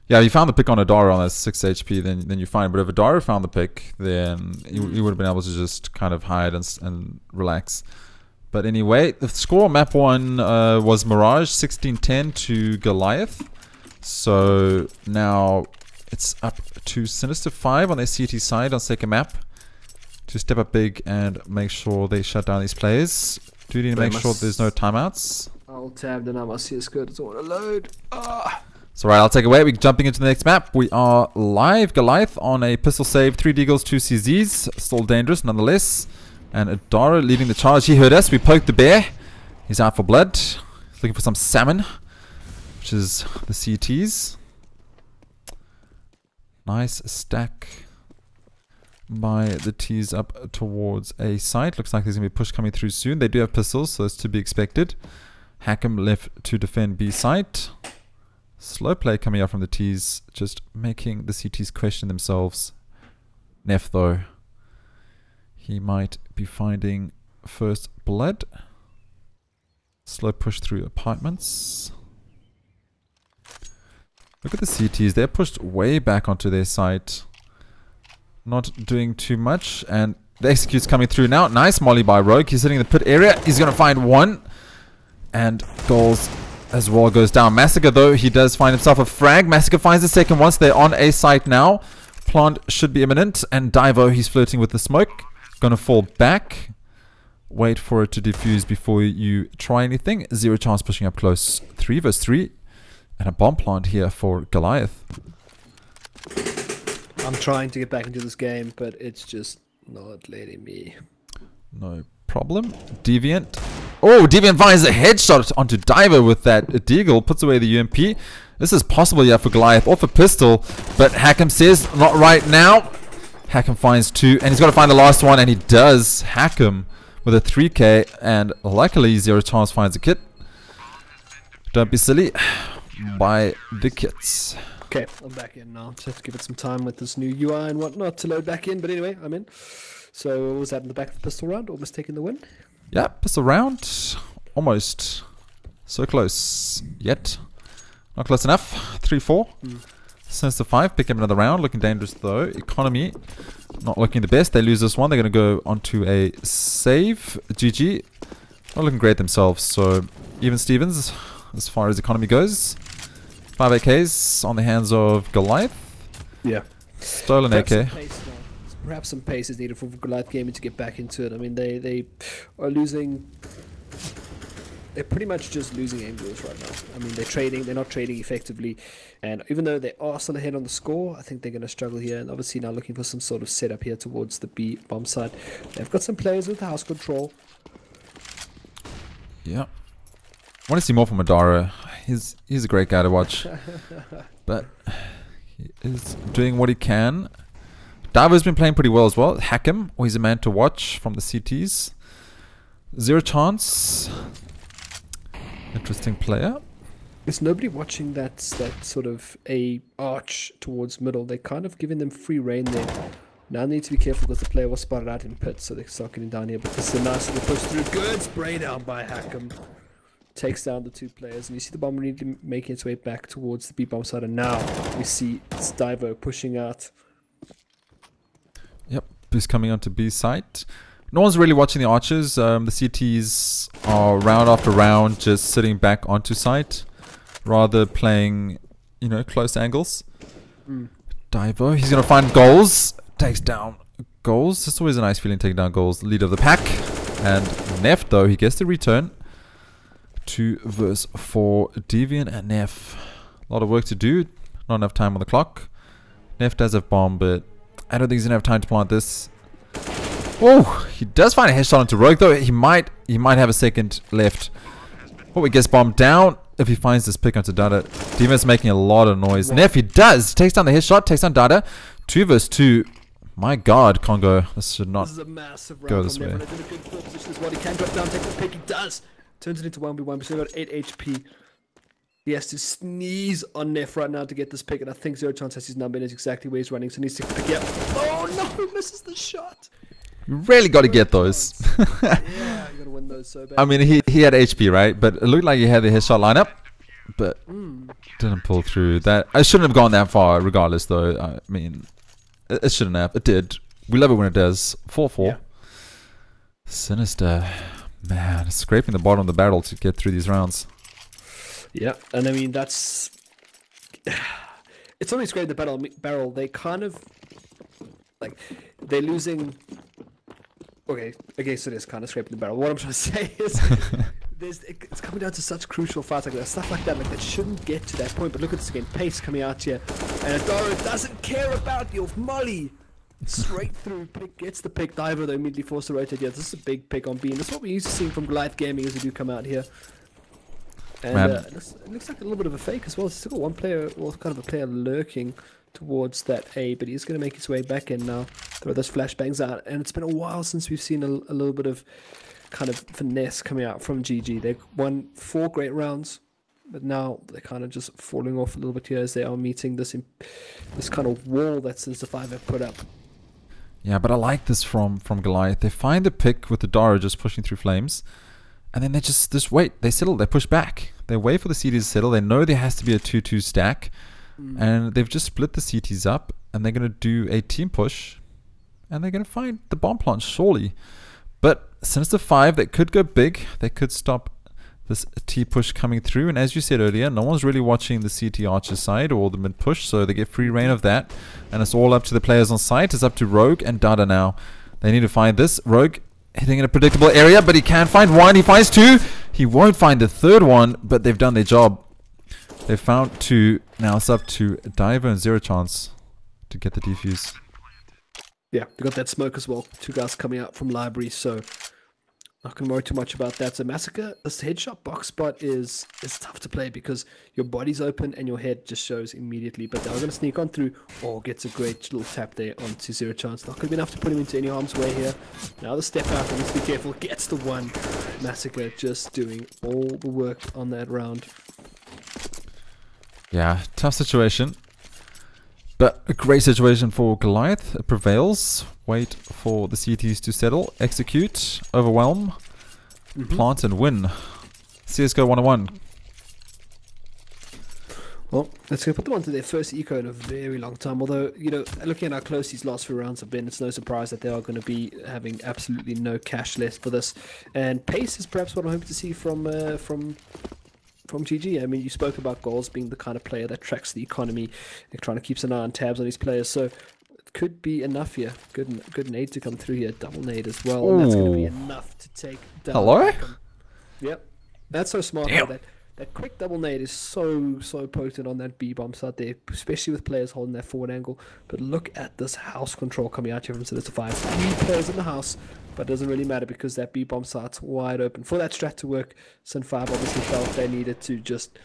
yeah, you found the pick on Adara on that 6 HP, then you're fine. But if Adara found the pick, then you would have been able to just kind of hide and relax. But anyway, the score on map 1 was Mirage, 16-10 to Goliath. So now it's up to Sinister 5 on their CT side on second map to step up big and make sure they shut down these players. Do you need to make sure there's no timeouts? I'll tab and I must see a skirt. Doesn't want to load. So right, I'll take away. We're jumping into the next map. We are live. Goliath on a pistol save. 3 deagles, 2 CZs. Still dangerous nonetheless. And Adara leading the charge. He heard us. We poked the bear. He's out for blood. He's looking for some salmon, which is the CTs. Nice stack by the T's up towards a site. Looks like there's going to be a push coming through soon. They do have pistols, so that's to be expected. Hackham left to defend B site. Slow play coming out from the T's, just making the CTs question themselves. Neff though, he might be finding first blood. Slow push through apartments. Look at the CTs, they're pushed way back onto their site. Not doing too much, and the execute's coming through now. Nice molly by Rogue, he's sitting in the pit area. He's going to find one. And goals as well goes down. Massacre though, he does find himself a frag. Massacre finds the second once they're on A site now. Plant should be imminent. And Divo, he's flirting with the smoke. Gonna fall back. Wait for it to defuse before you try anything. Zero chance pushing up close. 3 versus 3. And a bomb plant here for Goliath. I'm trying to get back into this game, but it's just not letting me. No problem. Deviant. Oh, Deviant finds a headshot onto Diver with that deagle. Puts away the UMP. This is possible, yeah, for Goliath. Off a pistol. But Hackham says, not right now. Hackham finds 2. And he's got to find the last one. And he does. Hackham with a 3k. And luckily, Zero Chance finds a kit. Don't be silly. Buy the kits. Okay, I'm back in now. Just have to give it some time with this new UI and whatnot to load back in. But anyway, I'm in. So was that in the back of the pistol round? Almost taking the win? Yeah, pistol round. Almost. So close. Yet. Not close enough. 3-4. Sinister 5. Pick up another round. Looking dangerous though. Economy. Not looking the best. They lose this one. They're going to go onto a save. GG. Not looking great themselves. So even Stevens as far as economy goes. 5 AKs on the hands of Goliath. Yeah. Stolen AK. Perhaps some pace is needed for Goliath Gaming to get back into it. I mean, they are losing. They're pretty much just losing angles right now. I mean, they're not trading effectively, and even though they are still ahead on the score, I think they're going to struggle here. And obviously now looking for some sort of setup here towards the B bomb side. They've got some players with house control. Yeah, I want to see more from Madara. He's a great guy to watch, but he is doing what he can. Davo's been playing pretty well as well. Hackham, he's a man to watch from the CTs. Zero Chance. Interesting player. There's nobody watching that sort of a arch towards middle. They're kind of giving them free reign there. Now they need to be careful because the player was spotted out in pit, so they start getting down here. But this is a nice little push through. Good spray down by Hackham. Takes down the 2 players, and you see the bomb really making its way back towards the B bomb side. And now we see Divo pushing out. Yep, he's coming onto B site. No one's really watching the archers. The CTs are round after round just sitting back onto site, rather playing, you know, close angles. Divo, he's gonna find goals. Takes down goals. It's always a nice feeling taking down goals. Lead of the pack. And Neff though, he gets the return. 2 versus 4. Deviant and Neff. A lot of work to do. Not enough time on the clock. Neff does have bomb, but I don't think he's gonna have time to plant this. Oh, he does find a headshot onto Rogue though. He might have a second left. Oh, he gets bombed down if he finds this pick onto Dada. Demon's making a lot of noise. Neff, he does. Takes down the headshot, takes down Dada. 2 versus 2. My God, Congo. This should not This is a massive go round this from way. Neff, and it's in a good position as well. He can drop down, take the pick. He does. Turns it into 1v1. We've still got 8 HP. He has to sneeze on Neff right now to get this pick, and I think Zero Chance has his number and is exactly where he's running, so he needs to pick up. Oh no, he misses the shot. You really got to get those. Yeah, you gotta win those so bad. I mean, he had HP, right? But it looked like he had the headshot lineup, but didn't pull through. That I shouldn't have gone that far, regardless. Though I mean, it shouldn't have. It did. We love it when it does. 4-4. Yeah. Sinister, man, scraping the bottom of the barrel to get through these rounds. Yeah, and I mean that's. It's only scraping the barrel. They kind of like they're losing. Okay, so it is kind of scraping the barrel. What I'm trying to say is, it's coming down to such crucial fights like that, stuff like that, that shouldn't get to that point. But look at this again, pace coming out here, and Adoro doesn't care about your molly. Straight through, pick gets the pick. Diver though immediately forced to rotate. Yeah, this is a big pick on B, and that's what we're used to seeing from Goliath Gaming as they do come out here. And it looks like a little bit of a fake as well. It's still got one player, well, kind of a player lurking towards that A, but he's going to make his way back in now. Throw those flashbangs out, and it's been a while since we've seen a little bit of kind of finesse coming out from GG. They've won 4 great rounds, but now they're kind of just falling off a little bit here as they are meeting this kind of wall that Sinister 5 have put up. Yeah, but I like this from Goliath. They find the pick with the Dara just pushing through flames, and then they just wait. They settle. They push back. They wait for the CTs to settle. They know there has to be a 2-2 stack, and they've just split the CTs up, and they're going to do a team push, and they're going to find the bomb plant, surely. But Sinister 5, they could go big. They could stop this T push coming through, and as you said earlier, no one's really watching the CT Archer side or the mid push, so they get free reign of that, and it's all up to the players on site. It's up to Rogue and Dada now. They need to find this. Rogue hitting in a predictable area, but he can find one. He finds 2. He won't find the 3rd one, but they've done their job. They've found 2. Now it's up to Diver and Zero Chance to get the defuse. Yeah, we got that smoke as well. 2 guys coming out from library, so not going to worry too much about that. So Massacre, this headshot box spot is tough to play because your body's open and your head just shows immediately. But they're going to sneak on through. Oh, gets a great little tap there onto Zero Chance. Not going to be enough to put him into any harm's way here. Now the step out, and be careful. Gets the 1. Massacre just doing all the work on that round. Yeah, tough situation. But a great situation for Goliath. It prevails. Wait for the CTs to settle. Execute. Overwhelm. Plant and win. CSGO 101. Well, let's go put them onto their first eco in a very long time. Although, you know, looking at how close these last few rounds have been, it's no surprise that they are going to be having absolutely no cash left for this. And pace is perhaps what I'm hoping to see from GG. I mean, you spoke about Goals being the kind of player that tracks the economy. They're trying to keep an eye on tabs on his players, so it could be enough here. Good nade to come through here. Double nade as well, and that's going to be enough to take down. Hello? Yep, that's so smart. That quick double nade is so potent on that B bomb side there, especially with players holding that forward angle. But look at this house control coming out here from Sinister 5. 3 players in the house, but it doesn't really matter because that B bomb site's wide open. For that strat to work, Sin 5 obviously felt they needed to just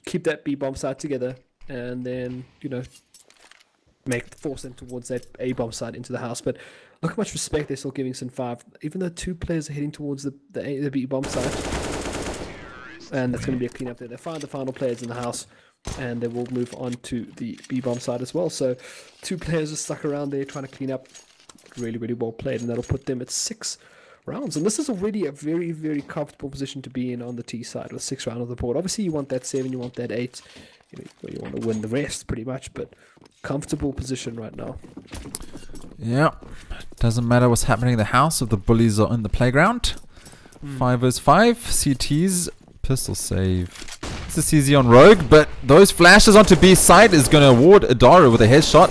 keep that B bomb site together and then, you know, force them towards that A bomb site into the house. But look how much respect they're still giving Sin 5, even though 2 players are heading towards the B bomb site. And that's going to be a clean up there. They find the final players in the house, and they will move on to the B-bomb side as well. So 2 players are stuck around there trying to clean up. Really, really well played, and that'll put them at 6 rounds. And this is already a very, very comfortable position to be in on the T side with 6 rounds of the board. Obviously, you want that 7, you want that 8. You want to win the rest pretty much, but comfortable position right now. Yeah, doesn't matter what's happening in the house if the bullies are in the playground. 5 vs 5, CTs. Pistol save. It's a CZ on Rogue, but those flashes onto B side is going to award Adara with a headshot.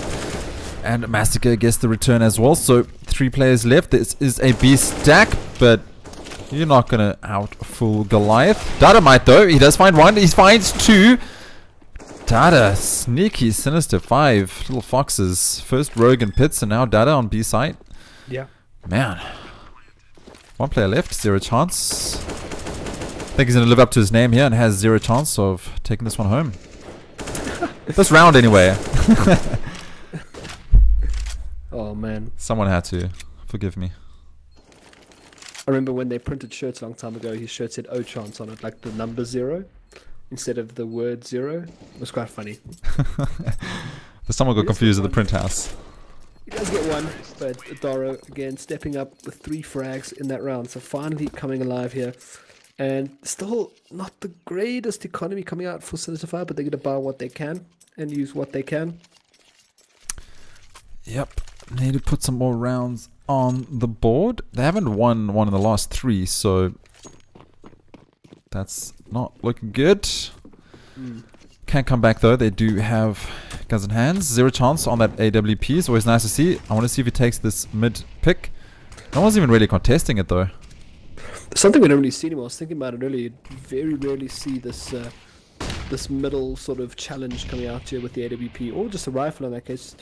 And Massacre gets the return as well. So 3 players left. This is a B stack, but you're not going to out-fool Goliath. Dada might though. He does find 1. He finds 2. Dada, sneaky, Sinister 5. Little foxes. First Rogue and Pits, and now Dada on B side. Yeah. Man. 1 player left. Zero chance. I think he's going to live up to his name here and has 0 chance of taking this one home. This round anyway. Oh man. Someone had to. Forgive me. I remember when they printed shirts a long time ago, his shirt said "O chance" on it, like the number 0 instead of the word 0. It was quite funny. Someone got confused at the print house. He does get 1, but Doro again stepping up with 3 frags in that round. So finally coming alive here. And still not the greatest economy coming out for Sinister 5, but they're going to buy what they can and use what they can. Yep. Need to put some more rounds on the board. They haven't won one in the last 3, so that's not looking good. Can't come back though. They do have guns in hands. 0 chance on that AWP. It's always nice to see. I want to see if he takes this mid pick. No one's even really contesting it though. Something we don't really see anymore. I was thinking about it earlier. You very rarely see this this middle sort of challenge coming out here with the AWP or just a rifle in that case.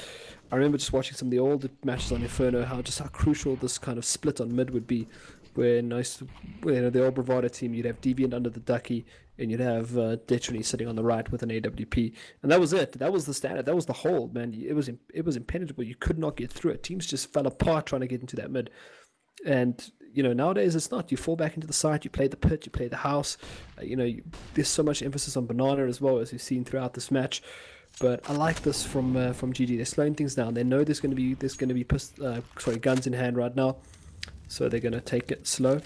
I remember just watching some of the older matches on Inferno, how crucial this kind of split on mid would be. Where the old Bravado team, you'd have Deviant under the Ducky, and you'd have Detrony sitting on the right with an AWP, and that was it. That was the standard. That was the hold, man. It was impenetrable. You could not get through it. Teams just fell apart trying to get into that mid, and you know, nowadays it's not. You fall back into the site, you play the pit, you play the house. There's so much emphasis on banana as well, as we've seen throughout this match. But I like this from GG. They're slowing things down. They know there's going to be guns in hand right now, so they're going to take it slow.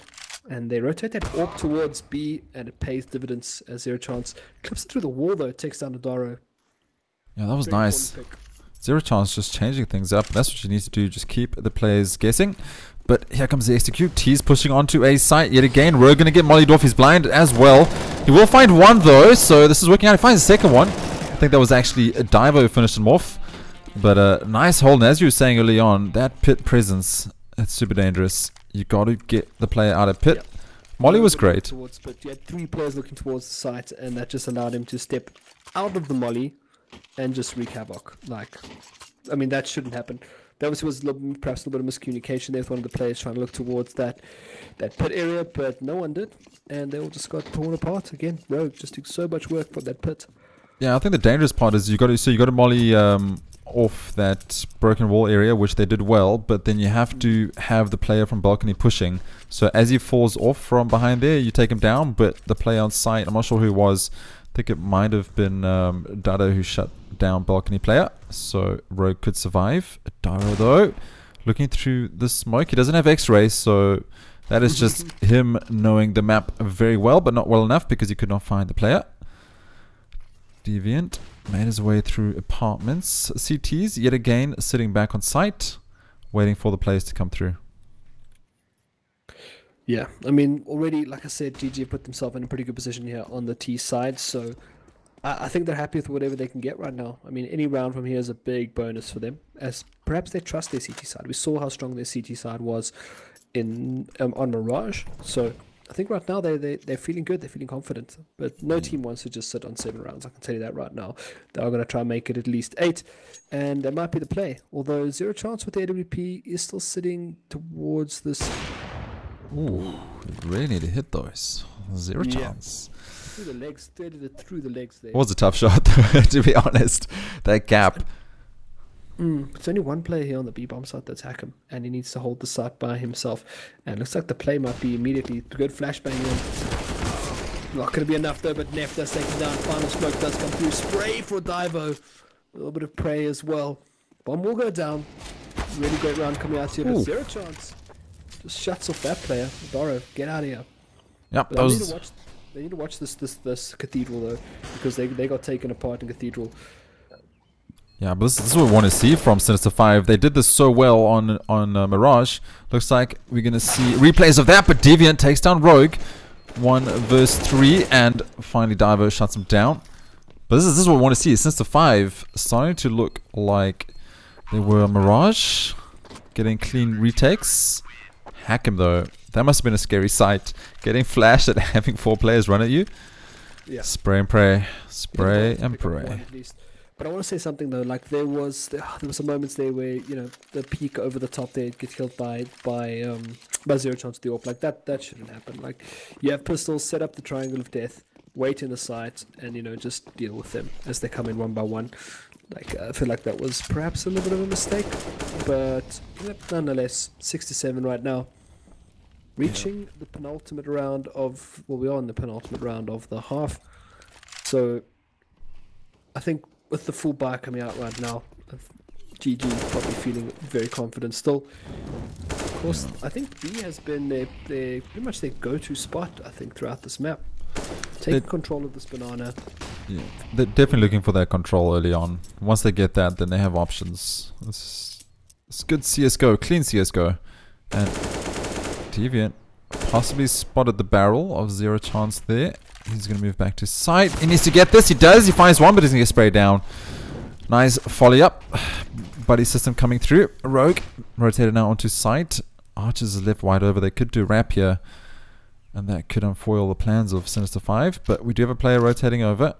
And they rotate that AWP towards B, and it pays dividends as Zero Chance clips it through the wall, though. It takes down Adaro. Yeah, that was nice. Zero Chance just changing things up. That's what you need to do. Just keep the players guessing. But here comes the execute. T's pushing onto a site yet again. Rogue going to get mollied off. He's blind as well. He will find one, though, so this is working out. He finds a second one. I think that was actually a diver who finished him off. But a nice hold. And as you were saying early on, that pit presence, it's super dangerous. You got to get the player out of pit. Yep. Molly was great. But you had 3 players looking towards the site, and that just allowed him to step out of the molly and just wreak havoc. That shouldn't happen. There was perhaps a little bit of miscommunication there with one of the players trying to look towards that pit area, but no one did, and they all just got torn apart again. Rogue just took so much work for that pit. Yeah, I think the dangerous part is you got to molly off that broken wall area, which they did well, but then you have to have the player from balcony pushing. So as he falls off from behind there, you take him down, but the player on site, I'm not sure who it was. I think it might have been Dado who shut down balcony player, so Rogue could survive. Dado, though, looking through the smoke. He doesn't have X-ray, so that is just him knowing the map very well, but not well enough because he could not find the player. Deviant made his way through apartments. CTs, yet again, sitting back on site, waiting for the players to come through. Yeah, already, like I said, GG put themselves in a pretty good position here on the T side, so I think they're happy with whatever they can get right now. Any round from here is a big bonus for them, as perhaps they trust their CT side. We saw how strong their CT side was on Mirage, so I think right now they're feeling good, they're feeling confident, but no team wants to just sit on 7 rounds, I can tell you that right now. They are going to try and make it at least 8, and that might be the play, although Zero Chance with the AWP is still sitting towards this. Ooh, really need to hit those. Zero chance. Through the legs, through the legs there. It was a tough shot, though, to be honest. That gap. It's only one player here on the B bomb site that's Hackham, and he needs to hold the site by himself. And it looks like the play might be immediately good flashbang in. Not going to be enough though, but Neff does take him down. Final smoke does come through. Spray for Divo. A little bit of prey as well. Bomb will go down. Really great round coming out here, but Zero Chance just shuts off that player. Doro, get out of here. Yep, they need to watch this cathedral though, because they got taken apart in cathedral. Yeah, but this is what we want to see from Sinister 5. They did this so well on Mirage. Looks like we're going to see replays of that, but Deviant takes down Rogue. 1 versus 3, and finally Divo shuts him down. But this is what we want to see. Sinister 5 starting to look like they were on Mirage. Getting clean retakes. Hack him though. That must have been a scary sight. Getting flashed and having 4 players run at you. Yeah. Spray and pray. Spray and pray. But I want to say something though. Like there was some moments there where the peak over the top there gets killed by Zero Chance with the AWP. Like that shouldn't happen. Like you have pistols, set up the triangle of death, wait in the site, and just deal with them as they come in one by one. Like I feel like that was perhaps a little bit of a mistake, but nonetheless, 6-7 right now. Reaching the penultimate round of we are in the penultimate round of the half. So I think with the full buy coming out right now, GG probably feeling very confident still. Of course, I think B has been their pretty much their go-to spot, I think, throughout this map. Taking control of this banana. Yeah, they're definitely looking for that control early on. Once they get that, then they have options. It's good CSGO, clean CSGO. And Deviant possibly spotted the barrel of Zero Chance there. He's going to move back to site. He needs to get this. He does. He finds one, but he's going to get sprayed down. Nice folly up. Buddy system coming through. Rogue rotated now onto site. Archers is left wide over. They could do wrap here, and that could unfoil the plans of Sinister 5. But we do have a player rotating over.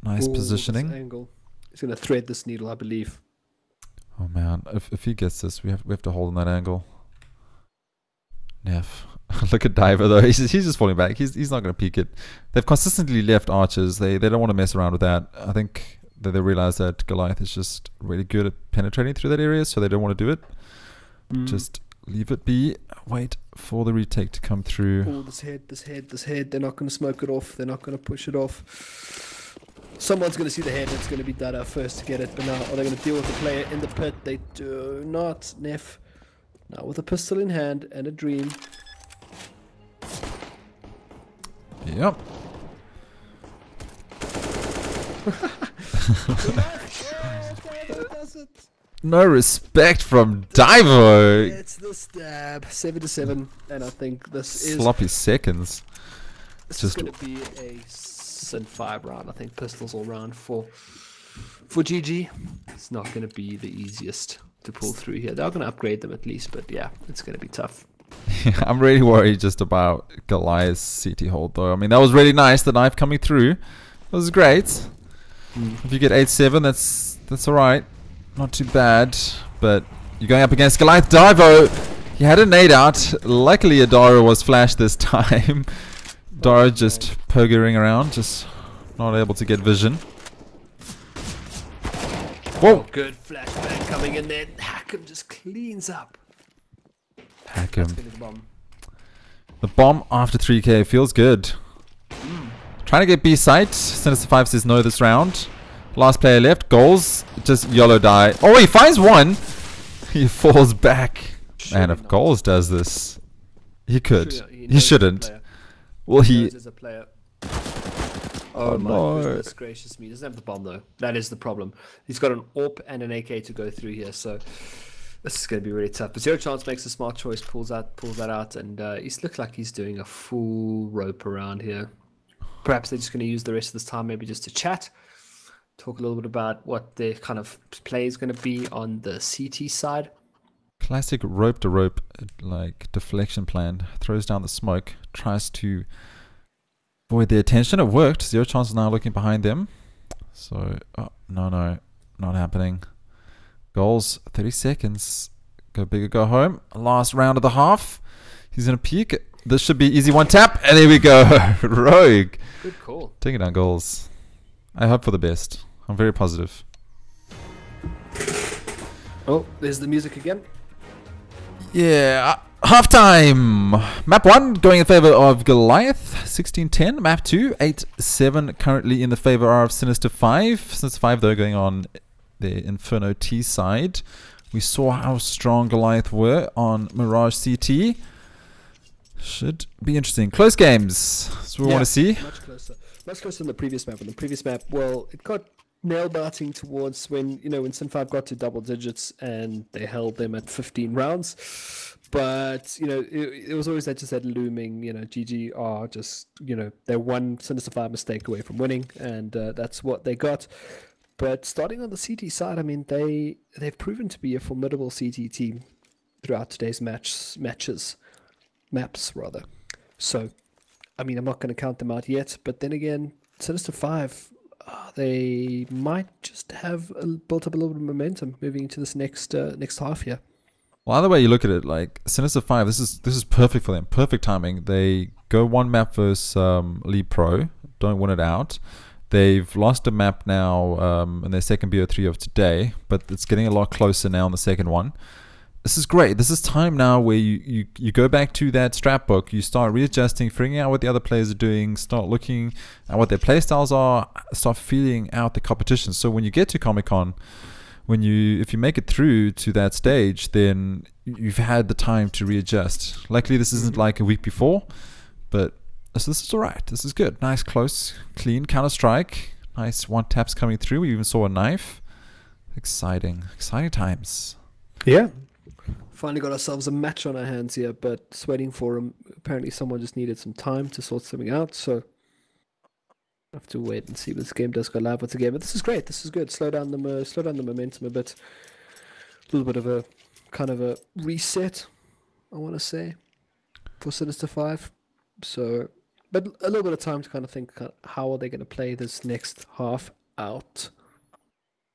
Nice positioning. Angle. He's going to thread this needle, I believe. Oh man, if he gets this, we have to hold on that angle. Neff. Look at Diver though. He's just falling back. He's not going to peek it. They've consistently left archers. They don't want to mess around with that. I think that they realize that Goliath is just really good at penetrating through that area, so they don't want to do it. Just leave it be. Wait for the retake to come through. Oh, this head. They're not going to smoke it off. They're not going to push it off. Someone's going to see the head. It's going to be Dada first to get it. But now, are they going to deal with the player in the pit? They do not. Neff. Now with a pistol in hand and a dream. Yep. No respect from Divo. It's the stab. 7-7, and I think this is sloppy seconds. This is going to be a Sin 5 round. I think pistols all round for GG. It's not going to be the easiest to pull through here. They're going to upgrade them at least, but yeah, it's going to be tough. I'm really worried just about Goliath's CT hold though. I mean, that was really nice, the knife coming through. It was great. If you get 8-7, that's alright. Not too bad. But you're going up against Goliath. Divo, he had a nade out. Luckily Adara was flashed this time. Dara just pogering around, just not able to get vision. Whoa! Oh, good flashbang coming in there. Hack'em just cleans up. Hack'em. The bomb after 3k feels good. Trying to get B site. Sinister 5 says no this round. Last player left. Goals. Just YOLO die. Oh, he finds one. He falls back. Man, if Goals does this, he could. He shouldn't. Well, he... Oh my goodness gracious me. He doesn't have the bomb though. That is the problem. He's got an AWP and an AK to go through here, so this is going to be really tough. But Zero Chance makes a smart choice, pulls that out, and he looks like he's doing a full rope around here. Perhaps they're just going to use the rest of this time maybe just to chat, talk a little bit about what their kind of play is going to be on the CT side. Classic rope to rope like deflection plan. Throws down the smoke, tries to avoid their attention. It worked. Zero Chance is now looking behind them. So, oh, no, not happening. Goals, 30 seconds. Go big or go home. Last round of the half. He's going to peek. This should be easy one tap. And there we go. Rogue. Good call. Taking down Goals. I hope for the best. I'm very positive. Oh, there's the music again. Yeah. Halftime. Map 1 going in favor of Goliath. 16-10. Map 2, 8-7 currently in the favor of Sinister 5. Sinister 5 though going on the Inferno T side. We saw how strong Goliath were on Mirage CT. Should be interesting. Close games. That's what we want to see. Much closer. Much closer than the previous map. On the previous map, well, it got nail-biting towards when Sin 5 got to double digits and they held them at 15 rounds. But, it was always that looming, GG are just, they're one Sinister 5 mistake away from winning, and that's what they got. But starting on the CT side, I mean, they've proven to be a formidable CT team throughout today's maps. So, I mean, I'm not going to count them out yet, but then again, Sinister 5, they might just have built up a little bit of momentum moving into this next half here. Well, either way you look at it, like Sinister 5, this is perfect for them. Perfect timing. They go one map versus League Pro, don't win it out. They've lost a map now in their second BO3 of today, but it's getting a lot closer now in the second one. This is great. This is time now where you go back to that strat book, you start readjusting, figuring out what the other players are doing, start looking at what their playstyles are, start feeling out the competition. So when you get to Comic-Con, if you make it through to that stage, then you've had the time to readjust. Luckily, this isn't like a week before, but this is alright. This is good. Nice, close, clean Counter-Strike. Nice one taps coming through. We even saw a knife. Exciting times. Yeah. Finally got ourselves a match on our hands here, but just waiting for him. Apparently someone just needed some time to sort something out, so I have to wait and see if this game does go live once again. But this is great. This is good. Slow down the momentum a bit. A little bit of a kind of a reset, I want to say, for Sinister 5. So, but a little bit of time to kind of think how are they going to play this next half out.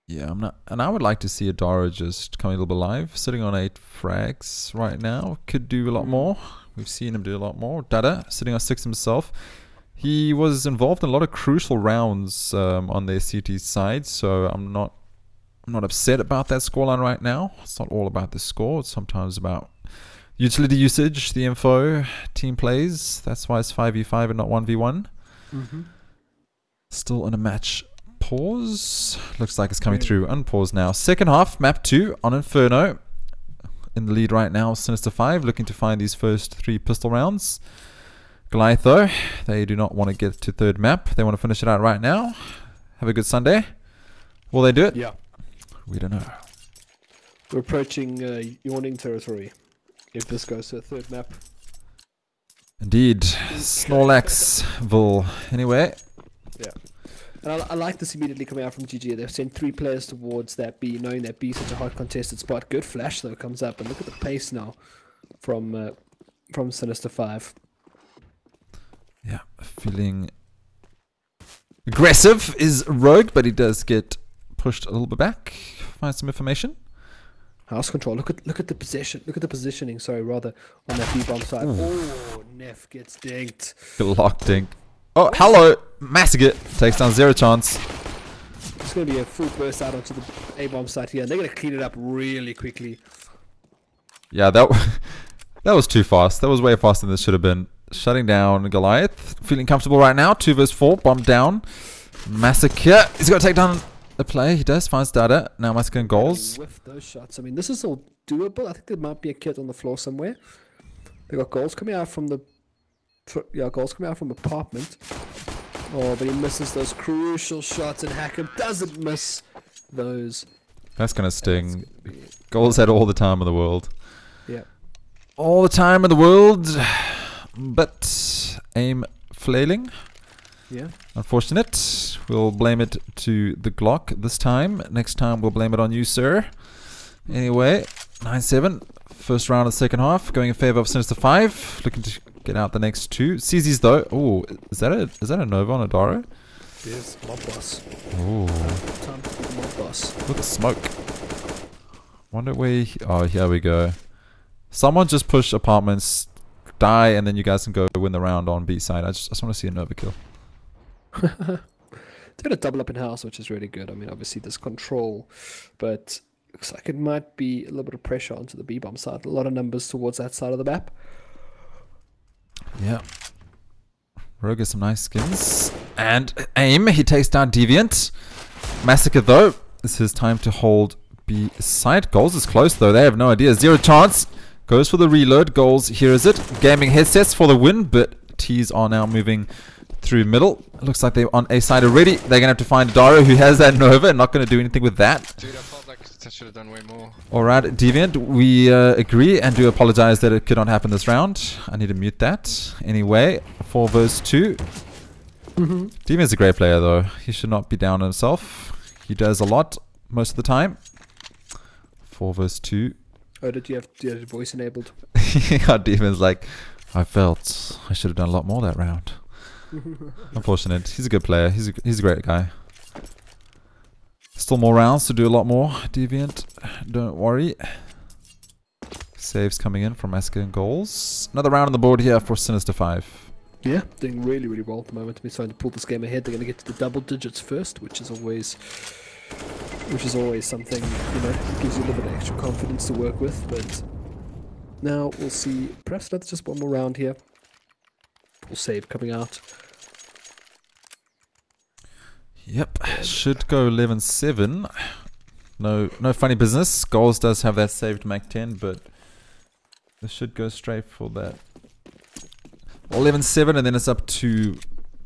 Yeah, I would like to see Adara just coming a little bit live, sitting on 8 frags right now. Could do a lot more. We've seen him do a lot more. Dada sitting on 6 himself. He was involved in a lot of crucial rounds on their CT side, so I'm not upset about that scoreline right now. It's not all about the score. It's sometimes about Utility usage, the info, team plays. That's why it's 5v5 and not 1v1. Still in a match pause. Looks like it's coming through unpause now. Second half, map 2 on Inferno. In the lead right now, Sinister 5 looking to find these first 3 pistol rounds. Goliath though, they do not want to get to third map. They want to finish it out right now. Have a good Sunday. Will they do it? Yeah. We don't know. We're approaching yawning territory if this goes to a third map. Indeed. Snorlaxville. Anyway. Yeah. And I like this immediately coming out from GG. They've sent 3 players towards that B, knowing that B is such a hard contested spot. Good flash though comes up, and look at the pace now from Sinister 5. Yeah, feeling aggressive is Rogue, but he does get pushed a little bit back. Find some information. House control. Look at the position. Look at the positioning. Sorry, rather on that B bomb side. Oh, Neff gets dinked. Locked dink. Oh, hello, Massacre takes down 0 chance. It's going to be a full burst out onto the A bomb site here, and they're going to clean it up really quickly. Yeah, that was too fast. That was way faster than this should have been. Shutting down Goliath. Feeling comfortable right now. 2 vs 4. Bomb down. Massacre. He's got to take down the play. He does. Finds data. Now Massacre and goals. With those shots. I mean, this is all doable. I think there might be a kid on the floor somewhere. They got goals coming out from the... Yeah, goals coming out from apartment. Oh, but he misses those crucial shots, and Hackham doesn't miss those. That's going to sting. Goals had all the time in the world. Yeah. All the time in the world. But aim flailing. Yeah. Unfortunate. We'll blame it to the Glock this time. Next time we'll blame it on you, sir. Anyway, 9-7. First round of the second half. Going in favor of Sinister 5. Looking to get out the next 2. CZ's though. Oh, is that a Nova on a Daro? There's Mob Boss. Oh. Time to be Mob Boss. Look at the smoke. Wonder where... Oh, here we go. Someone just push apartments, die, and then you guys can go win the round on B side. I just want to see a Nova kill. They're going to double up in house, which is really good. I mean, obviously there's control, but looks like it might be a little bit of pressure onto the B-bomb side. A lot of numbers towards that side of the map. Yeah. Rogue has some nice skins. And aim, he takes down Deviant. Massacre though, it's his time to hold B side. Goals is close though, they have no idea. 0 chance. Goes for the reload. Goals, here is it. Gaming headsets for the win, but T's are now moving through middle. Looks like they're on A side already. They're going to have to find Daro, who has that Nova, and not going to do anything with that. Dude, I felt like I should have done way more. Alright, Deviant, we agree and do apologize that it could not happen this round. I need to mute that. Anyway, 4 vs 2. Deviant's a great player though. He should not be down on himself. He does a lot most of the time. 4 vs 2. Oh, did you have your voice enabled? Yeah, Deviant's like, I felt I should have done a lot more that round. Unfortunate. He's a good player. He's a great guy. Still more rounds to do a lot more. Deviant, don't worry. Saves coming in from Massacre and goals. Another round on the board here for Sinister 5. Yeah, doing really, really well at the moment. We're starting to pull this game ahead. They're going to get to the double digits first, which is always something, you know, gives you a little bit of extra confidence to work with. But now we'll see. Perhaps another just one more round here. Full save coming out. Yep, should go 11-7. No funny business. Goals does have that saved Mac 10, but this should go straight for that 11-7, and then it's up to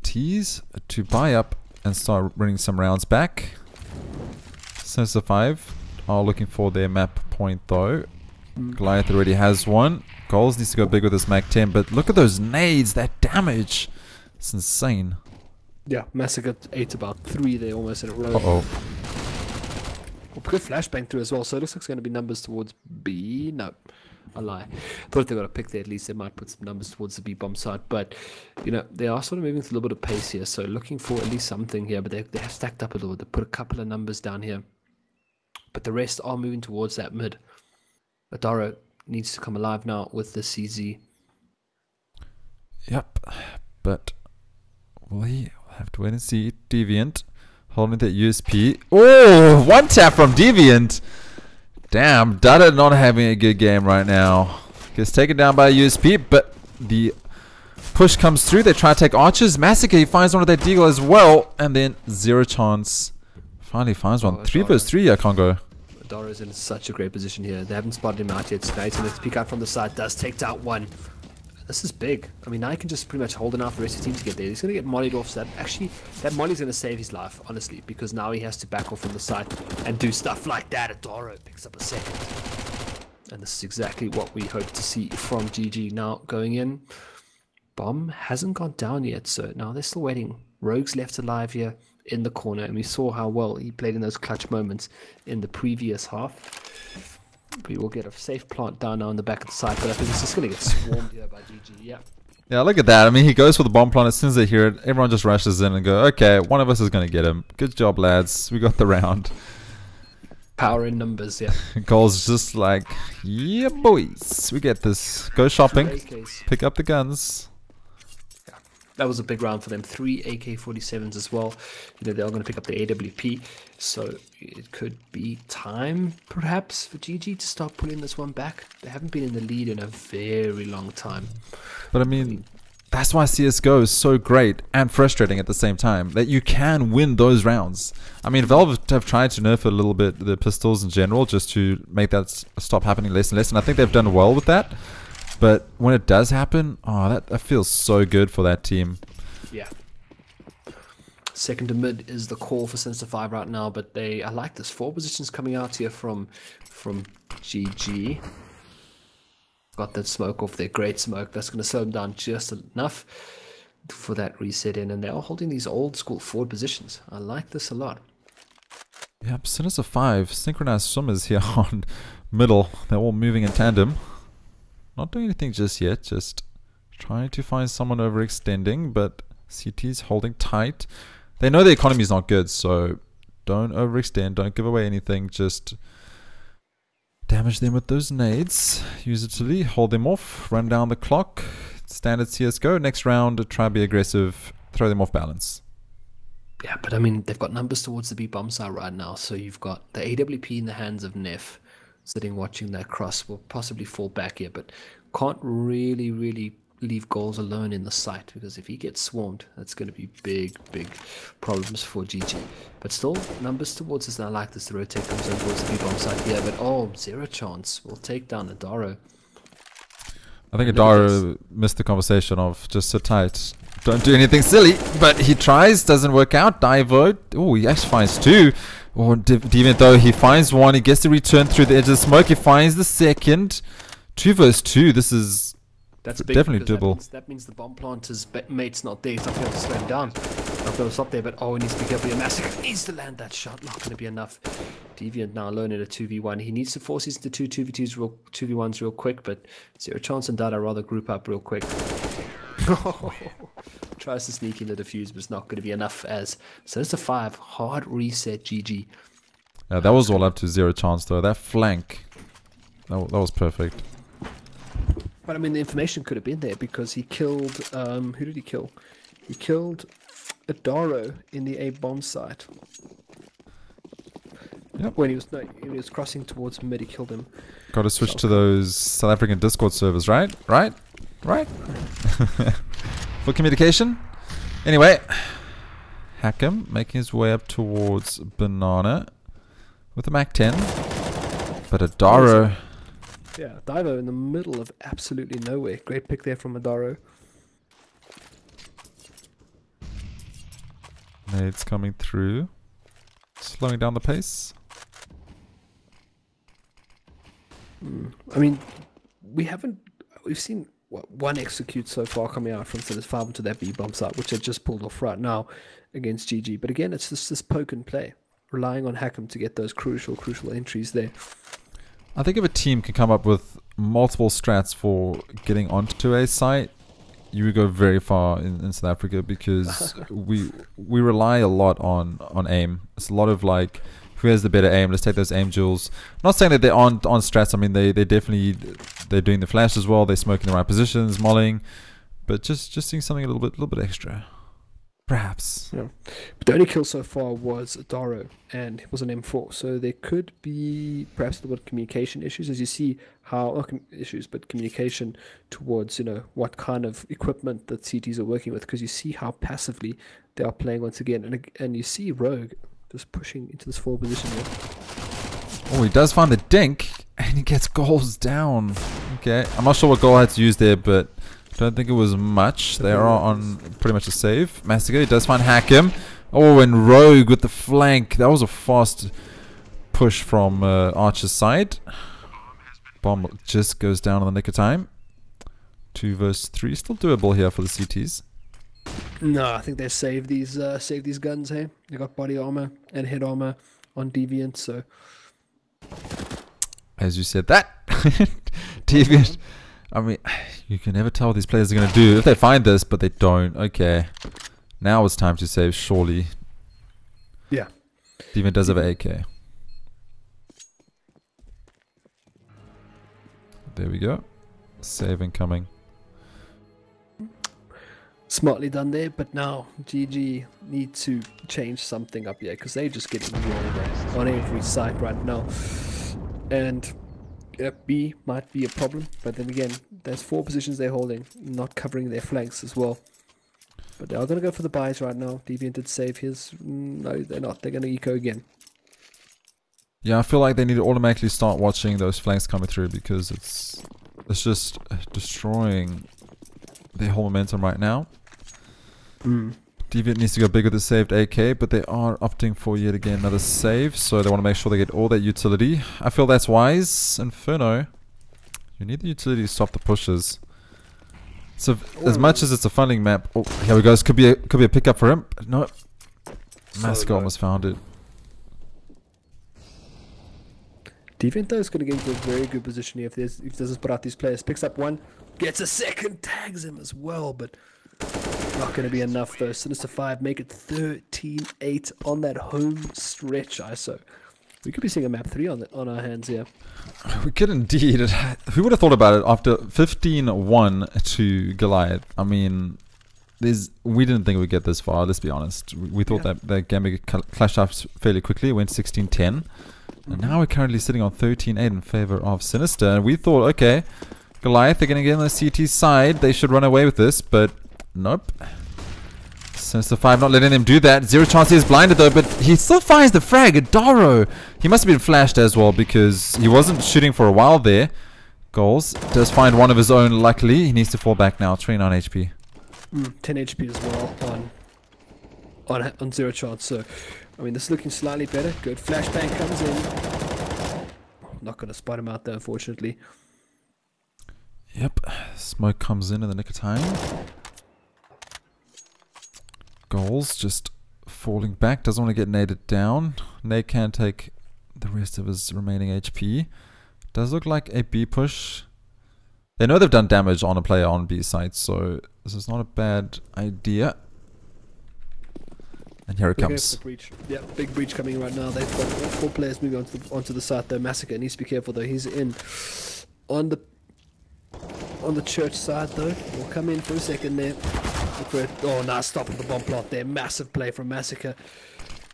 T's to buy up and start running some rounds back. Sinister 5 are looking for their map point though. Goliath already has one. Goals needs to go big with this Mac 10, but look at those nades, that damage. It's insane. Yeah, Massacre ate about 3 there almost in a row. Uh-oh. Well, good flashbang through as well, so it looks like it's going to be numbers towards B. No, I lie. Thought they got a pick there, at least they might put some numbers towards the B bomb side, but you know, they are sort of moving with a little bit of pace here, so looking for at least something here, but they have stacked up a little bit. They put a couple of numbers down here, but the rest are moving towards that mid. Adaro needs to come alive now with the CZ. Yep, but we have to wait and see. Deviant holding that USP. Oh, one tap from Deviant. Damn, Dada not having a good game right now. Gets taken down by a USP, but the push comes through. They try to take archers. Massacre, he finds one with that deagle as well, and then zero chance. Finally finds one. 3 versus 3 here, Congo. Doro's in such a great position here. They haven't spotted him out yet. So now he's going to peek out from the side. Does take down one. This is big. I mean, now he can just pretty much hold enough for the rest of the team to get there. He's going to get mollied off. So that molly's going to save his life, honestly, because now he has to back off from the side and do stuff like that. Doro picks up a second. And this is exactly what we hope to see from GG. Now, going in, bomb hasn't gone down yet. So now they're still waiting. Rogue's left alive here in the corner, and we saw how well he played in those clutch moments in the previous half. We will get a safe plant down now on the back of the side, but I think it's just going to get swarmed here by GG. Yeah, look at that. I mean, he goes for the bomb plant. As soon as they hear it, everyone just rushes in and go, okay, one of us is going to get him. Good job, lads. We got the round. Power in numbers, yeah. Goals just like, yeah, boys. We get this. Go shopping. Pick up the guns. That was a big round for them. 3 AK-47s as well. You know, they're going to pick up the AWP. So it could be time, perhaps, for GG to start pulling this one back. They haven't been in the lead in a very long time. But I mean, that's why CSGO is so great and frustrating at the same time. That you can win those rounds. I mean, Valve have tried to nerf a little bit the pistols in general just to make that stop happening less and less. And I think they've done well with that. But when it does happen, oh, that feels so good for that team. Yeah. Second to mid is the call for Sinister 5 right now, but I like this. 4 positions coming out here from GG. Got that smoke off there, great smoke. That's going to slow them down just enough for that reset in, and they are holding these old school forward positions. I like this a lot. Yep, Sinister 5, synchronized swimmers here on middle. They're all moving in tandem. Not doing anything just yet, just trying to find someone overextending, but CT's holding tight. They know the economy is not good, so don't overextend, don't give away anything, just damage them with those nades. Use it to lead, hold them off, run down the clock. Standard CSGO. Next round, try to be aggressive, throw them off balance. Yeah, but I mean, they've got numbers towards the B bomb side right now, so you've got the AWP in the hands of Neff. Sitting watching that cross, will possibly fall back here, but can't really leave goals alone in the site, because if he gets swarmed, that's going to be big problems for GG. But still, numbers towards us, and I like this. The rotate comes in towards the B-bomb side here, but oh, zero chance. We'll take down Adaro. I think Adaro missed the conversation of just sit tight, don't do anything silly, but he tries, doesn't work out. Divo, oh, he actually finds 2. Or Deviant though, he finds 1, he gets to return through the edge of the smoke, he finds the second. 2 versus 2, this is definitely doable. That means the bomb planter's mate's not there, he's not going to slow him down. Not going to stop there, but oh, he needs to be careful. Massacre needs to land that shot, not going to be enough. Deviant now alone in a 2v1. He needs to force his into 2v1s real quick, but zero chance and Dada rather group up real quick. Tries to sneak in the defuse, but it's not going to be enough. As Sinister 5 hard reset GG. Yeah, that was all up to zero chance though. That flank, that was perfect. But I mean, the information could have been there because he killed. Who did he kill? He killed Adaro in the A bomb site. Yep. When he was crossing towards mid, he killed him. Got to switch to those South African Discord servers, right? For communication. Anyway, Hack'em making his way up towards Banana with a Mac 10. But Adaro. Yeah, Divo in the middle of absolutely nowhere. Great pick there from Adaro. Nades coming through. Slowing down the pace. I mean, we've seen one execute so far coming out from Sinister 5 into that B bomb site, which had just pulled off right now against GG. But again, it's just this poke and play, relying on Hack'em to get those crucial entries there. I think if a team can come up with multiple strats for getting onto a site, you would go very far in South Africa, because we rely a lot on aim. It's a lot of like, who has the better aim? Let's take those aim jewels. Not saying that they're on strats. I mean, they're doing the flash as well. They're smoking the right positions, mollying, but just seeing something a little bit extra. Perhaps. Yeah. But the only kill so far was Daro, and it was an M4. So there could be perhaps a little bit of communication issues, as you see how, not issues, but communication towards, what kind of equipment that CTs are working with, because you see how passively they are playing once again. And you see Rogue just pushing into this forward position here. Oh, he does find the dink, and he gets goals down. Okay, I'm not sure what Goliath used there, but I don't think it was much. They are on pretty much a save. Massacre, he does find Hakim. Oh, and Rogue with the flank. That was a fast push from Archer's side. Bomb just goes down in the nick of time. 2 versus 3, still doable here for the CTs. No, I think they save these guns here. They got body armor and head armor on Deviant, so. As you said that, Deviant. I mean, you can never tell what these players are going to do if they find this, but they don't. Okay, now it's time to save, surely. Yeah. Deviant does have an AK. There we go. Save incoming. Smartly done there, but now GG need to change something up here, because they're just getting rolled on every side right now. And B might be a problem, but then again, there's 4 positions they're holding, not covering their flanks as well. But they are going to go for the buys right now. Deviant did save his. No, they're not. They're going to eco again. Yeah, I feel like they need to automatically start watching those flanks coming through, because it's just destroying their whole momentum right now. Deviant needs to go big with the saved AK, but they are opting for yet again another save, so they want to make sure they get all that utility. I feel that's wise. Inferno, you need the utility to stop the pushes. So as much as it's a funding map, oh, here we go. This could be a pickup for him. No, Massacre almost found it. Deviant though is going to get into a very good position here if doesn't put out these players. Picks up one, gets a second, tags him as well, but not going to be enough though. Sinister 5 make it 13-8 on that home stretch ISO. We could be seeing a map 3 on our hands here. We could indeed. Who would have thought about it after 15-1 to Goliath? I mean, we didn't think we'd get this far, let's be honest. We thought that game would clash up fairly quickly. It went 16-10. And now we're currently sitting on 13-8 in favor of Sinister. And we thought, okay, Goliath, they're going to get on the CT side. They should run away with this, but nope. Sinister 5 not letting them do that. Zero chance he is blinded though, but he still finds the frag. Adaro. He must have been flashed as well, because he wasn't shooting for a while there. Goals. Does find one of his own, luckily. He needs to fall back now. 29 HP. 10 HP as well on zero chance. So, I mean, this is looking slightly better. Good flashbang comes in. Not going to spot him out there, unfortunately. Yep. Smoke comes in the nick of time. Goals just falling back. Doesn't want to get naded down. Nate can take the rest of his remaining HP. Does look like a B push. They know they've done damage on a player on B side, so this is not a bad idea. And here it comes. Breach. Yeah, big breach coming right now. They've got 4 players moving onto the side. Though Massacre needs to be careful though. He's in on the church side though. We'll come in for a second there. Oh, nice stop of the bomb plant there. Massive play from Massacre.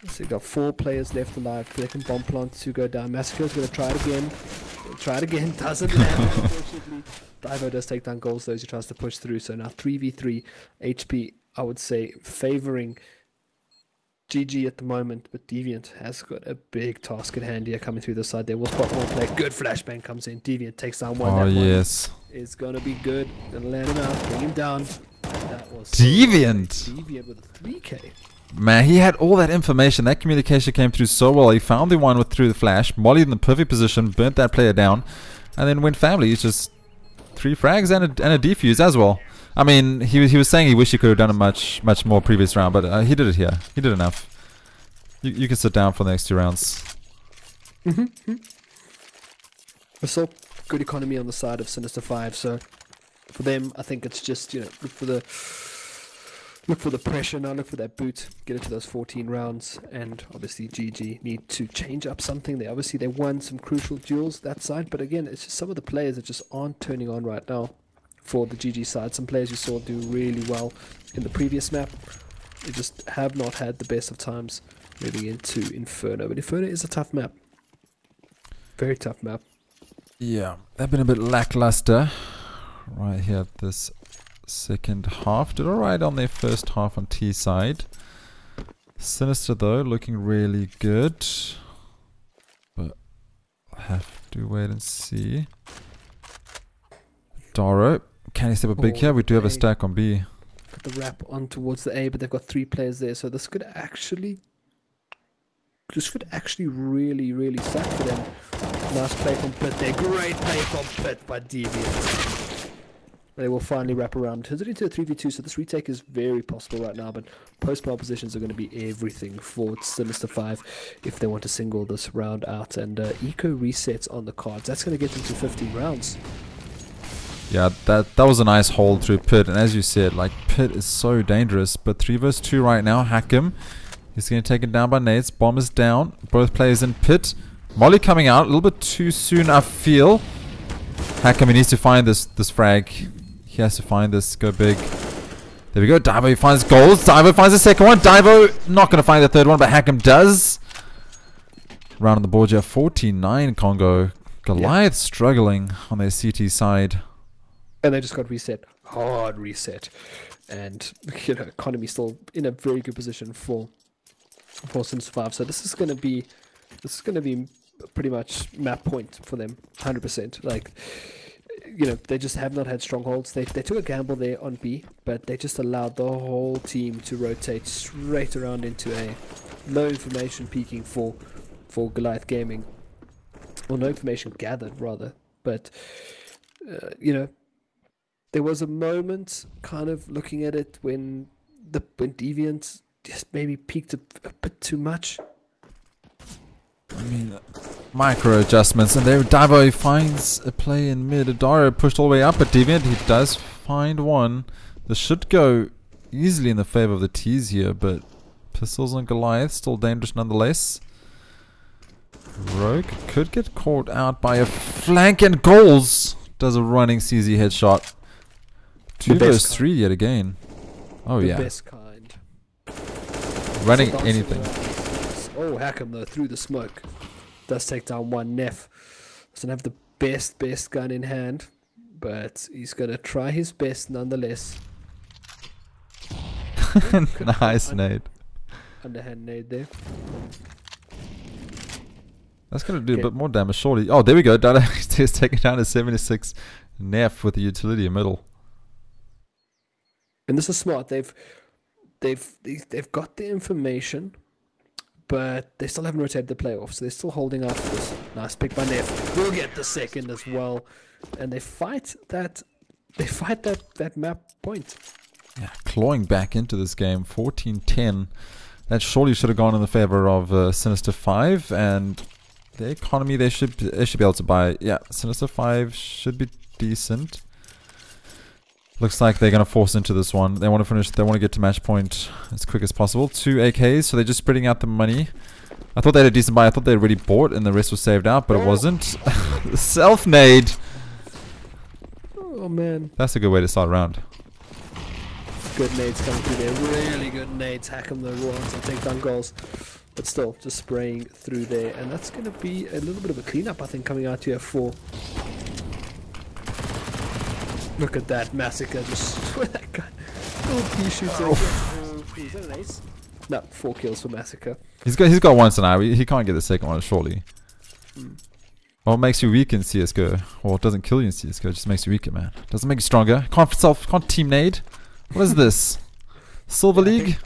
So you've got 4 players left alive. Second bomb plant to go down. Massacre's going to try it again. Try it again. Doesn't land, unfortunately. Divo does take down goals though as he tries to push through. So now 3v3 HP, I would say, favoring GG at the moment. But Deviant has got a big task at hand here coming through the side there. We'll spot one play. Good flashbang comes in. Deviant takes down one. Oh, yes. It's going to be good. Gonna land him out. Bring him down. That was Deviant. Deviant with a 3k. Man, he had all that information. That communication came through so well. He found the one through the flash, mollied in the perfect position, burnt that player down, and then went family. It's just 3 frags and a defuse as well. I mean, he was saying he wished he could have done a much more previous round, but he did it here. He did enough. You can sit down for the next 2 rounds. I saw good economy on the side of Sinister 5, so for them, I think it's just, look for the pressure now, look for that boot, get into those 14 rounds, and obviously GG need to change up something there. Obviously they won some crucial duels that side, but again, it's just some of the players that just aren't turning on right now for the GG side. Some players you saw do really well in the previous map. They just have not had the best of times moving into Inferno. But Inferno is a tough map. Very tough map. Yeah, they've been a bit lackluster right here at this second half. Did alright on their first half on T side. Sinister though, looking really good. But I'll have to wait and see. Doro, can he step up big here? We do have a stack on B. Got the wrap on towards the A, but they've got 3 players there, so this could actually really, really suck for them. Nice play from Pit there. Great play from Pit by Deviant. They will finally wrap around. Turns it into a 3v2, so this retake is very possible right now, but post-pile positions are going to be everything for Sinister 5 if they want to single this round out. And eco resets on the cards. That's going to get them to 15 rounds. Yeah, that was a nice hold through Pit, and as you said, like, Pit is so dangerous, but 3 vs 2 right now. Hack him. He's going to take it down by nades. Bomb is down. Both players in Pit. Molly coming out a little bit too soon, I feel. Hack'em, he needs to find this frag. He has to find this. Go big. There we go. Divo, he finds goals. Divo finds the second one. Divo not going to find the third one, but Hack'em does. Round on the board, you have 49 Congo. Goliath struggling on their CT side. And they just got reset. Hard reset. And, you know, economy still in a very good position for Sinister 5. So this is going to be pretty much map point for them, 100%. Like, you know, they just have not had strongholds. They took a gamble there on B, but they just allowed the whole team to rotate straight around into A. No information peeking for Goliath Gaming, or no information gathered rather. But you know, there was a moment, kind of looking at it, when Deviant just maybe peaked a bit too much. I mean, micro adjustments, and there Divo finds a play in mid. Adaro pushed all the way up, but Deviant, he does find one. This should go easily in the favor of the T's here, but pistols on Goliath still dangerous nonetheless. Rogue could get caught out by a flank, and goals. Does a running CZ headshot. 2 vs 3 yet again. Oh yeah. The best kind. Running anything. Oh, Hack'em though, through the smoke. Does take down one. Neff doesn't have the best gun in hand, but he's gonna try his best nonetheless. Nice nade. Underhand nade there. That's gonna do a bit more damage surely. Oh, there we go. Dada is taking down a 76 Neff with the utility in middle. And this is smart. They've got the information, but they still haven't rotated the playoff, so they're still holding out for this. Nice pick by Neff. We'll get the second as well, and they fight that map point. Yeah, clawing back into this game. 14-10. That surely should have gone in the favor of Sinister 5, and the economy they should be able to buy. Yeah, Sinister 5 should be decent. Looks like they're gonna force into this one. They want to finish. They want to get to match point as quick as possible. 2 AKs, so they're just spreading out the money. I thought they had a decent buy. I thought they already bought, and the rest was saved out, but it wasn't. Self nade. Oh man, that's a good way to start a round. Good nades coming through there. Really good nades. Hack'em the runs and take down goals. But still, just spraying through there, and that's going to be a little bit of a cleanup, I think, coming out here for. Look at that massacre! Just where that guy, pea shooter. Is that an ace? No, 4 kills for massacre. He's got one tonight. He can't get the second one surely. Well, it makes you weak in CSGO, or it doesn't kill you in CSGO. It just makes you weaker, man. Doesn't make you stronger. Can't team nade. What is this? Silver League?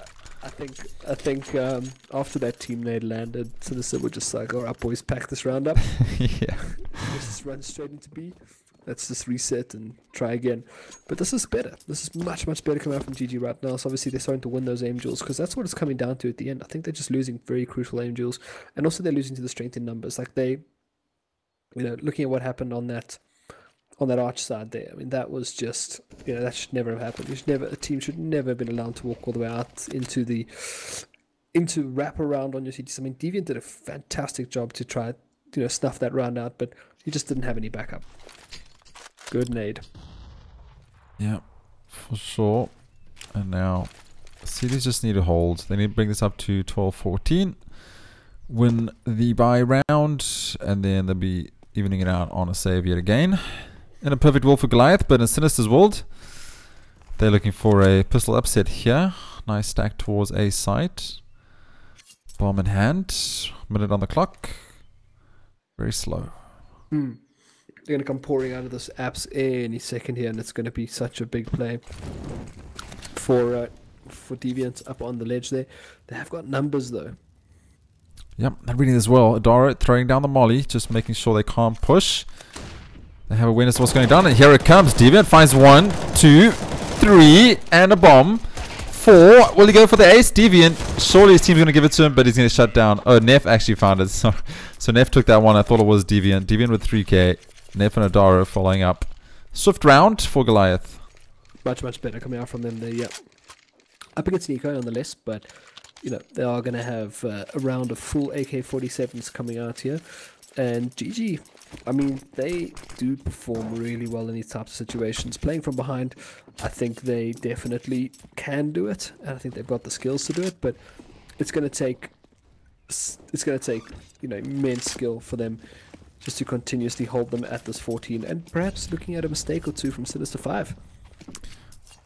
I think after that team nade landed, Sinister would just like, alright boys, pack this round up. Yeah. Let's just run straight into B. Let's just reset and try again. But this is better. This is much better coming out from GG right now. So obviously they're starting to win those aim duels, because that's what it's coming down to at the end. I think they're just losing very crucial aim duels, and also they're losing to the strength in numbers. Like they, you know, looking at what happened on that arch side there. I mean, that was just, you know, that should never have happened. A team should never have been allowed to walk all the way out into wrap around on your CTs. I mean, Deviant did a fantastic job to try, you know, snuff that round out, but he just didn't have any backup. Good nade. Yeah, for sure. And now Cities just need to hold. They need to bring this up to 12-14. Win the bye round, and then they'll be evening it out on a save yet again. In a perfect world for Goliath, but in Sinister's world, they're looking for a pistol upset here. Nice stack towards A site. Bomb in hand. Minute on the clock. Very slow. They're going to come pouring out of this apps any second here, and it's going to be such a big play for Deviant up on the ledge there. They have got numbers though. Yep, I'm reading as well. Adara throwing down the molly, just making sure they can't push. They have awareness of what's going down, and here it comes. Deviant finds 1, 2, 3, and a bomb. 4. Will he go for the ace? Deviant. Surely his team's going to give it to him, but he's going to shut down. Oh, Neff actually found it. So Neff took that one. I thought it was Deviant. Deviant with 3k. Neff and Adara following up. Swift round for Goliath. Much better coming out from them there. Yeah, up against Nico nonetheless, but you know they are going to have a round of full AK-47s coming out here, and GG. I mean, they do perform really well in these types of situations. Playing from behind, I think they definitely can do it, and I think they've got the skills to do it. But it's going to take immense skill for them just to continuously hold them at this 14, and perhaps looking at a mistake or two from Sinister 5.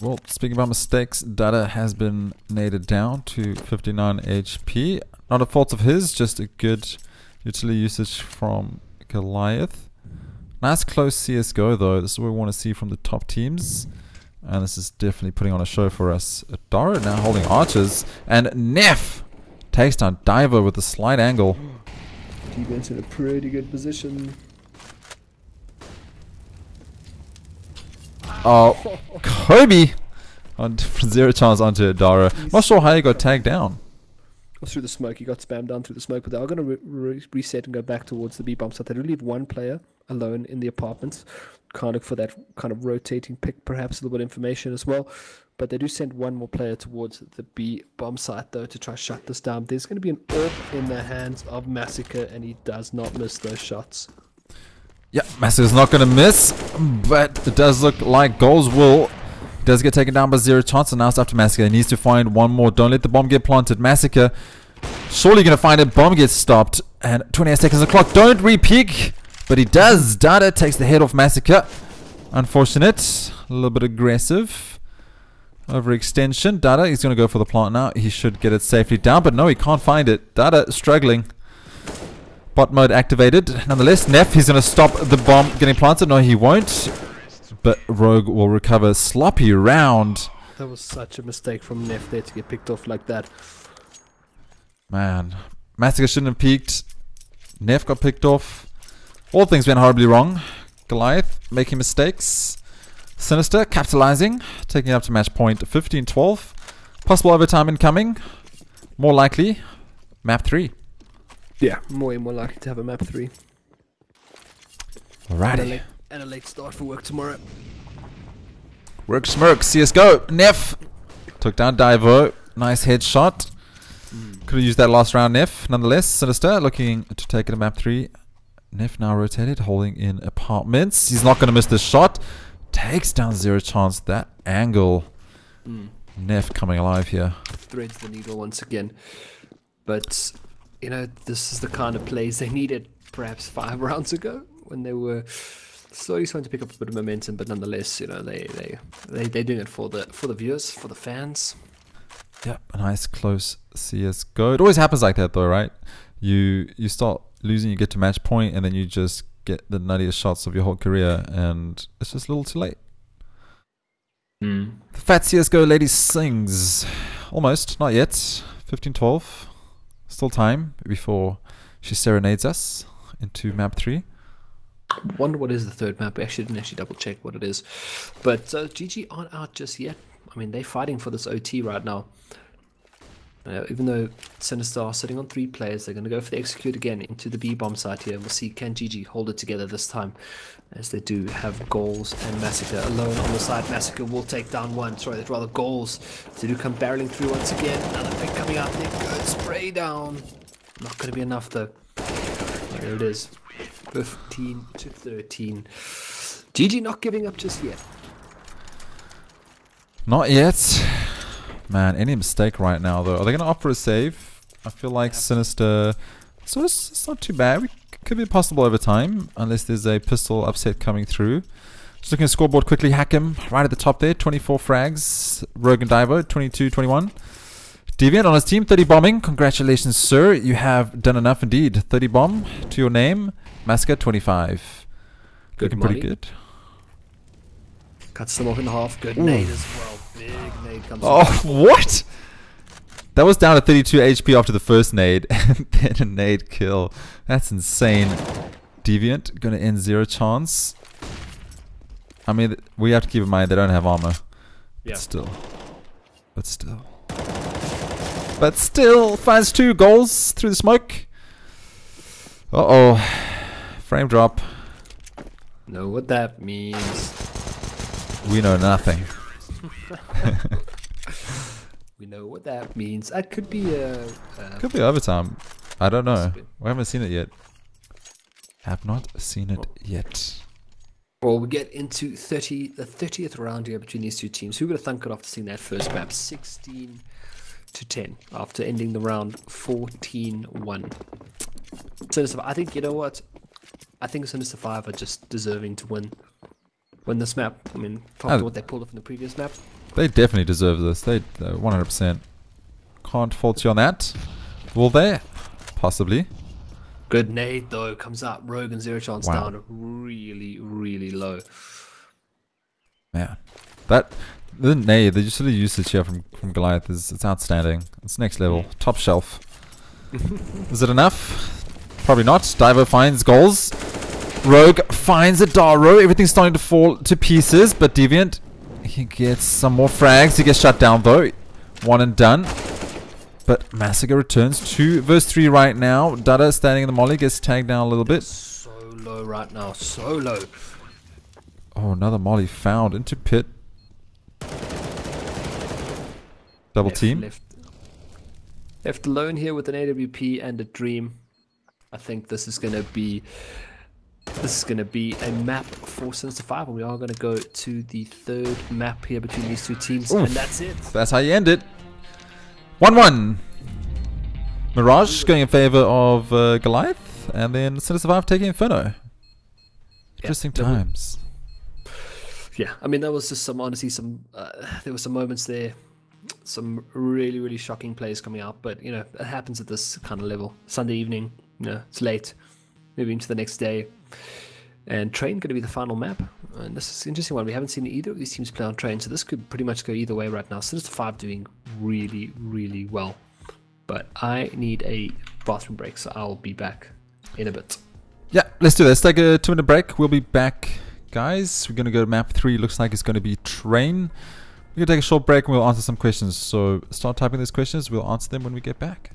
Well, speaking about mistakes, Dada has been naded down to 59 HP. Not a fault of his, just a good utility usage from Goliath. Nice close CSGO though. This is what we want to see from the top teams. And this is definitely putting on a show for us. Adara now holding archers. And Neff takes down Diver with a slight angle. Deviant's in a pretty good position. Oh, Kobe! On 0 chance onto Adara. Not sure how he got tagged down. Through the smoke, he got spammed down through the smoke, but they are going to reset and go back towards the B bomb site. They do leave one player alone in the apartments. Can't look for that kind of rotating pick, perhaps a little bit of information as well. But they do send one more player towards the B bomb site though to try to shut this down. There's going to be an AWP in the hands of Massacre, and he does not miss those shots. Yeah, Massacre's not going to miss, but it does look like Goals will. Does get taken down by 0 chance, and now it's up to Massacre. He needs to find one more. Don't let the bomb get planted. Massacre surely going to find it. Bomb gets stopped, and 28 seconds on the clock. Don't re-peek, but he does. Dada takes the head off Massacre. Unfortunate. A little bit aggressive. Overextension. Dada, he's going to go for the plant now. He should get it safely down, but no, he can't find it. Dada struggling. Bot mode activated. Nonetheless, Neff, he's going to stop the bomb getting planted. No, he won't. But Rogue will recover. Sloppy round. That was such a mistake from Neff there to get picked off like that. Man. Massacre shouldn't have peeked. Neff got picked off. All things went horribly wrong. Goliath making mistakes. Sinister capitalizing. Taking it up to match point 15-12. Possible overtime incoming. More likely. Map 3. Yeah, more likely to have a map 3. Alrighty. And a late start for work tomorrow. Work smirk. CSGO. Neff took down Divo. Nice headshot. Could have used that last round, Neff. Nonetheless, Sinister looking to take it to map 3. Neff now rotated, holding in apartments. He's not going to miss this shot. Takes down 0 chance. That angle. Neff coming alive here. Threads the needle once again. But, you know, this is the kind of plays they needed perhaps 5 rounds ago when they were slowly starting to pick up a bit of momentum, but nonetheless, you know, they're doing it for the viewers, for the fans. Yep, a nice close CSGO. It always happens like that though, right? You start losing, you get to match point, and then you just get the nuttiest shots of your whole career, and it's just a little too late. The fat CSGO lady sings. Almost, not yet. 15-12. Still time before she serenades us into map 3. Wonder what is the third map. I actually didn't double check what it is. But GG aren't out just yet. I mean, they're fighting for this OT right now. Even though Sinister are sitting on 3 players, they're going to go for the execute again into the B bomb site here. We'll see, can GG hold it together this time, as they do have Goals and Massacre alone on the side. Massacre will take down one. Sorry, they'd rather Goals. They do come barreling through once again. Another pick coming out there. Good spray down. Not going to be enough though. There it is. 15-13. GG not giving up just yet. Not yet. Man, any mistake right now, though. Are they going to opt for a save? I feel like Sinister... So it's not too bad. Could be possible over time, unless there's a pistol upset coming through. Just looking at the scoreboard quickly. Hack him right at the top there. 24 frags. Rogue and Divo, 22-21. Deviant on his team, 30 bombing. Congratulations, sir. You have done enough indeed. 30 bomb to your name. Massacre, 25. Looking pretty good. Cuts them off in half. Good nade as well. Big nade comes what? That was down to 32 HP after the first nade. And then a nade kill. That's insane. Deviant, gonna end 0 chance. I mean, we have to keep in mind they don't have armor. Yeah. But still, finds 2 goals through the smoke. Uh-oh. Frame drop. Know what that means. We know nothing. We know what that means. That could be a... could be overtime. I don't know. We haven't seen it yet. Have not seen it yet. Well, we get into the 30th round here between these two teams. Who would have thunk it after seeing that first map? 16-10 after ending the round 14-1. Sinister, I think, you know what? I think Sinister 5 are just deserving to win this map. I mean, after what they pulled off in the previous map. They definitely deserve this. They 100%. Can't fault you on that. Will they? Possibly. Good nade though, comes up. Rogue and 0 chance down. Really, really low. Man. The nade, the usually usage here from Goliath it's outstanding. It's next level. Top shelf. Is it enough? Probably not. Divo finds goals. Rogue finds a Daro. Everything's starting to fall to pieces, but Deviant, he gets some more frags. He gets shut down though. 1 and done. But Massacre returns 2 versus 3 right now. Dada standing in the molly gets tagged down a little bit. So low right now. So low. Oh, another molly found into pit. Double team. Left alone here with an AWP and a dream. I think this is gonna be a map for Sinister 5, and we are gonna go to the 3rd map here between these two teams. Oof. And that's it. That's how you end it. 1-1. Mirage going in favor of Goliath, and then Sinister 5 taking Inferno. Interesting times. Yeah, I mean, that was just honestly there were some moments there, some really, really shocking plays coming out, but, you know, it happens at this kind of level. Sunday evening, you know, it's late, moving to the next day, and Train going to be the final map, and this is an interesting one. We haven't seen either of these teams play on Train, so this could pretty much go either way right now. Sinister 5 doing really, really well, but I need a bathroom break, so I'll be back in a bit. Yeah, let's do this. Take a 2-minute break. We'll be back, guys. We're going to go to map 3. Looks like it's going to be Train. We're going to take a short break and we'll answer some questions. So start typing these questions. We'll answer them when we get back.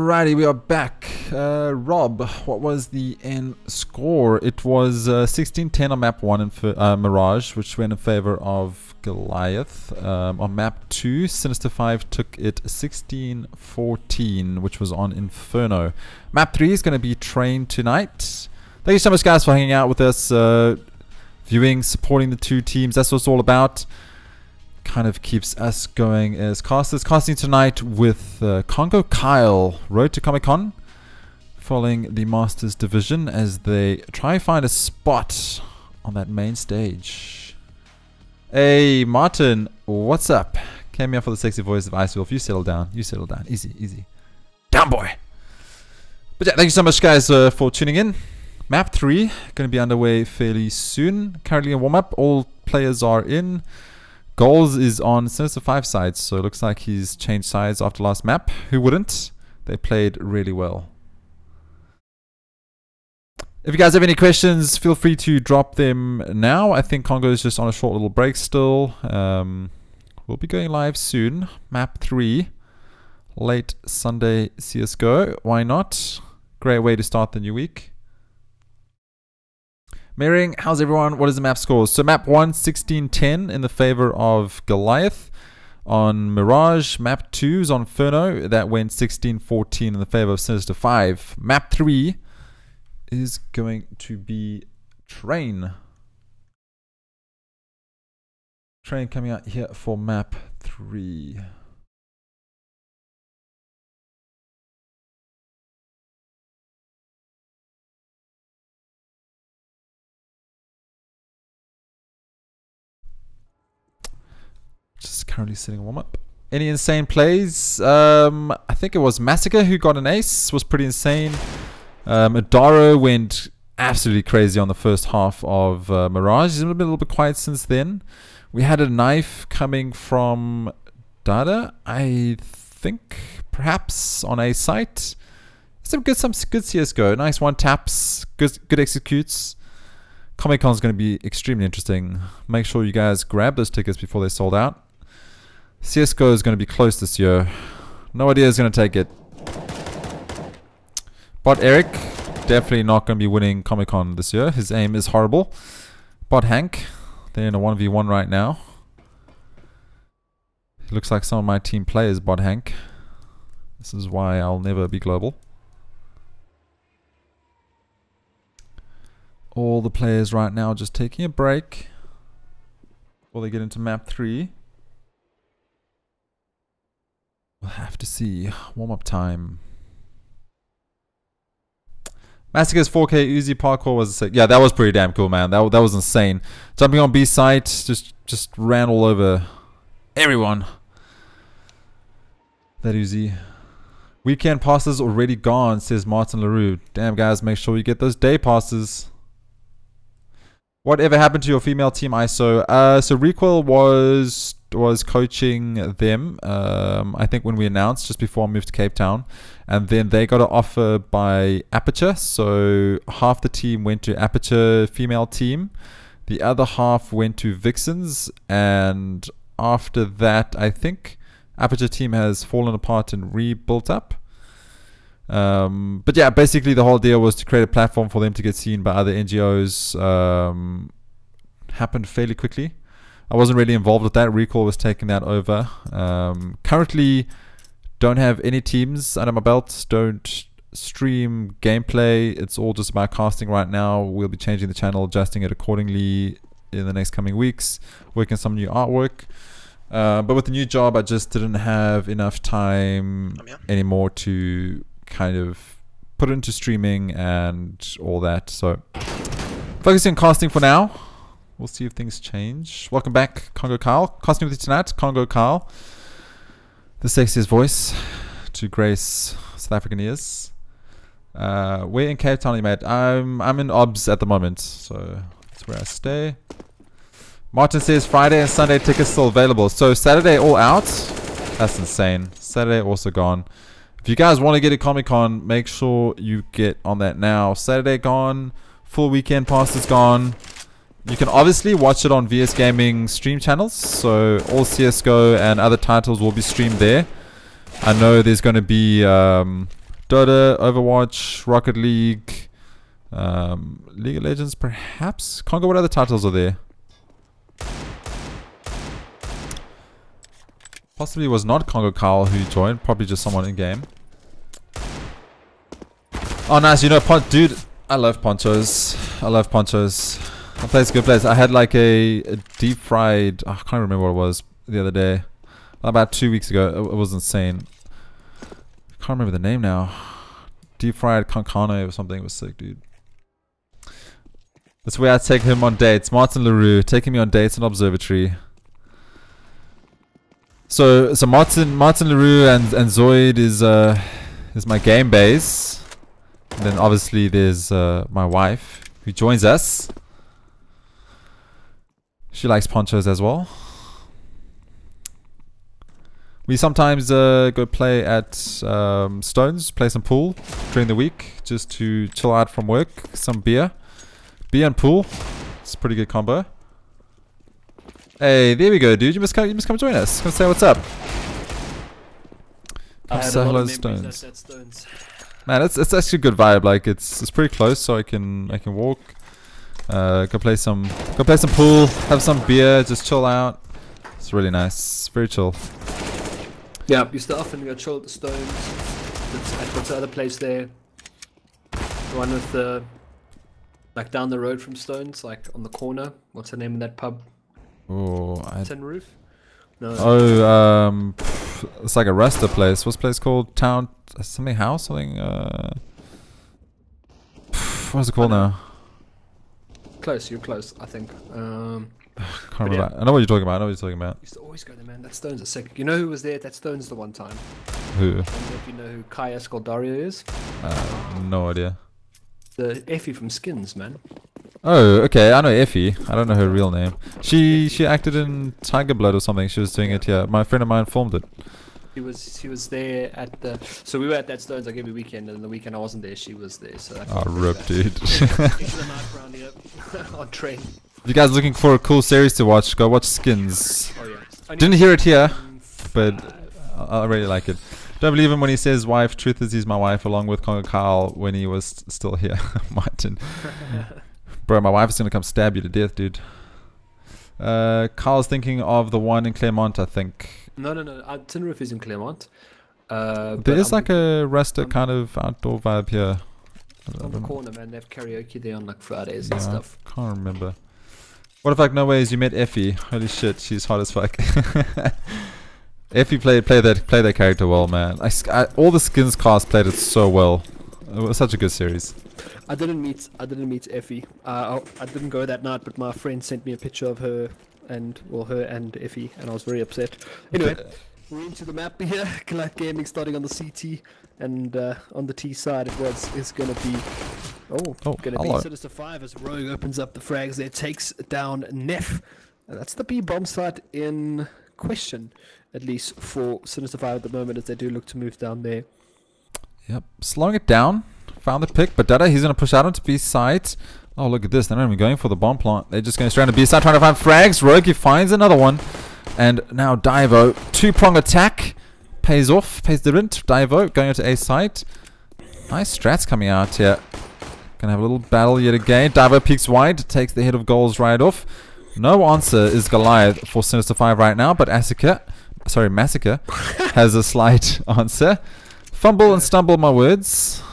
Alrighty, we are back. Rob, what was the end score? It was 16-10 on map 1 in Mirage, which went in favor of Goliath. On map 2, Sinister 5 took it 16-14, which was on Inferno. Map 3 is going to be Train tonight. Thank you so much, guys, for hanging out with us, viewing, supporting the two teams. That's what it's all about. Kind of keeps us going as casters. Casting tonight with CONGOKYLE, Road to Comic-Con, following the Masters division as they try and find a spot on that main stage. Hey, Martin, what's up? Came here for the sexy voice of Ice Wolf. You settle down. You settle down. Easy, easy. Down, boy. But yeah, thank you so much, guys, for tuning in. Map 3 going to be underway fairly soon. Currently in warm-up. All players are in. Goals is on Sinister 5 sides, so it looks like he's changed sides after last map. Who wouldn't? They played really well. If you guys have any questions, feel free to drop them now. I think Congo is just on a short little break still. We'll be going live soon. Map 3, late Sunday CSGO. Why not? Great way to start the new week. Mirroring, how's everyone? What is the map scores? So map 1, 16-10 in the favor of Goliath. On Mirage, map 2 is on Inferno. That went 16-14 in the favor of Sinister 5. Map 3 is going to be Train. Train coming out here for map 3. Just currently sitting warm up. Any insane plays? I think it was Massacre who got an ace. Was pretty insane. Adaro went absolutely crazy on the first half of Mirage. He's been a little bit quiet since then. We had a knife coming from Dada, I think, perhaps on a site. Some good CSGO. Nice one taps. Good executes. Comic-Con is going to be extremely interesting. Make sure you guys grab those tickets before they're sold out. CSGO is going to be close this year. No idea who's going to take it. Bot Eric, definitely not going to be winning Comic-Con this year. His aim is horrible. Bot Hank, they're in a 1v1 right now. It looks like some of my team players Bot Hank. This is why I'll never be global. All the players right now just taking a break before they get into map 3. We'll have to see. Warm-up time. Massacre's 4K Uzi parkour was sick. Yeah, that was pretty damn cool, man. That was insane. Jumping on B site, just ran all over everyone. That Uzi. Weekend passes already gone, says Martin LaRue. Damn, guys, make sure you get those day passes. Whatever happened to your female team, ISO? So Recoil was coaching them, I think when we announced, just before I moved to Cape Town. And then they got an offer by Aperture. So half the team went to Aperture female team. The other half went to Vixens. And after that, I think Aperture team has fallen apart and rebuilt up. But yeah, basically the whole deal was to create a platform for them to get seen by other NGOs. Happened fairly quickly. I wasn't really involved with that. Recall was taking that over. Currently don't have any teams under my belt. Don't stream gameplay. It's all just about casting right now. We'll be changing the channel, adjusting it accordingly in the next coming weeks, working some new artwork. But with the new job, I just didn't have enough time anymore to kind of put it into streaming and all that. So focusing on casting for now. We'll see if things change. Welcome back, CONGOKYLE. Casting with you tonight, CONGOKYLE. The sexiest voice to grace South African ears. Where in Cape Town are you, mate? I'm in OBS at the moment, so that's where I stay. Martin says Friday and Sunday tickets still available. So Saturday all out? That's insane. Saturday also gone. If you guys want to get a Comic-Con, make sure you get on that now. Saturday gone. Full weekend pass is gone. You can obviously watch it on VS Gaming stream channels. So all CSGO and other titles will be streamed there. I know there's going to be Dota, Overwatch, Rocket League, League of Legends, perhaps. Congo. What other titles are there? Possibly it was not CONGOKYLE who joined. Probably just someone in game. Oh, nice. You know, dude, I love ponchos. I love ponchos. That place is a good place. I had like a deep fried, I can't remember what it was the other day. About 2 weeks ago. It was insane. I can't remember the name now. Deep fried concane or something. It was sick, dude. That's where I take him on dates. Martin LaRue taking me on dates in Observatory. So Martin LaRue and Zoid is my game base. And then obviously there's my wife who joins us. She likes ponchos as well. We sometimes go play at Stones, play some pool during the week just to chill out from work. Some beer and pool. It's a pretty good combo. Hey, there we go, dude. You must come join us. Come say what's up. Come say hello to Stones. Man, it's actually a good vibe. Like it's pretty close, so I can walk. Go play some pool, have some beer, just chill out. It's really nice. Very chill. Yeah, you still often go chill at the Stones. What's the other place there? The one with the like down the road from Stones, like on the corner. What's the name of that pub? Oh, Tin Roof? No. Oh, it's like a resta place. What's the place called? Town something house? Something what's it called now? Close, you're close, I think. Can't remember. Yeah. I know what you're talking about. Used to always go there, man. That Stones are sick. You know who was there at that Stones the one time? Who? I don't know if you know who Kaya Skoldario is. No idea. The Effie from Skins, man. Oh, okay. I know Effie. I don't know her real name. She acted in Tiger Blood or something. She was doing it. Yeah, my friend of mine filmed it. She was there at the. So we were at that Stones like every weekend, and the weekend I wasn't there, she was there. So. Oh, rip, dude. On train. If you guys looking for a cool series to watch, go watch Skins. Oh yeah. Didn't hear it here, but I really like it. Don't believe him when he says wife. Truth is he's my wife, along with CONGOKYLE when he was still here. Martin. Bro, my wife is gonna come stab you to death, dude. Carl's thinking of the one in Claremont, I think. No. Tin Roof is in Claremont. There is like a resta kind of outdoor vibe here. On the corner, man. They have karaoke there on like Fridays and stuff. Can't remember. What if like no ways you met Effie? Holy shit, she's hot as fuck. Effie played that character well, man. All the Skins cast played it so well. It was such a good series. I didn't meet Effie. I didn't go that night, but my friend sent me a picture of her and Effie, and I was very upset. Anyway, we're into the map here. Goliath Gaming starting on the CT, and on the T side it's gonna be Sinister 5 as Rogue opens up the frags there, takes down Neff. And that's the B bomb site in question, at least for Sinister 5 at the moment, as they do look to move down there. Yep, slowing it down. Found the pick, but Dada, he's going to push out onto B site. Oh, look at this. They're not even going for the bomb plant. They're just going straight to B site, trying to find frags. Rogue, he finds another one. And now Divo, two-prong attack. Pays off, pays dividend. Divo going into A site. Nice strats coming out here. Gonna have a little battle yet again. Divo peeks wide, takes the head of goals right off. No answer is Goliath for Sinister 5 right now, but Massacre has a slight answer. Fumble and stumble, my words.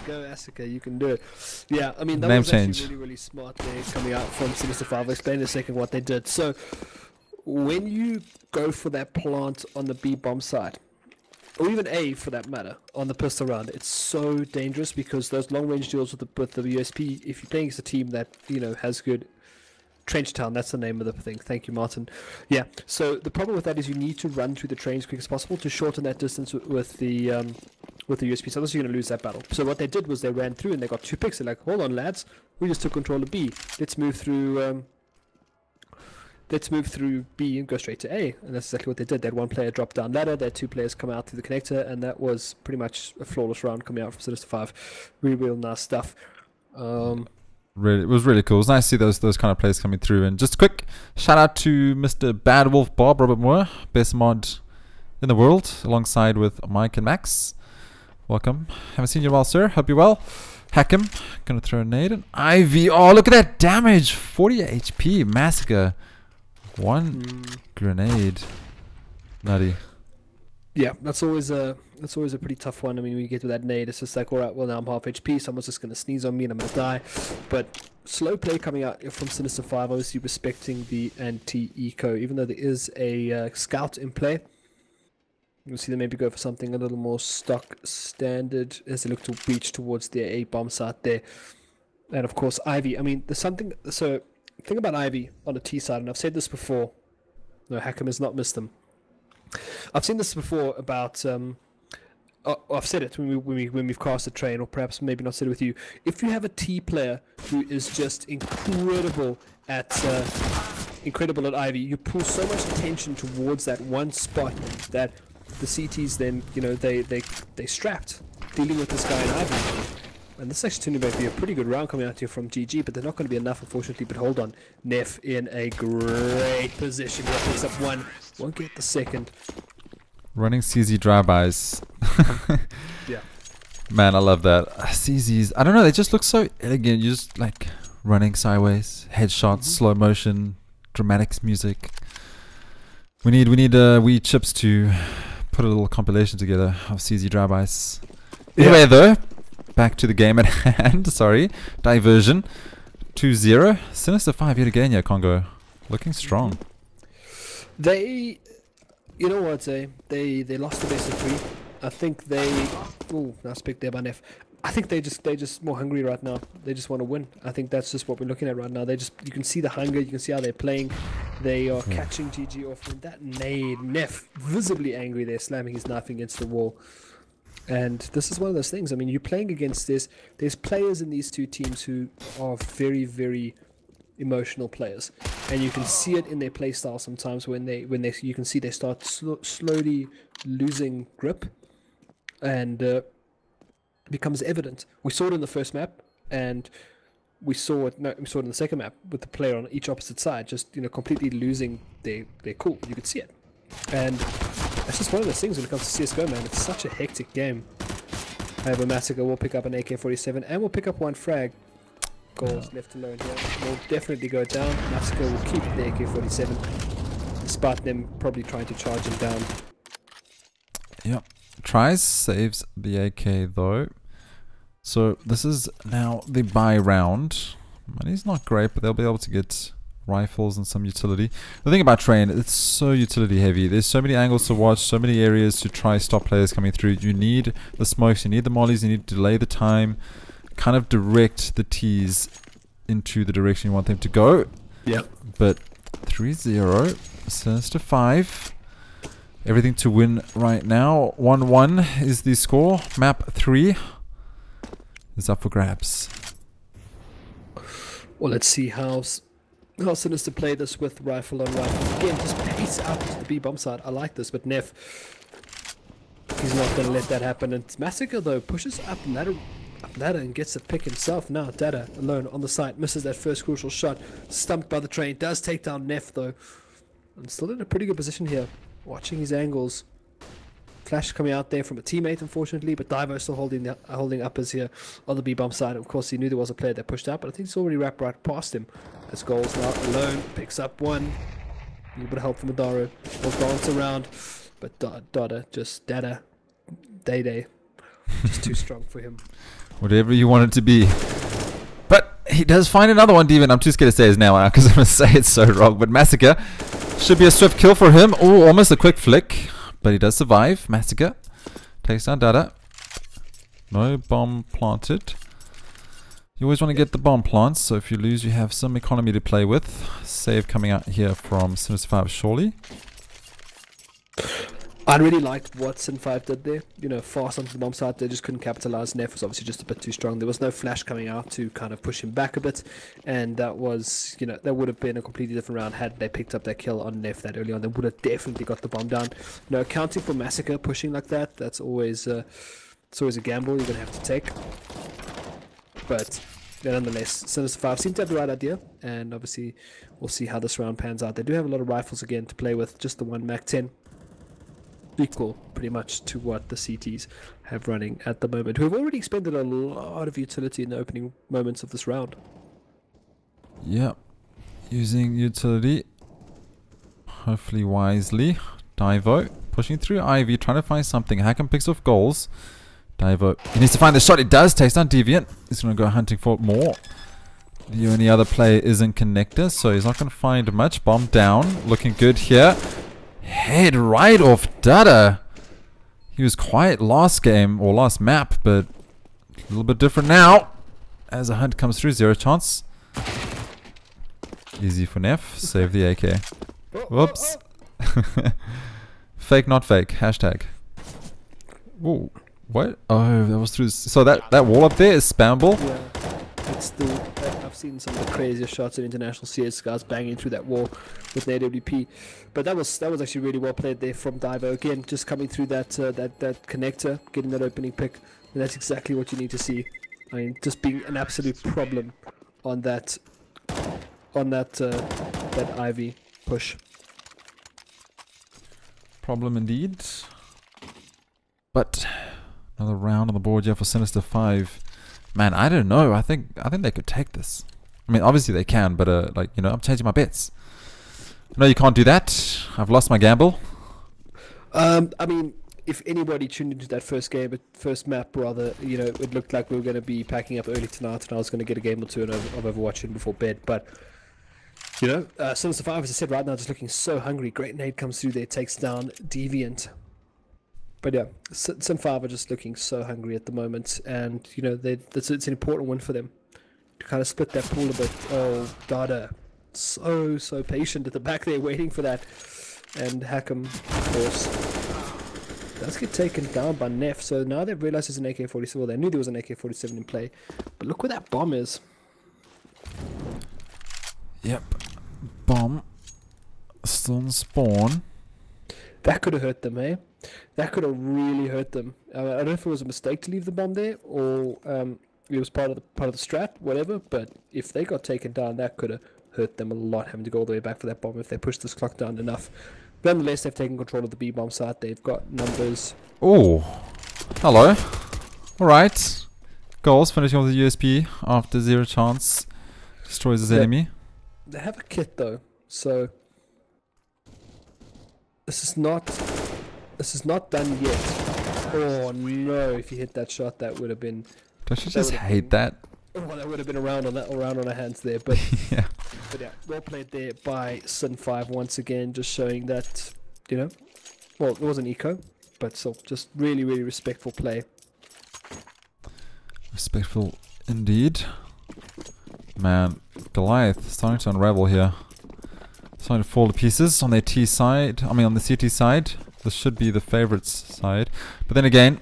Go Asuka, you can do it. Yeah, I mean, that Name was change. actually really smart there coming out from Sinister 5. I'll explain in a second what they did. So, when you go for that plant on the B bomb side, or even A for that matter, on the pistol round, it's so dangerous with those long range deals with the USP, if you're playing against a team that, has good Trench Town, that's the name of the thing. Thank you, Martin. Yeah, so the problem with that is you need to run through the train as quick as possible to shorten that distance with the USP. So otherwise you're going to lose that battle. So what they did was they ran through and they got 2 picks. They're like, hold on, lads, we just took control of B. Let's move through B and go straight to A. And that's exactly what they did. They had 1 player drop down ladder, they had 2 players come out through the connector, and that was pretty much a flawless round coming out from Sinister 5. Really nice stuff. It was really cool. It was nice to see those kind of plays coming through. And just a quick shout out to Mr. Bad Wolf Bob, Robert Moore, best mod in the world, alongside with Mike and Max. Welcome. Haven't seen you well, sir. Hope you're well. Hack him. Gonna throw a nade. And Ivy. Oh, look at that damage. 40 HP. Massacre. One grenade. Nutty. Yeah, that's always a pretty tough one. I mean, when you get to that nade, it's just like, all right, well, now I'm half HP. Someone's just gonna sneeze on me and I'm gonna die. But slow play coming out from Sinister 5, obviously respecting the anti-eco, even though there is a scout in play. You'll see them maybe go for something a little more stock standard as they look to breach towards their A bomb site there. And of course, Ivy. I mean, there's something. So, think about Ivy on the T side, and I've said this before. No, Hackham has not missed them. I've seen this before about. I've said it when we've cast a train, or perhaps maybe not said it with you. If you have a T player who is just incredible at Ivy, you pull so much attention towards that one spot that the CTs then, you know, they strapped dealing with this guy in Ivy. And this actually might be a pretty good round coming out here from GG, but they're not going to be enough, unfortunately. But hold on, Neff in a great position. He picks up one, won't get the second. Running CZ drive-bys. Yeah. Man, I love that. CZs, I don't know, they just look so elegant. You just like running sideways, headshots, slow motion, dramatic music. We need wee chips to put a little compilation together of CZ drive-bys. Anyway, though, back to the game at hand. Sorry, diversion. 2-0. Sinister 5 yet again, yeah, Congo. Looking strong. They, you know what, they lost the best of 3. I think they. Oh, nice pick there by Neff. I think they just more hungry right now. They just want to win. I think that's just what we're looking at right now. You can see the hunger. You can see how they're playing. They are catching GG off. And that nade, Neff visibly angry there, slamming his knife against the wall. And this is one of those things. I mean, you're playing against this. There's players in these two teams who are very, very emotional players, and you can see it in their play style sometimes when you can see they start slowly losing grip, and it becomes evident. We saw it in the first map, and we saw it in the second map with the player on each opposite side, just completely losing their cool. You could see it, and that's just one of those things when it comes to CSGO, man. It's such a hectic game. However, Massacre will pick up an AK-47 and we'll pick up one frag. Goals left alone here. Will definitely go down. Massacre will keep the AK-47, despite them probably trying to charge him down. Yep. Tries, saves the AK though. So this is now the buy round. Money's not great, but they'll be able to get rifles and some utility. The thing about Train, it's so utility heavy. There's so many angles to watch, so many areas to try stop players coming through. You need the smokes, you need the mollies, you need to delay the time, kind of direct the T's into the direction you want them to go. Yep. But 3-0, Sinister 5. Everything to win right now. 1-1 is the score. Map 3 is up for grabs. Well, let's see how Sinister play this with rifle on rifle. Again, just pace out to the B bomb side. I like this, but Neff, he's not going to let that happen. And Massacre, though, pushes up ladder and gets a pick himself. Now, Dada alone on the site, misses that first crucial shot. Stumped by the train. Does take down Neff, though. And still in a pretty good position here. Watching his angles. Flash coming out there from a teammate, unfortunately, but Divo still holding uppers here on the B bomb side. Of course, he knew there was a player that pushed out, but I think he's already wrapped right past him. As Goals now alone picks up one. A little bit of help from Adaro. Will dance around, but Dada, Day, just too strong for him. Whatever you want it to be. But he does find another one, Devin. I'm too scared to say his name now because I'm going to say it so wrong. But Massacre should be a swift kill for him. Oh, almost a quick flick. But he does survive. Massacre takes down Dada. No bomb planted. You always want to get the bomb plants, so if you lose, you have some economy to play with. Save coming out here from Sinister 5, surely. I really liked what Sin 5 did there. Fast onto the bomb site, they just couldn't capitalize. Neff was obviously just a bit too strong. There was no flash coming out to kind of push him back a bit, and that was, that would have been a completely different round had they picked up that kill on Neff that early on. They would have definitely got the bomb down. Accounting for Massacre pushing like that, that's always, it's always a gamble you're going to have to take. But nonetheless, Sinister 5 seem to have the right idea, and obviously we'll see how this round pans out. They do have a lot of rifles again to play with, just the one Mac 10. equal pretty much to what the CTs have running at the moment, who have already expended a lot of utility in the opening moments of this round. Yep. Using utility. Hopefully wisely. Divo pushing through Ivy, trying to find something. Hacken picks off goals. Divo, he needs to find the shot. He does. Takes down Deviant. He's going to go hunting for more. The only other player isn't Connector, so he's not going to find much. Bomb down. Looking good here. Head right off Dada. He was quiet last game, or last map, but a little bit different now. As a hunt comes through, zero chance. Easy for Neff. Save the AK. Whoops. Fake, not fake. Hashtag. Ooh. What? Oh, that was through. So that wall up there is spammable. Yeah, it's the. I've seen some of the craziest shots in international CS guys banging through that wall with an AWP, but that was actually really well played there from Divo. Again, just coming through that connector, getting that opening pick, and that's exactly what you need to see. I mean, just being an absolute problem on that Ivy push. Problem indeed. But another round on the board here for Sinister 5. Man, I don't know. I think they could take this. I mean, obviously they can, but like, you know, I'm changing my bets. No, you can't do that. I've lost my gamble. I mean, if anybody tuned into that first map, rather, you know, it looked like we were going to be packing up early tonight, and I was going to get a game or two of Overwatch in before bed. But you know, Sinister 5, as I said, right now just looking so hungry. Great nade comes through there, takes down Deviant. But yeah, Sin 5 are just looking so hungry at the moment, and you know, it's an important win for them to kind of split that pool a bit. Oh, Dada, so patient at the back there, waiting for that, and Hackham, of course, does get taken down by Neff. So now they've realized there's an AK-47. Well, they knew there was an AK-47 in play, but look where that bomb is. Yep, bomb still in spawn. That could have hurt them, eh? That could have really hurt them. I don't know if it was a mistake to leave the bomb there, or it was part of the strat, whatever. But if they got taken down, that could have hurt them a lot, having to go all the way back for that bomb if they pushed this clock down enough. But nonetheless, they've taken control of the B bomb site. They've got numbers. Oh, hello. All right. Goals finishing off the USP after zero chance. Destroys his enemy. They have a kit though, so this is not done yet. Oh no! If you hit that shot, that would have been. Don't you just hate that? Oh, that would have been around on our hands there. But yeah. But yeah, well played there by Sin 5 once again, just showing that, you know, well, it wasn't eco, but still, just really, really respectful play. Respectful indeed. Man, Goliath starting to unravel here. Starting to fall to pieces on their T side. I mean, on the CT side. This should be the favorites side. But then again,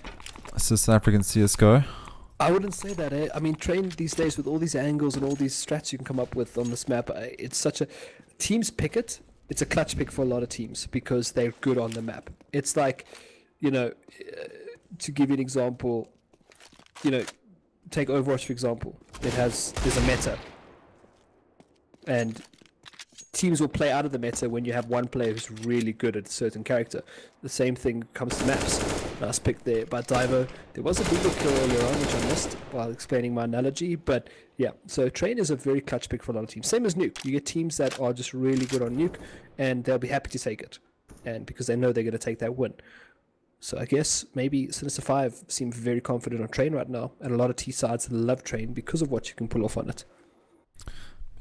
it's just South African CSGO. I wouldn't say that, eh? I mean, Train these days with all these angles and all these strats you can come up with on this map, it's such a... Teams pick it. It's a clutch pick for a lot of teams because they're good on the map. It's like, you know, to give you an example, you know, take Overwatch for example. There's a meta. And teams will play out of the meta when you have one player who's really good at a certain character. The same thing comes to maps. Nice pick there by Divo. There was a bigger kill earlier on, which I missed while explaining my analogy. But yeah, so Train is a very clutch pick for a lot of teams. Same as Nuke. You get teams that are just really good on Nuke, and they'll be happy to take it, and because they know they're going to take that win. So I guess maybe Sinister 5 seem very confident on Train right now, and a lot of T sides love Train because of what you can pull off on it.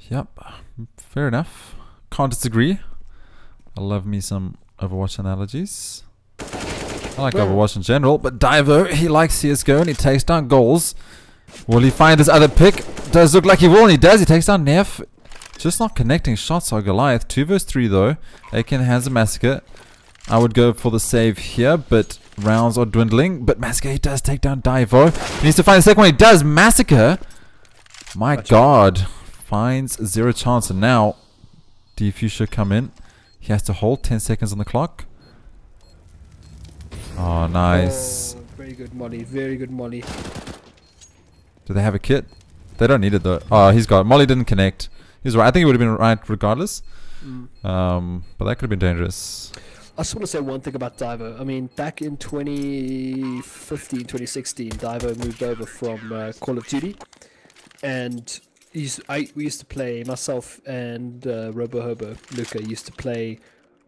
Yep, fair enough. Can't disagree. I love me some Overwatch analogies. I like Overwatch in general, but Divo, he likes CSGO and he takes down goals. Will he find this other pick? Does look like he will, and he does. He takes down Neff. Just not connecting shots on Goliath. 2 versus 3 though. AK in the hands of Massacre. I would go for the save here, but rounds are dwindling. But Massacre, he does take down Divo. He needs to find the second one. He does. Massacre. My God. Finds zero chance, and now Defuse should come in. He has to hold 10 seconds on the clock. Oh, nice. Oh, very good molly. Very good molly. Do they have a kit? They don't need it though. Oh, he's got it. Molly didn't connect. He's right. I think it would have been right regardless. But that could have been dangerous. I just want to say one thing about Divo. I mean, back in 2015, 2016, Divo moved over from Call of Duty, and we used to play, myself and Robo Luca used to play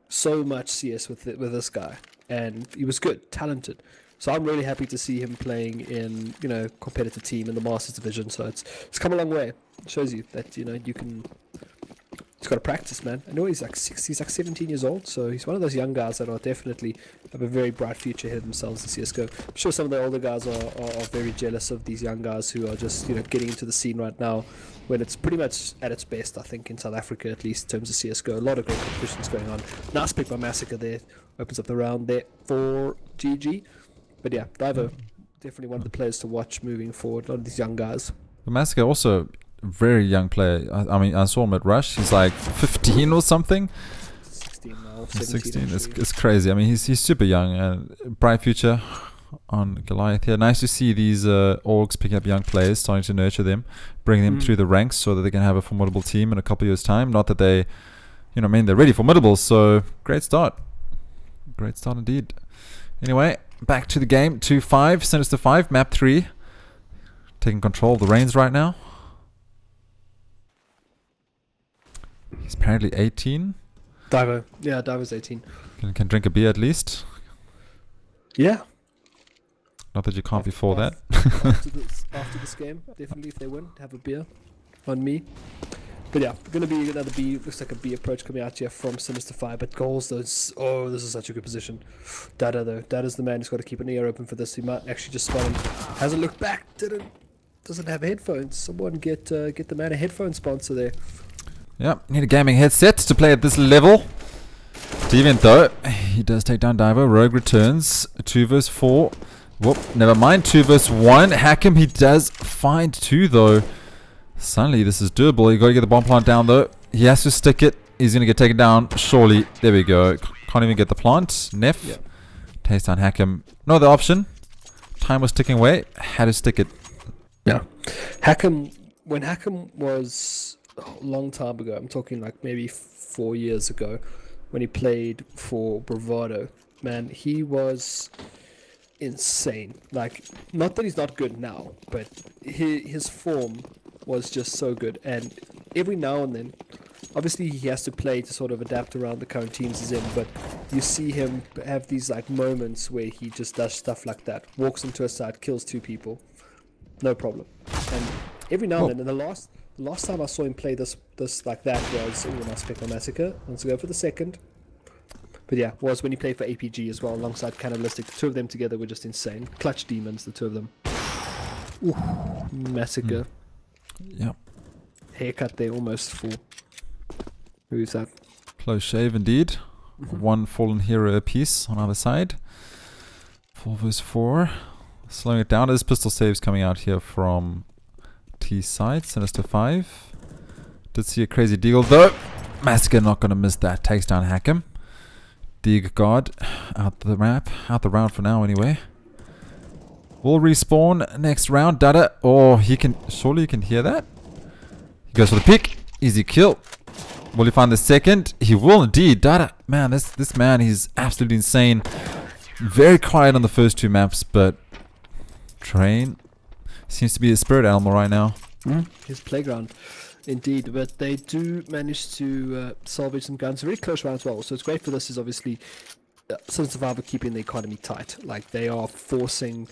so much CS with this guy, and he was good, talented. So I'm really happy to see him playing in, you know, competitive team in the Masters division. So it's come a long way. It shows you that, you know, you can. He's got to practice, man. I know he's like 17 years old, so he's one of those young guys that are definitely have a very bright future ahead of themselves in CSGO. I'm sure some of the older guys are very jealous of these young guys who are just, you know, getting into the scene right now, when it's pretty much at its best, I think, in South Africa, at least in terms of CSGO. A lot of great competitions going on. Nice pick by Massacre there. Opens up the round there for GG. But yeah, Divo, definitely one of the players to watch moving forward. A lot of these young guys. The Massacre also very young player. I mean, I saw him at Rush. He's like 15 or something. 16 now. 16. It's crazy. I mean, he's super young and bright future on Goliath here. Nice to see these orgs picking up young players, starting to nurture them, bring them through the ranks so that they can have a formidable team in a couple of years' time. Not that they, you know, I mean, they're really formidable. So great start. Great start indeed. Anyway, back to the game. 2-5, Sinister 5, map 3. Taking control of the reins right now. He's apparently 18. Divo. Yeah, Divo's 18. Can drink a beer at least. Yeah. Not that you can't before that. After this game, definitely, if they win, have a beer on me. But yeah, gonna be another B. Looks like a B approach coming out here from Sinister 5. But goals, those. Oh, this is such a good position. Dada though. Dada's the man who's got to keep an ear open for this. He might actually just spot him. Hasn't looked back. Doesn't have headphones. Someone get the man a headphone sponsor there. Yeah, need a gaming headset to play at this level. Deviant though, he does take down Divo. Rogue returns. 2 vs 4. Whoop, never mind. 2 vs 1. Hackham, he does find 2 though. Suddenly this is doable. You got to get the bomb plant down though. He has to stick it. He's going to get taken down. Surely. There we go. Can't even get the plant. Neff. Yep. Takes down Hackham. No other option. Time was ticking away. Had to stick it. Yeah. Hackham, when Hackham was a long time ago, I'm talking like maybe 4 years ago, when he played for Bravado, man, he was insane. Like, not that he's not good now, but his form was just so good. And every now and then, obviously he has to play to sort of adapt around the current teams he's in, but you see him have these like moments where he just does stuff like that, walks into a side, kills 2 people, no problem. And every now and then, and the last time I saw him play this like that was when I picked on Massacre. Wants to go for the second. But yeah, was when he played for APG as well, alongside Cannibalistic. The 2 of them together were just insane. Clutch demons, the 2 of them. Ooh, Massacre. Yep. Haircut there, almost full. Who's that? Close shave indeed. 1 fallen hero apiece on either side. 4 vs 4. Slowing it down. There's pistol saves coming out here from T side. Sinister 5. Did see a crazy deagle though. Massacre not going to miss that. Takes down Hackham. Deag guard out the map. Out the round for now anyway. Will respawn next round. Dada. Oh, he can. Surely you can hear that. He goes for the pick. Easy kill. Will he find the second? He will indeed. Dada. Man, this man, he's absolutely insane. Very quiet on the first 2 maps, but Train seems to be a spirit animal right now. His playground, indeed. But they do manage to salvage some guns. A really close round as well. So it's great for this is obviously Sun Survivor keeping the economy tight. Like they are forcing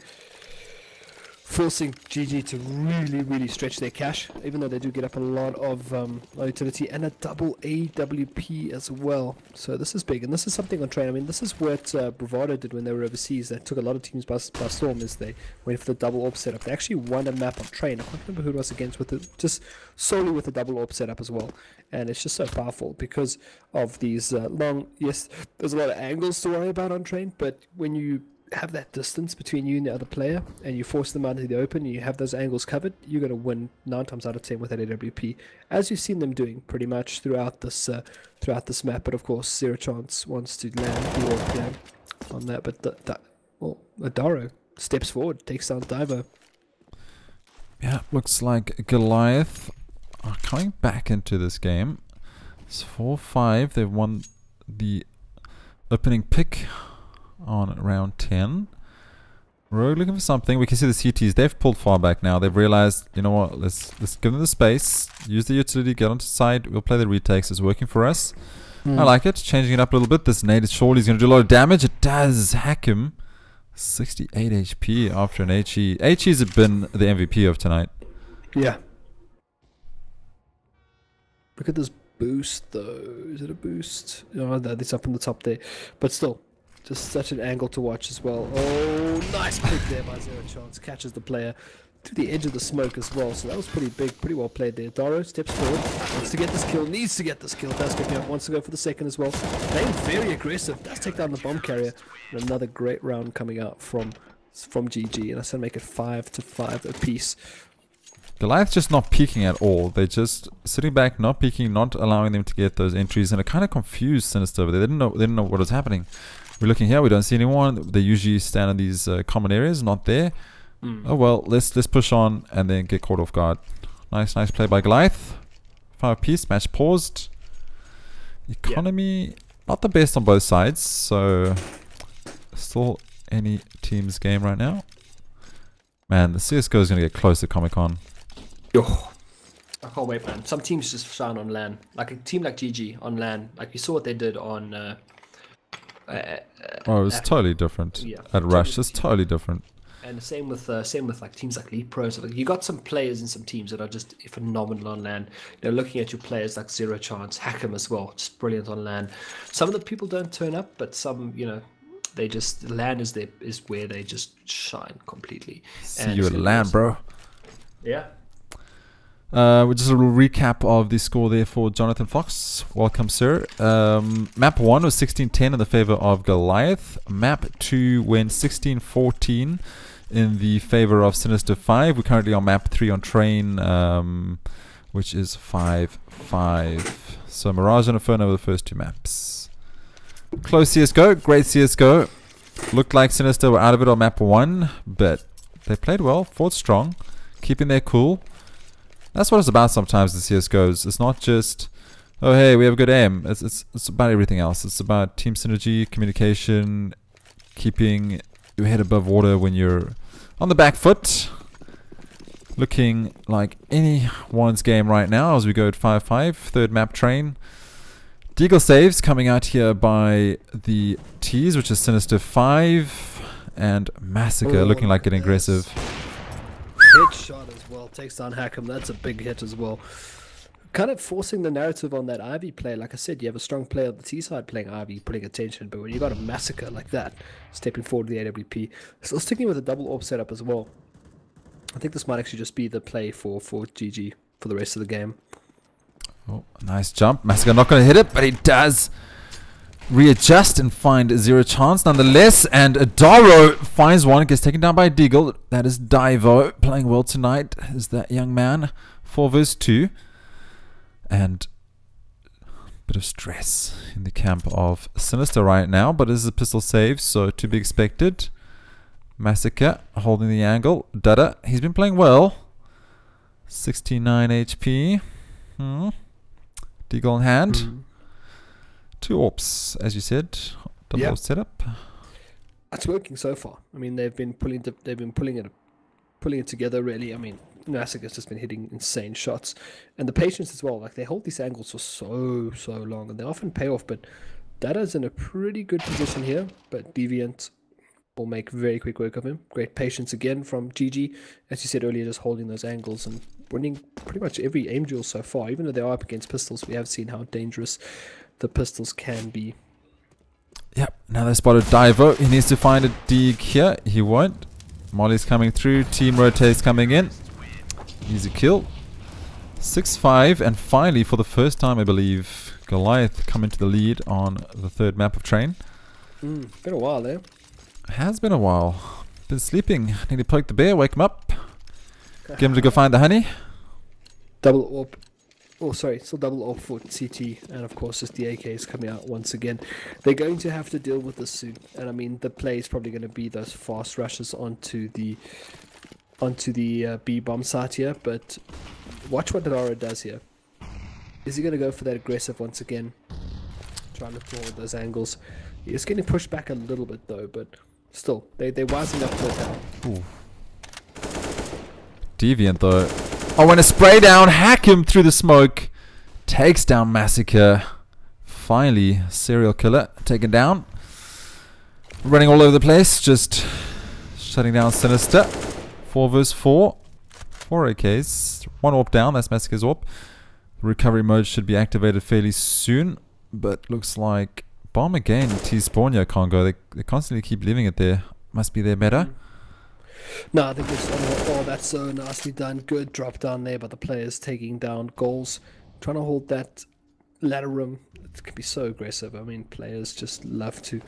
GG to really stretch their cash, even though they do get up a lot of utility and a double AWP as well. So this is big, and this is something on Train. I mean, this is what Bravado did when they were overseas. They took a lot of teams by storm as they went for the double AWP setup. They actually won a map on Train. I can't remember who it was against, with it just solely with the double AWP setup as well. And it's just so powerful because of these long. Yes, there's a lot of angles to worry about on Train, but when you have that distance between you and the other player and you force them out into the open and you have those angles covered, you're going to win 9 times out of 10 with that AWP, as you've seen them doing pretty much throughout this map. But of course Zero Chance wants to land the AWP on that, but Adaro steps forward, takes down Divo. Yeah, looks like Goliath are coming back into this game. It's 4-5. They've won the opening pick on round 10. Rogue looking for something. We can see the CTs. They've pulled far back now. They've realized, you know what? Let's give them the space. Use the utility. Get onto side. We'll play the retakes. It's working for us. I like it. Changing it up a little bit. This nade is surely going to do a lot of damage. It does. Hack him. 68 HP after an HE. HE's have been the MVP of tonight. Yeah. Look at this boost though. Is it a boost? Oh, no, it's up on the top there. But still, just such an angle to watch as well. Oh, nice pick there by Zero Chance. Catches the player to the edge of the smoke as well. So that was pretty big, pretty well played there. Daro steps forward, wants to get this kill, needs to get this kill. Does get up, wants to go for the second as well. Playing very aggressive. Does take down the bomb carrier. And another great round coming out from GG. And that's going to make it 5-5 apiece. Goliath just not peeking at all. They're just sitting back, not peeking, not allowing them to get those entries, and it kind of confused Sinister over there. They didn't know what was happening. We're looking here, we don't see anyone. They usually stand in these common areas, not there. Oh well, let's push on and then get caught off guard. Nice play by Goliath. 5 piece, match paused. Economy not the best on both sides, so still any team's game right now. Man, the CSGO is going to get close to Comic-Con. Oh, I can't wait, man. Some teams just shine on LAN. Like a team like GG on LAN. Like you saw what they did on... oh, it was totally different. Yeah, at Rush, it's totally different. And same with like teams like Leap Pros. Like you got some players in some teams that are just phenomenal on LAN. You know, looking at your players like Zero Chance, Hackham as well, just brilliant on LAN. Some of the people don't turn up, but some, you know, they just LAN is where they just shine completely. See you at LAN, bro. Yeah. Just a little recap of the score there for Jonathan Fox. Welcome, sir. Map 1 was 16-10 in the favor of Goliath. Map 2 went 16-14 in the favor of Sinister 5. We're currently on map 3 on train, which is 5-5. So Mirage and Inferno were the first 2 maps. Close CSGO, great CSGO. Looked like Sinister were out of it on map 1, but they played well, fought strong, keeping their cool. That's what it's about sometimes, the CSGOs. It's not just, oh hey, we have a good aim. It's about everything else. It's about team synergy, communication, keeping your head above water when you're on the back foot. Looking like anyone's game right now as we go at 5-5, third map train. Deagle saves coming out here by the T's, which is Sinister 5, and Massacre looking like getting aggressive. Headshot as well, takes down Hackham. That's a big hit as well. Kind of forcing the narrative on that Ivy play. Like I said, you have a strong player on the T side playing Ivy, putting attention, but when you got a Massacre like that, stepping forward to the AWP, still sticking with a double AWP setup as well. I think this might actually just be the play for GG for the rest of the game. Oh, nice jump. Massacre not going to hit it, but he does readjust and find Zero Chance nonetheless. And Daro finds one, gets taken down by Deagle. That is Divo playing well tonight. Is that young man? 4 vs 2. And a bit of stress in the camp of Sinister right now, but this is a pistol save, so to be expected. Massacre holding the angle. Dada, he's been playing well. 69 HP. Deagle in hand. 2 AWPs, as you said. Double AWP setup. It's working so far. I mean, they've been pulling it together really. I mean, Massacre's just been hitting insane shots, and the patience as well. Like they hold these angles for so long, and they often pay off. But Dada's in a pretty good position here. But Deviant will make very quick work of him. Great patience again from GG, as you said earlier, just holding those angles and winning pretty much every aim duel so far. Even though they are up against pistols, we have seen how dangerous the pistols can be. Yep, now they spotted Divo. He needs to find a dig here. He won't. Molly's coming through. Team rotates coming in. Easy kill. 6-5, and finally, for the first time, I believe, Goliath come into the lead on the third map of train. Been a while there. Has been a while. Been sleeping. Need to poke the bear, wake him up. Get him to go find the honey. Double AWP. Oh, sorry, still double AWP for CT, and of course, just the AKs coming out once again. They're going to have to deal with this soon, and I mean, the play is probably going to be those fast rushes onto the B bomb site here. But watch what Daro does here. Is he going to go for that aggressive once again? try and look for all those angles. He's getting pushed back a little bit though, but still, they're wising up to it now. Ooh. Deviant though. Oh, and a spray down, hack him through the smoke. Takes down Massacre. Finally, serial killer taken down. Running all over the place, just shutting down Sinister. 4 vs 4. 4 AKs. 1 AWP down, that's Massacre's AWP. Recovery mode should be activated fairly soon, but looks like bomb again. T-spawn your Congo. They constantly keep leaving it there. Must be their meta. No, I think it's that's so nicely done. Good drop down there by the players taking down goals. Trying to hold that ladder room. It can be so aggressive. I mean, players just love to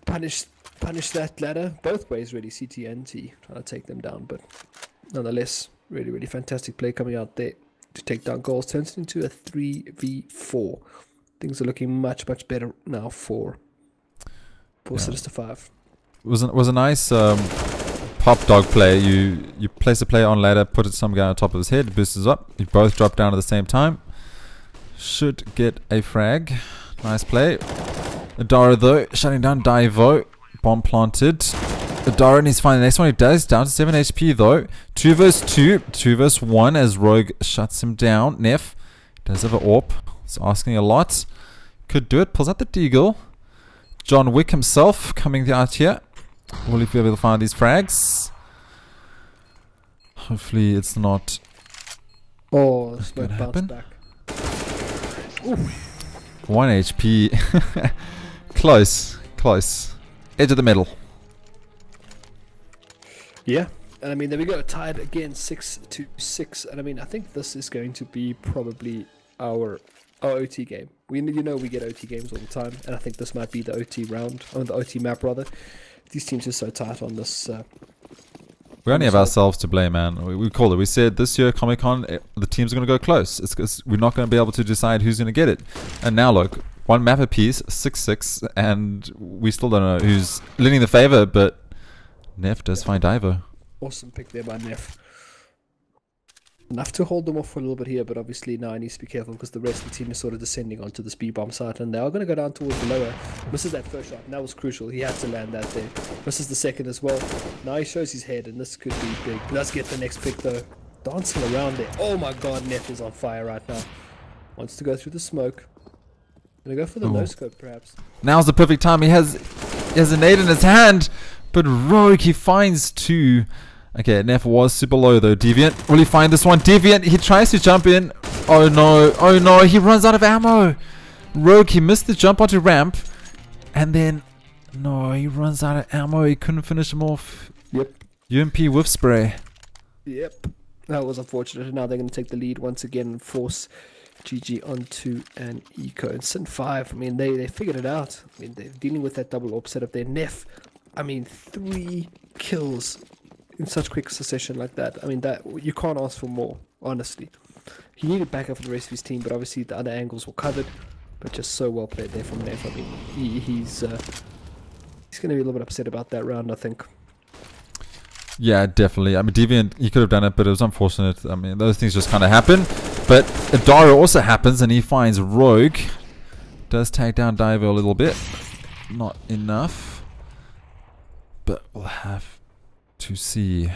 punish that ladder both ways, really. CT and T, trying to take them down, but nonetheless, really, really fantastic play coming out there to take down goals. Turns it into a 3v4. Things are looking much better now for Sinister 5. It was a nice pop dog play. You place a player on ladder, put some guy on top of his head, boosters up. You both drop down at the same time. Should get a frag. Nice play. Adara though, shutting down Divo. Bomb planted. Adara needs to find the next one. He does. Down to 7 HP though. 2 vs 2. 2 vs 1 as Rogue shuts him down. Neff does have an AWP. It's asking a lot. Could do it. Pulls out the Deagle. John Wick himself coming out here. Will he be able to find these frags? Hopefully it's not. Oh, the smoke bounced back. Oof. 1 HP. Close. Edge of the middle. Yeah. And I mean, there we go. Tied again, 6-6. And I mean, I think this is going to be probably our OT game. We get OT games all the time, and I think this might be the OT round, or the OT map rather. These teams are so tight on this. We only have ourselves to blame, man. We called it. We said this year Comic-Con, the teams are going to go close. We're not going to be able to decide who's going to get it. And now look, 1 map apiece, 6-6, and we still don't know who's leading the favor. But Neff does find Divo. Awesome pick there by Neff. Enough to hold them off for a little bit here, but obviously now he needs to be careful because the rest of the team is sort of descending onto the speed bomb side, and they are going to go down towards the lower. Misses that first shot, and that was crucial. He had to land that there. Misses the second as well. Now he shows his head, and this could be big. Let's get the next pick though. Dancing around there. Oh my god, Neff is on fire right now. Wants to go through the smoke. Gonna go for the no scope perhaps. Now's the perfect time. He has a nade in his hand, but Rogue, he finds 2. Okay, Neff was super low though. Deviant, will he find this one? Deviant, he tries to jump in. Oh no, he runs out of ammo. Rogue, he missed the jump onto ramp. And then, no, he runs out of ammo. He couldn't finish him off. Yep. UMP whiff spray. Yep. That was unfortunate. Now they're going to take the lead once again and force GG onto an eco. And Sin 5, I mean, they figured it out. I mean, they're dealing with that double AWP setup there. Neff, I mean, 3 kills in such quick succession like that. I mean, that you can't ask for more, honestly. He needed backup for the rest of his team, but obviously the other angles were covered. But just so well played there from Neff. I mean, he's going to be a little bit upset about that round, I think. Yeah, definitely. I mean, Deviant, he could have done it, but it was unfortunate. I mean, those things just kind of happen. But Adara also happens, and he finds Rogue. Does take down Divo a little bit. Not enough. But we'll have to see.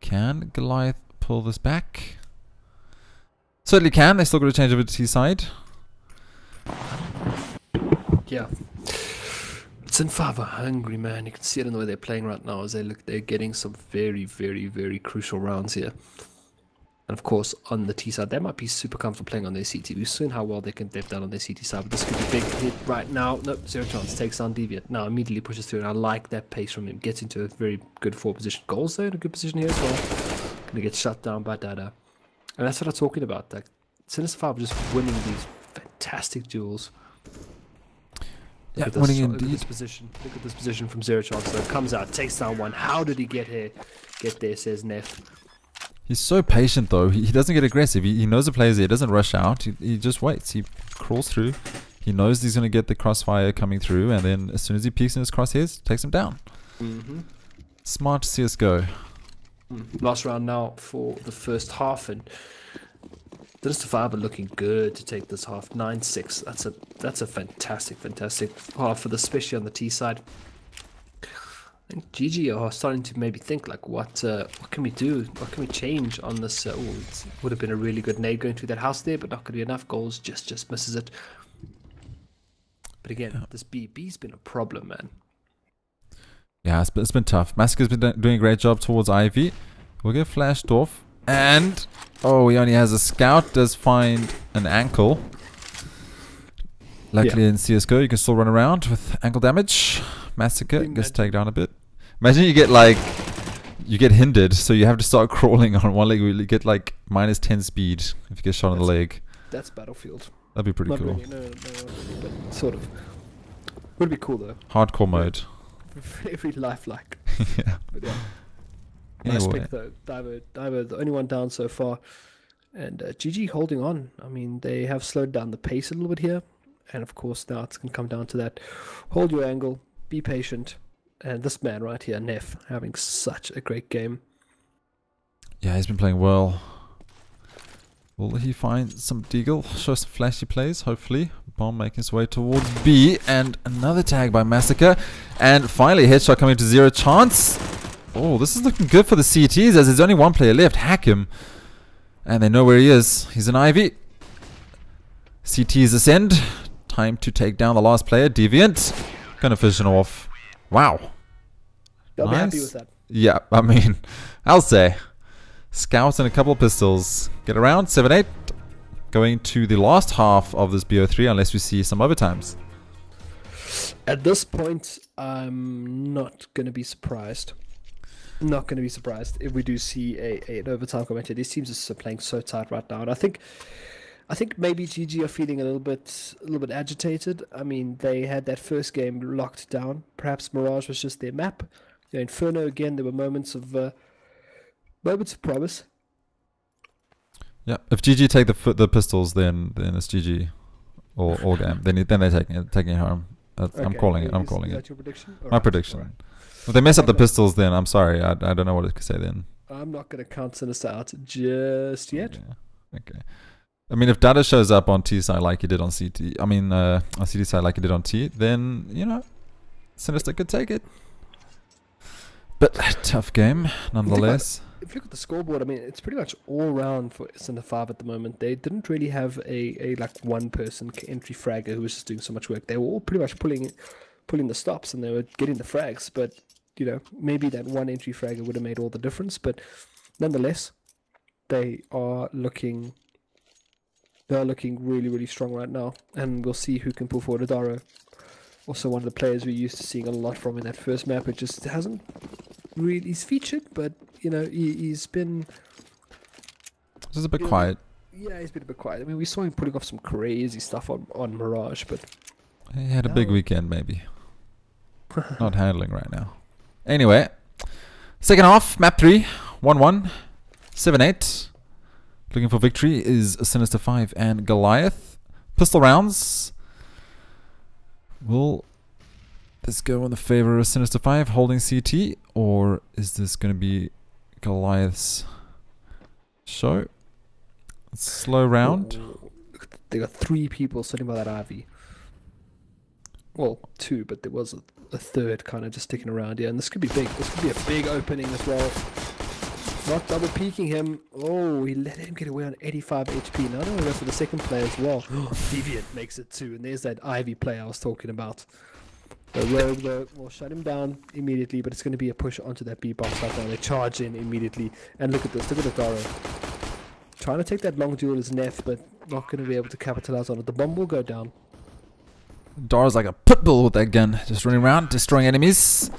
Can Goliath pull this back? Certainly can. They still got to change over to T side. Yeah. Sin 5 are hungry, man. You can see it in the way they're playing right now as they're getting some very, very, very crucial rounds here. And of course, on the T side, they might be super comfortable playing on their CT. We've seen how well they can dip down on their CT side, but this could be big hit right now. Nope, 0 chance. Takes down Deviant. Now immediately pushes through, and I like that pace from him. Gets into a very good forward position. Goals though in a good position here as well. Gonna get shut down by Dada. And that's what I'm talking about. Like, Sinister 5 just winning these fantastic duels. Yeah, winning indeed. Look at this position from 0 chance. So it comes out, takes down 1. How did he get here? Get there, says Neff. He's so patient though. He doesn't get aggressive. He knows the player's there. He doesn't rush out. He just waits. He crawls through. He knows he's going to get the crossfire coming through, and then as soon as he peeks in his crosshairs, takes him down. Smart CSGO. Last round now for the first half, and Sinister 5 are looking good to take this half. 9-6. That's a fantastic half for the, especially on the T side. I think GG are starting to maybe think like, what can we do? What can we change on this? It would have been a really good nade going through that house there, but not going to be enough goals. Just misses it. But again, this B's been a problem, man. Yeah, it's been tough. Massacre's been doing a great job towards Ivy. We'll get flashed off. And, oh, he only has a scout. Does find an ankle. Luckily in CSGO, you can still run around with ankle damage. Massacre gets taken down a bit. Imagine you get hindered, so you have to start crawling on one leg. You get like -10 speed if you get shot on the leg. That's Battlefield. That'd be pretty cool. Really, no, but sort of. Would be cool though. Hardcore mode. Very lifelike. Yeah. But yeah. Nice pick though. Diver, the only one down so far. And GG holding on. I mean, they have slowed down the pace a little bit here. And of course, now it's going to come down to that. Hold your angle. Be patient. And this man right here, Neff, having such a great game. Yeah, he's been playing well. Will he find some deagle? Show some flashy plays, hopefully. Bomb making his way towards B. And another tag by Massacre. And finally, a headshot coming to 0 chance. Oh, this is looking good for the CTs as there's only one player left. Hack him. And they know where he is. He's an Ivy. CTs ascend. Time to take down the last player. Deviant. Gonna finish him off. Wow. I'll be happy with that. Yeah, I mean, I'll say. Scouts and a couple of pistols. Get around. 7-8. Going to the last half of this BO3 unless we see some overtimes. At this point, I'm not going to be surprised. Not going to be surprised if we do see an overtime commentary. These teams are playing so tight right now, and I think maybe GG are feeling a little bit agitated. I mean, they had that first game locked down. Perhaps Mirage was just their map. You know, Inferno again. There were moments of promise. Yeah, if GG take the pistols, then it's GG all game. Then they're taking it home. Okay, I'm calling it. Is that your prediction? My prediction. Right. If they mess up the pistols, then I'm sorry. I don't know what I could say then. I'm not going to count Sinister out just yet. Yeah. Okay. I mean, if Data shows up on T side like he did on CT, I mean, on CT side like he did on T, then, you know, Sinister could take it. But tough game, nonetheless. If you look at the scoreboard, I mean, it's pretty much all round for Sinister 5 at the moment. They didn't really have a like one person entry fragger who was just doing so much work. They were all pretty much pulling the stops and they were getting the frags. But, you know, maybe that one entry fragger would have made all the difference. But nonetheless, they are looking really, really strong right now. And we'll see who can pull forward Adaro. Also one of the players we're used to seeing a lot from in that first map. It just hasn't really... He's featured, but, you know, he's been... Just a bit quiet. Yeah, he's been a bit quiet. I mean, we saw him putting off some crazy stuff on Mirage, but... He had a big weekend, maybe. Not handling right now. Anyway, second half, map 3, 1-1, 7-8. Looking for victory is a Sinister 5 and Goliath. Pistol rounds. Will this go in the favor of Sinister 5 holding CT, or is this going to be Goliath's show? Slow round. They got 3 people sitting by that Ivy. Well, 2, but there was a third kind of just sticking around here, and this could be big. This could be a big opening as well. Not double peeking him. Oh, he let him get away on 85 HP. Now I don't want to go for the second player as well. Deviant makes it 2, and there's that Ivy player I was talking about. The Rogue will shut him down immediately, but it's going to be a push onto that B box right now. They charge in immediately, and look at this. Look at the Adaro. Trying to take that long duel as Neff, but not going to be able to capitalize on it. The bomb will go down. Dara's like a pit bull with that gun, just running around, destroying enemies,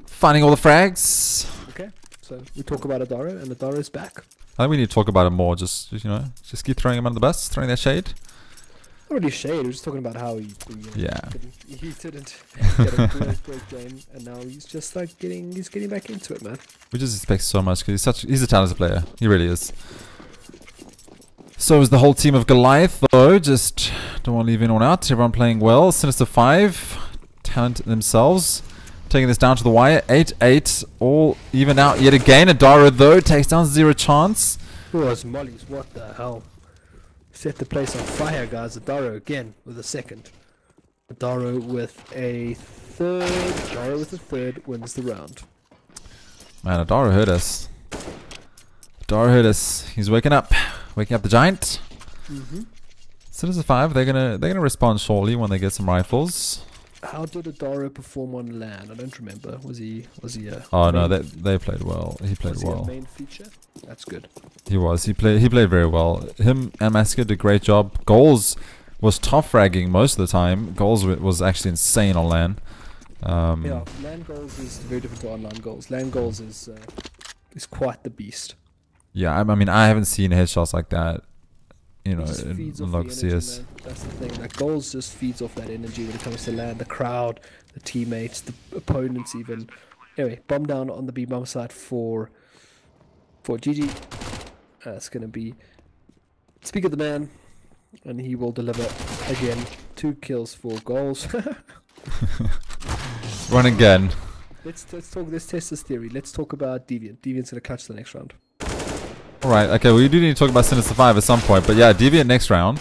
finding all the frags. Okay, so we talk about Adaro, and Adaro is back. I think we need to talk about it more. Just you know, just keep throwing him under the bus, throwing that shade. Not really shade. We're just talking about how he didn't get a great game, and now he's just like getting back into it, man. We just expect so much because he's a talented player. He really is. So is the whole team of Goliath, though. Just don't want to leave anyone out. Everyone playing well. Sinister 5, talented themselves. Taking this down to the wire. 8-8, all even out yet again. Adaro, though, takes down 0 chance. Oh, it's Molly's. What the hell? set the place on fire, guys. Adaro again with a second. Adaro with a third. Adaro with a third wins the round. Man, Adaro hurt us. Adaro hurt us. He's waking up the giant. Sinister 5. They're gonna respond shortly when they get some rifles. How did Adaro perform on LAN? I don't remember. Was he Oh no, they played well. He played was well. he a main feature? That's good. He was. He played very well. Him and Massacre did a great job. Goals was top fragging most of the time. Goals was actually insane on LAN. Yeah, LAN goals is very different to online goals. LAN goals is quite the beast. Yeah, I mean I haven't seen headshots like that. You know, It feeds in off log the CS. energy, man. That's the thing. Like goals just feeds off that energy when it comes to LAN. The crowd, the teammates, the opponents even. Anyway, bomb down on the B bomb side for GG. It's gonna be Speak of the Man, and he will deliver again. 2 kills, 4 goals. Run again. Let's test this theory. Let's talk about Deviant. Deviant's gonna clutch the next round. Alright, okay, we do need to talk about Sinister 5 at some point, but yeah, Deviant next round.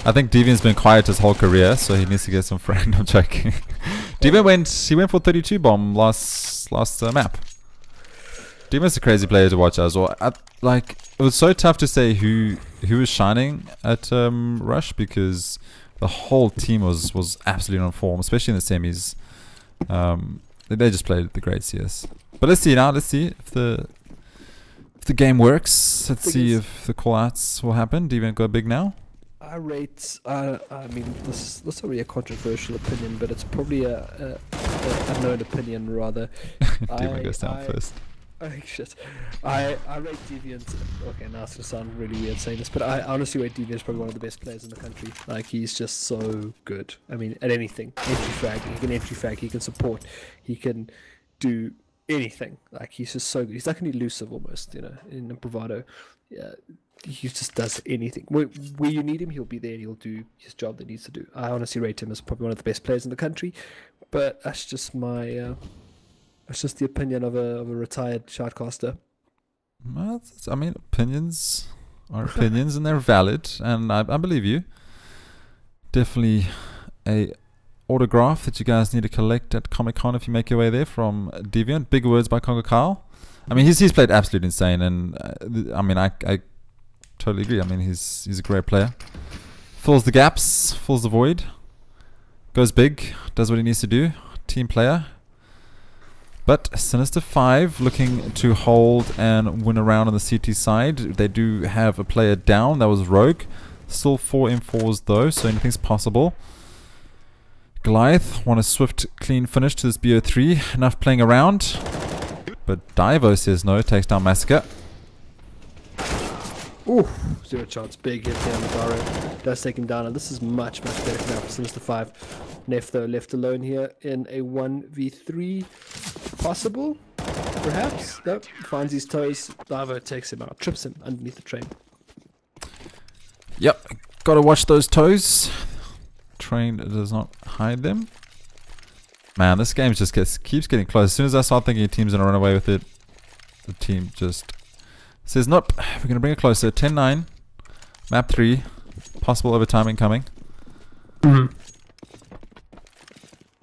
I think Deviant's been quiet his whole career, so he needs to get some friend. I'm joking. Deviant went for 32 bomb last map. Deviant's a crazy player to watch as well. Like, it was so tough to say who was shining at Rush because the whole team was absolutely on form, especially in the semis. They just played the great CS. But let's see now. Let's see if the game works. Let's see if the callouts will happen. Deviant go big now. I rate. I mean, this is not really a controversial opinion, but it's probably a known opinion rather. Deviant goes down first. Oh shit! I rate Deviant. Okay, now it's gonna sound really weird saying this, but I honestly rate Deviant as probably one of the best players in the country. Like he's just so good. I mean, at anything, entry frag. He can entry frag. He can support. He can do anything. Like he's just so good. He's like an elusive almost, you know, in bravado. Yeah, he just does anything. Where you need him, he'll be there and he'll do his job that he needs to do. I honestly rate him as probably one of the best players in the country, but that's just my. That's just the opinion of a retired shoutcaster. Well, I mean, opinions are opinions and they're valid, and I believe you. Definitely a autograph that you guys need to collect at Comic-Con if you make your way there from Deviant. Big words by CONGOKYLE. I mean, he's played absolutely insane, and I mean, I totally agree. I mean, he's a great player. Fills the gaps, fills the void, goes big, does what he needs to do. Team player. But Sinister 5 looking to hold and win around on the CT side. They do have a player down. That was Rogue. Still 4 M4s though, so anything's possible. Goliath want a swift, clean finish to this BO3. Enough playing around. But Divo says no, takes down Massacre. Ooh, 0 chance. Big hit there on the Adaro. Does take him down, and this is much better now for Sinister 5. Neff though left alone here in a 1v3. Possible? Perhaps? Nope. Finds his toes. Divo takes him out. Trips him underneath the train. Yep. Gotta watch those toes. Train does not hide them. Man, this game just keeps getting close. As soon as I start thinking a team's gonna run away with it, the team just says nope. We're gonna bring it closer. 10-9. Map 3. Possible overtime incoming.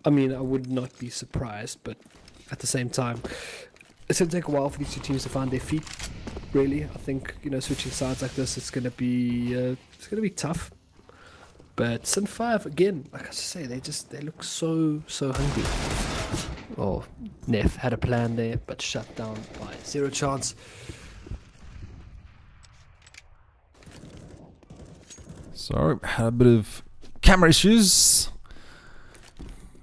I mean, I would not be surprised, but at the same time, it's going to take a while for these two teams to find their feet. Really, I think, you know, switching sides like this, it's going to be tough. But Sin 5 again, like I say, they look so hungry. Oh, Neff had a plan there, but shut down by 0 chance. So, had a bit of camera issues.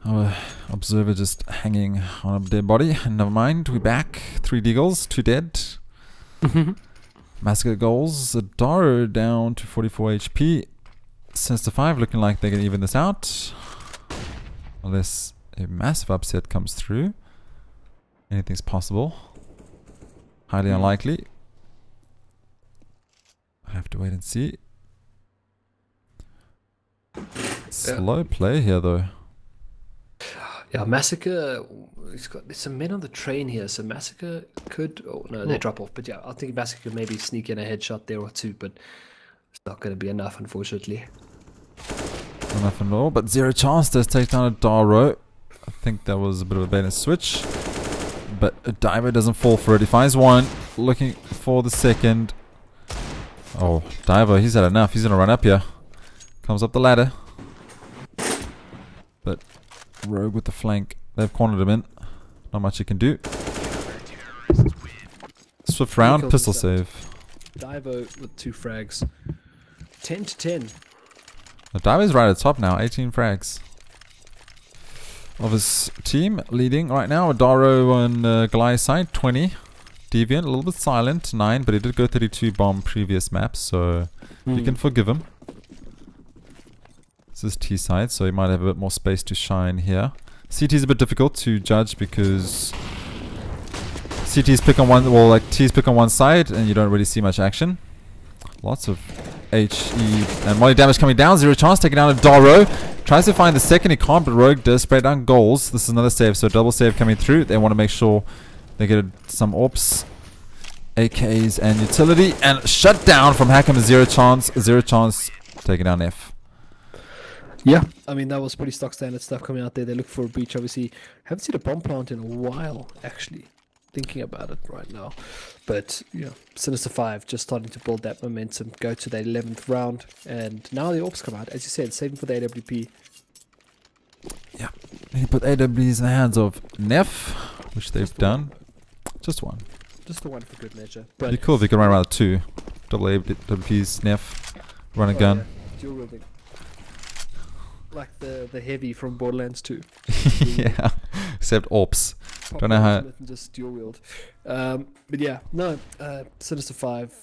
Our observer just hanging on a dead body. Never mind, we're back. 3 deagles, 2 dead. Massacre goals. Adaro down to 44 HP. Sinister 5 looking like they can even this out. Unless a massive upset comes through. Anything's possible. Highly unlikely. I have to wait and see. Slow play here though. Yeah, Massacre, there's some men on the train here, so Massacre could, oh no, they drop off, but yeah, I think Massacre could maybe sneak in a headshot there or two, but It's not going to be enough, unfortunately. Enough and all, but Zero Chance does take down a Daro. I think that was a bit of a bait and switch. But a Diver doesn't fall for it. He finds one, looking for the second. Oh, Diver, he's had enough. He's going to run up here. Comes up the ladder. But Rogue with the flank. They've cornered him in. Not much he can do. Swift round, pistol save. Divo with 2 frags. 10 to 10. The Diver's right at the top now, 18 frags. Of his team, leading right now. Adaro on Goliath side, 20. Deviant, a little bit silent, 9, but he did go 32 bomb previous maps, so you can forgive him. This is T side, so he might have a bit more space to shine here. CT is a bit difficult to judge because CT's pick on one, well, like T's pick on one side, and you don't really see much action. Lots of HE and molly damage coming down. Zero Chance taking down a Daro. Tries to find the second, he can't, but Rogue does spray down goals. This is another save, so double save coming through. They want to make sure they get some AWPs, AKs, and utility, and shut down from Hack'em and Zero Chance. Zero Chance taking down F. Yeah, I mean, that was pretty stock standard stuff coming out there. They look for a breach, obviously. Haven't seen a bomb plant in a while, actually. Thinking about it right now. But, yeah, Sinister 5 just starting to build that momentum, go to the 11th round. And now the AWPs come out, as you said, saving for the AWP. Yeah, he put AWPs in the hands of Neff, which they've done. Just one. Just the one for good measure. It'd be cool if you could run around 2. Double AWPs, Neff, run a gun. Yeah. Dual wielding. Like the heavy from Borderlands 2. Yeah, except AWPs. Don't know how. Just dual wield. But yeah, no. Sinister 5.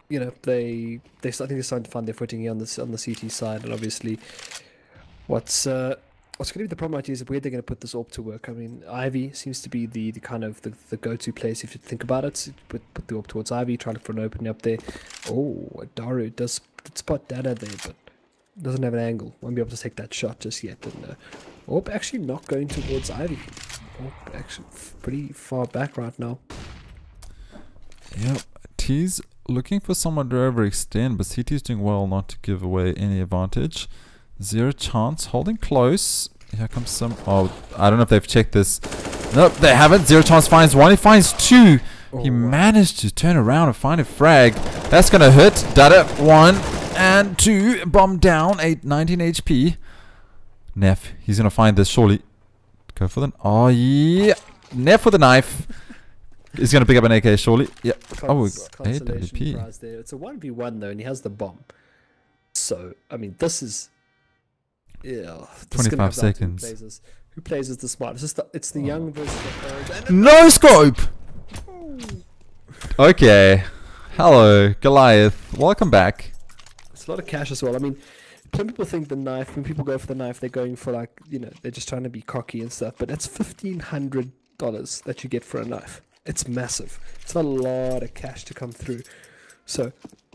You know, I think they're starting to find their footing here on the CT side, and obviously, what's going to be the problem right here is where they're going to put this AWP to work. I mean, Ivy seems to be the kind of the go-to place if you think about it. Put the AWP towards Ivy, try to look for an opening up there. Oh, Daru does spot Dada there, but doesn't have an angle. Won't be able to take that shot just yet. And AWP actually not going towards Ivy. AWP actually pretty far back right now. Yep, T's looking for someone to overextend, but CT's doing well not to give away any advantage. Zero Chance holding close. Here comes some. Oh, I don't know if they've checked this. Nope, they haven't. Zero Chance finds one. He finds 2. He managed to turn around and find a frag. That's gonna hit. Dada 1 and 2. Bomb down. 19 HP. Neff, he's gonna find this surely. Go for the. Oh yeah. Neff with a knife. He's gonna pick up an AK surely. Yeah. Oh, AWP. Prize there. It's a 1v1 though, and he has the bomb. So I mean, this is. Yeah, 25 seconds. Who plays as the smartest? It's the young versus the old. No scope! Okay. Hello, Goliath. Welcome back. It's a lot of cash as well. I mean, some people think the knife, when people go for the knife, they're going for like, you know, they're just trying to be cocky and stuff. But that's $1,500 that you get for a knife. It's massive. It's a lot of cash to come through. So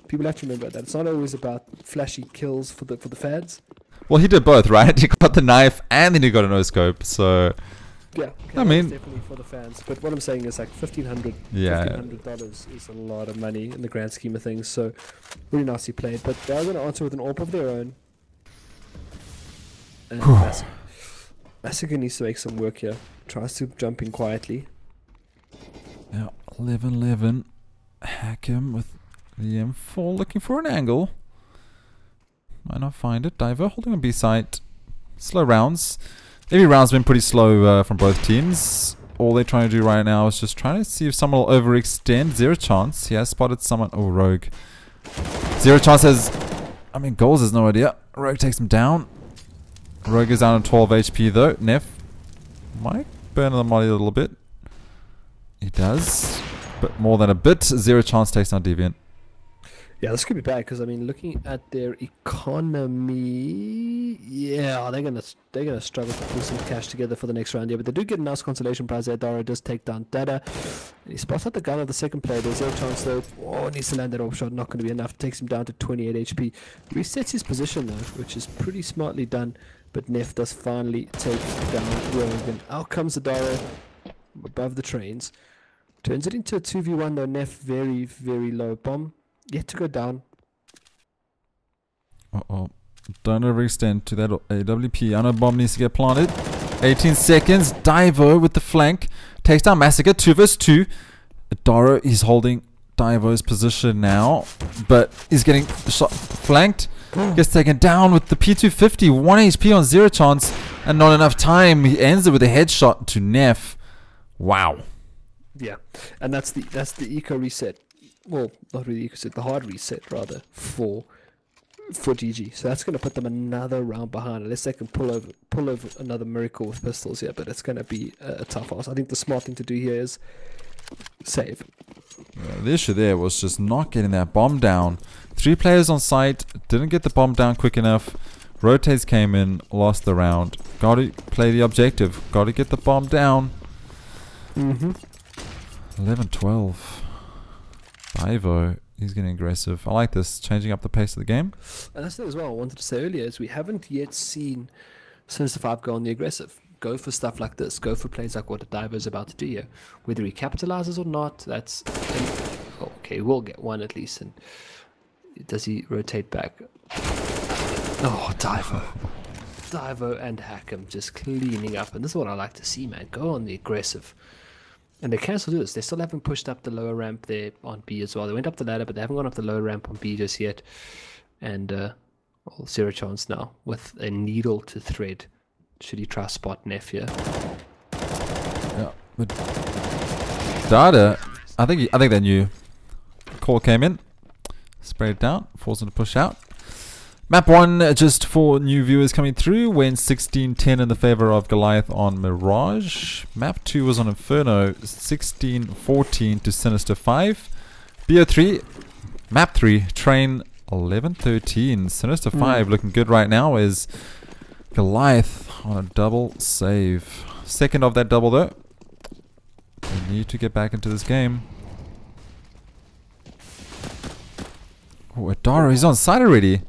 people have to remember that. It's not always about flashy kills for the fads. Well, he did both, right? He got the knife and then he got a no scope, so yeah, I mean, definitely for the fans. But what I'm saying is like $1,500 is a lot of money in the grand scheme of things. So really nicely played. But they're going to answer with an AWP of their own. And Massacre needs to make some work here. Tries to jump in quietly. Yeah, 11-11. Hack'em with the M4 looking for an angle. Might not find it. Diver holding on B site. Slow rounds. Every round's been pretty slow from both teams. All they're trying to do right now is just trying to see if someone will overextend. Zero Chance. He has spotted someone. Oh, Rogue. Zero Chance has... I mean, goals has no idea. Rogue takes him down. Rogue is down on 12 HP though. Neff might burn the molly a little bit. He does. But more than a bit. Zero Chance takes down Deviant. Yeah, this could be bad because I mean, looking at their economy, yeah, they're gonna struggle to pull some cash together for the next round. Yeah, but they do get a nice consolation prize there. Dara does take down Dada. He spots out the gun of the second player. There's no chance though. Oh, needs to land that AWP shot. Not going to be enough. Takes him down to 28 HP. Resets his position though, which is pretty smartly done. But Neff does finally take down Rogue. And out comes the Dara above the trains. Turns it into a 2v1 though. Neff very, very low. Bomb yet to go down. Uh-oh. Don't overextend to that AWP. I know bomb needs to get planted. 18 seconds. Divo with the flank. Takes down Massacre. 2 vs 2. Daro is holding Divo's position now. But he's getting shot flanked. Gets taken down with the P250. 1 HP on 0 chance. And not enough time. He ends it with a headshot to Neff. Wow. Yeah. And that's the eco reset. Well, not really eco reset. The hard reset, rather, for GG. So that's going to put them another round behind, unless they can pull over another miracle with pistols here. But it's going to be a tough ask. I think the smart thing to do here is save. Yeah, the issue there was just not getting that bomb down. 3 players on site, didn't get the bomb down quick enough. Rotates came in, lost the round. Got to play the objective. Got to get the bomb down. 11-12. Divo. He's getting aggressive. I like this, changing up the pace of the game. And that's it as well. I wanted to say earlier is we haven't yet seen Sinister 5 go on the aggressive. Go for stuff like this. Go for plays like what the Diver's about to do here. Whether he capitalizes or not, that's... okay, we'll get one at least. And does he rotate back? Oh, Divo and Hack'em just cleaning up. And this is what I like to see, man. Go on the aggressive. And they can still do this. They still haven't pushed up the lower ramp there on B as well. They went up the ladder, but they haven't gone up the lower ramp on B just yet. And well, 0 chance now with a needle to thread. Should he try spot Neff here? Yeah, but Dada, I think they knew. Call came in, sprayed it down, forced him to push out. Map 1, just for new viewers coming through, went 16-10 in the favor of Goliath on Mirage. Map 2 was on Inferno, 16-14 to Sinister 5. BO3, Map 3, Train 11-13. Sinister 5 looking good right now as Goliath on a double save. Second of that double though. We need to get back into this game. Oh, Adara, he's on site already.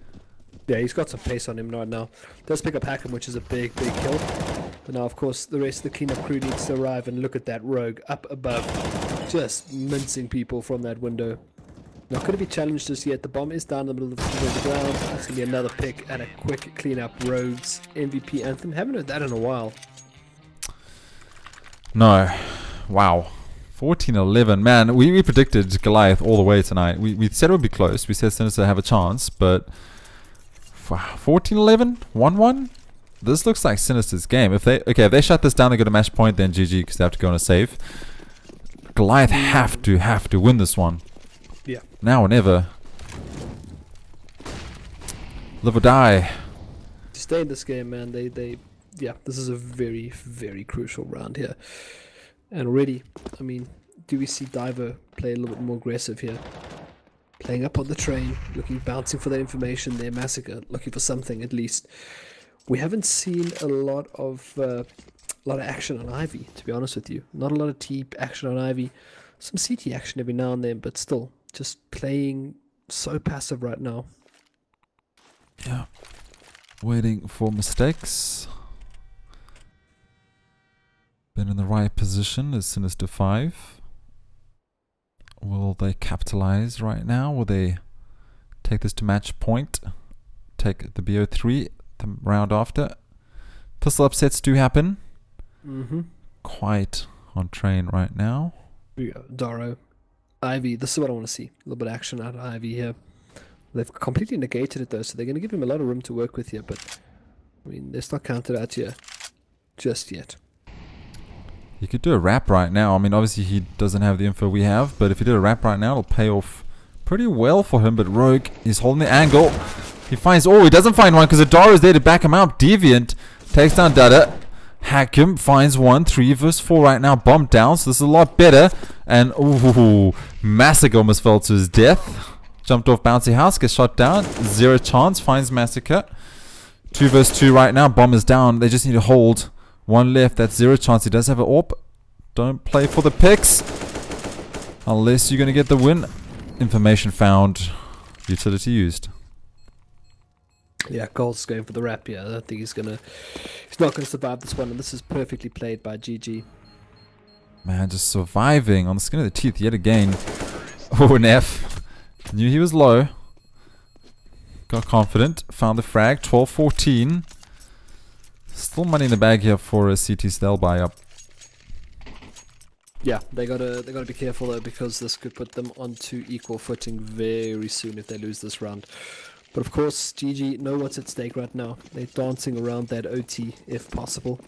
Yeah, he's got some pace on him right now. Does pick up Hack'em, which is a big kill. But now, of course, the rest of the cleanup crew needs to arrive and look at that rogue up above. Just mincing people from that window. Not going to be challenged just yet. The bomb is down in the middle of the ground. That's going to be another pick and a quick cleanup. Rogues MVP anthem. Haven't heard that in a while. No. Wow. 14-11. Man, we predicted Goliath all the way tonight. We said it would be close. We said Sinister have a chance, but 14-11? 1-1? This looks like Sinister's game. If they shut this down, they go to match point, then GG because they have to go on a save. Goliath have to win this one. Yeah. Now or never. Live or die. To stay in this game, man, yeah, this is a very crucial round here. And already, I mean, do we see Divo play a little bit more aggressive here? Playing up on the train, bouncing for that information there, Massacre, looking for something at least. We haven't seen a lot of action on Ivy, to be honest with you. Not a lot of T action on Ivy. Some CT action every now and then, but still, just playing so passive right now. Yeah. Waiting for mistakes. Been in the right position as Sinister 5. Will they capitalize right now? Will they take this to match point? Take the BO3 the round after? Pistol upsets do happen. Quite on train right now. Here we go. Daro. Ivy. This is what I want to see. A little bit of action out of Ivy here. They've completely negated it though, so they're going to give him a lot of room to work with here, but I mean, they're not counted out here just yet. He could do a wrap right now. I mean, obviously he doesn't have the info we have, but if he did a wrap right now, it'll pay off pretty well for him. But Rogue is holding the angle. He finds... Oh, he doesn't find one because Adara is there to back him out. Deviant takes down Dada. Hack'em finds one. 3 vs 4 right now. Bomb down, so this is a lot better. And, ooh, Massacre almost fell to his death. Jumped off bouncy house, gets shot down. 0 chance, finds Massacre. 2 vs 2 right now. Bomb is down. They just need to hold. 1 left, that's 0 chance. He does have an AWP. Don't play for the picks unless you're going to get the win. Information found. Utility used. Yeah, Gold's going for the wrap here. I don't think he's not going to survive this one, and this is perfectly played by GG. Man, just surviving on the skin of the teeth yet again. Oh, an F. Knew he was low. Got confident. Found the frag. 12-14. Still money in the bag here for a CT Stell buy up. Yeah, they gotta be careful though, because this could put them onto equal footing very soon if they lose this round. But of course, GG know what's at stake right now. They're dancing around that OT if possible,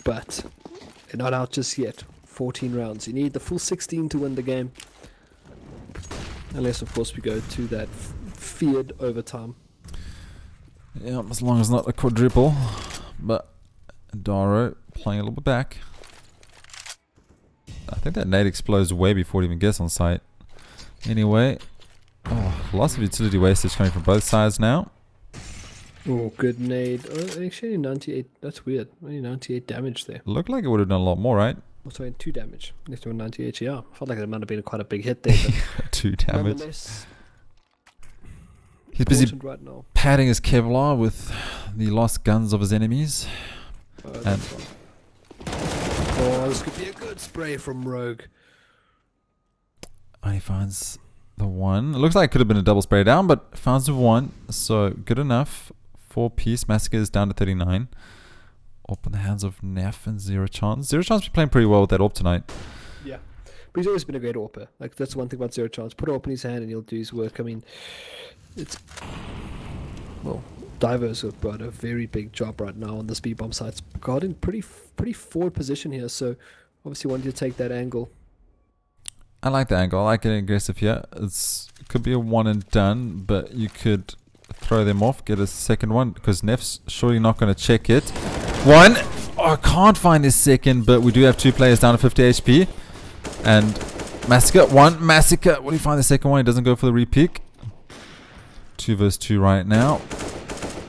but they're not out just yet. 14 rounds. You need the full 16 to win the game, unless of course we go to that feared overtime. Yeah, as long as not a quadruple. But Daro playing a little bit back. I think that nade explodes way before it even gets on site. Anyway, lots of utility wastage coming from both sides now. Oh, good nade. Oh, actually 98. That's weird. Only 98 damage there. Looked like it would have done a lot more, right? Also, 2 damage. Next to 98. Yeah, I felt like it might have been quite a big hit there. But 2 damage. He's busy busy right now. padding his Kevlar with the lost guns of his enemies. And oh, this could be a good spray from Rogue. he finds the one. It looks like it could have been a double spray down, but finds the one. So good enough. 4-piece. Massacre is down to 39. Up in the hands of Neff and Zero Chance. Zero Chance been playing pretty well with that AWP tonight. Yeah. But he's always been a great AWPer. Like, that's one thing about Zero Chance. Put an AWP in his hand and he'll do his work. I mean, it's... Well, Divers have got a very big job right now on this B-bomb side. It's got in pretty forward position here, so obviously wanted to take that angle. I like the angle. I like getting aggressive here. It could be a one and done, but you could throw them off, get a second one, because Neff's surely not going to check it. One! Oh, I can't find his second, but we do have 2 players down to 50 HP. And Massacre, one. Massacre, will he find the second one? He doesn't go for the repeak. 2 versus 2 right now.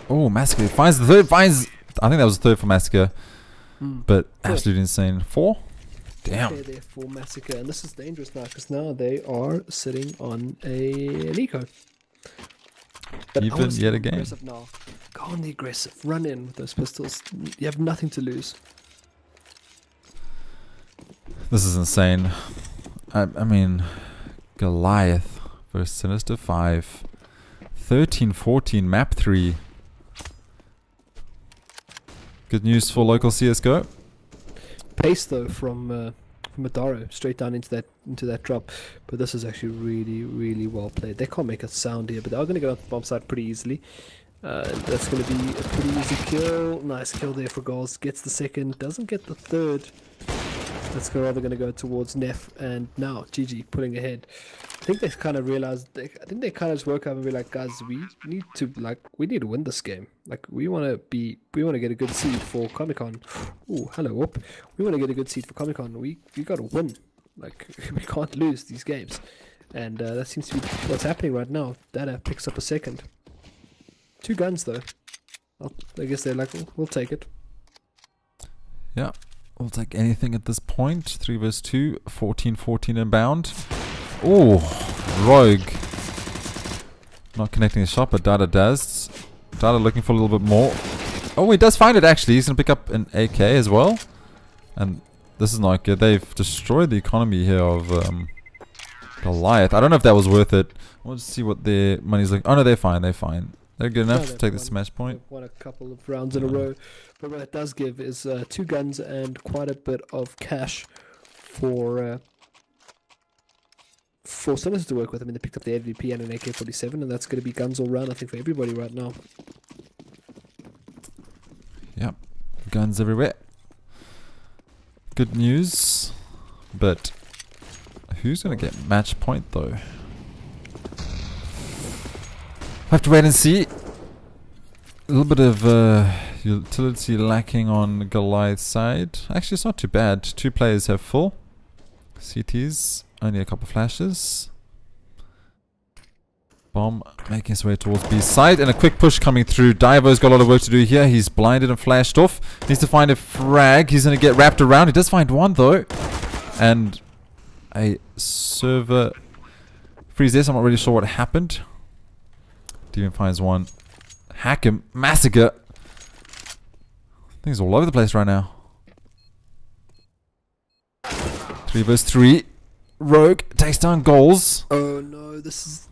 Oh, Massacre finds the third. I think that was the third for Massacre. But absolutely insane. 4? Damn. They're for Massacre, and this is dangerous now, because now they are sitting on an eco. But Even yet again. Now. Go on the aggressive. Run in with those pistols. You have nothing to lose. This is insane. I mean, Goliath versus Sinister 5. 13-14, map 3. Good news for local CSGO. Pace though from Madaro straight down into that drop, but this is actually really well played. They can't make a sound here, but they are going to go out the bomb side pretty easily. That's going to be a pretty easy kill. Nice kill there for Goals. Gets the second, doesn't get the third. That's rather going to go towards Neff, and now GG pulling ahead. I think they kind of realized. I think they kind of just woke up and be like, guys, we need to win this game. Like, we want to get a good seed for Comic-Con. Ooh, hello, whoop. We want to get a good seed for Comic-Con. We got to win. Like, we can't lose these games, and that seems to be what's happening right now. Data picks up a second. 2 guns though. I guess they're like, we'll take it. Yeah. We'll take anything at this point. 3 versus 2. 14-14 inbound. Oh, Rogue. Not connecting his shot, but Dada does. Dada looking for a little bit more. Oh, he does find it actually. He's going to pick up an AK as well. And this is not good. They've destroyed the economy here of Goliath. I don't know if that was worth it. We'll just see what their money's like. Oh no, they're fine. They're fine. They're good enough to take the smash point. They've won a couple of rounds in a row. But what it does give is 2 guns and quite a bit of cash for Sinister to work with. I mean, they picked up the AVP and an AK-47, and that's going to be guns all round, I think, for everybody right now. Yep. Guns everywhere. Good news. But who's going to get match point, though? Have to wait and see. A little bit of utility lacking on Goliath's side. Actually, it's not too bad. 2 players have full. CTs, only a couple flashes. Bomb making his way towards B side, and a quick push coming through. Divo's got a lot of work to do here. He's blinded and flashed off. Needs to find a frag. He's going to get wrapped around. He does find one though. And a server freeze there, so I'm not really sure what happened. Demon finds one. Hack him. Massacre. Things all over the place right now. 3 versus 3. Rogue takes down Goals. Oh no, this is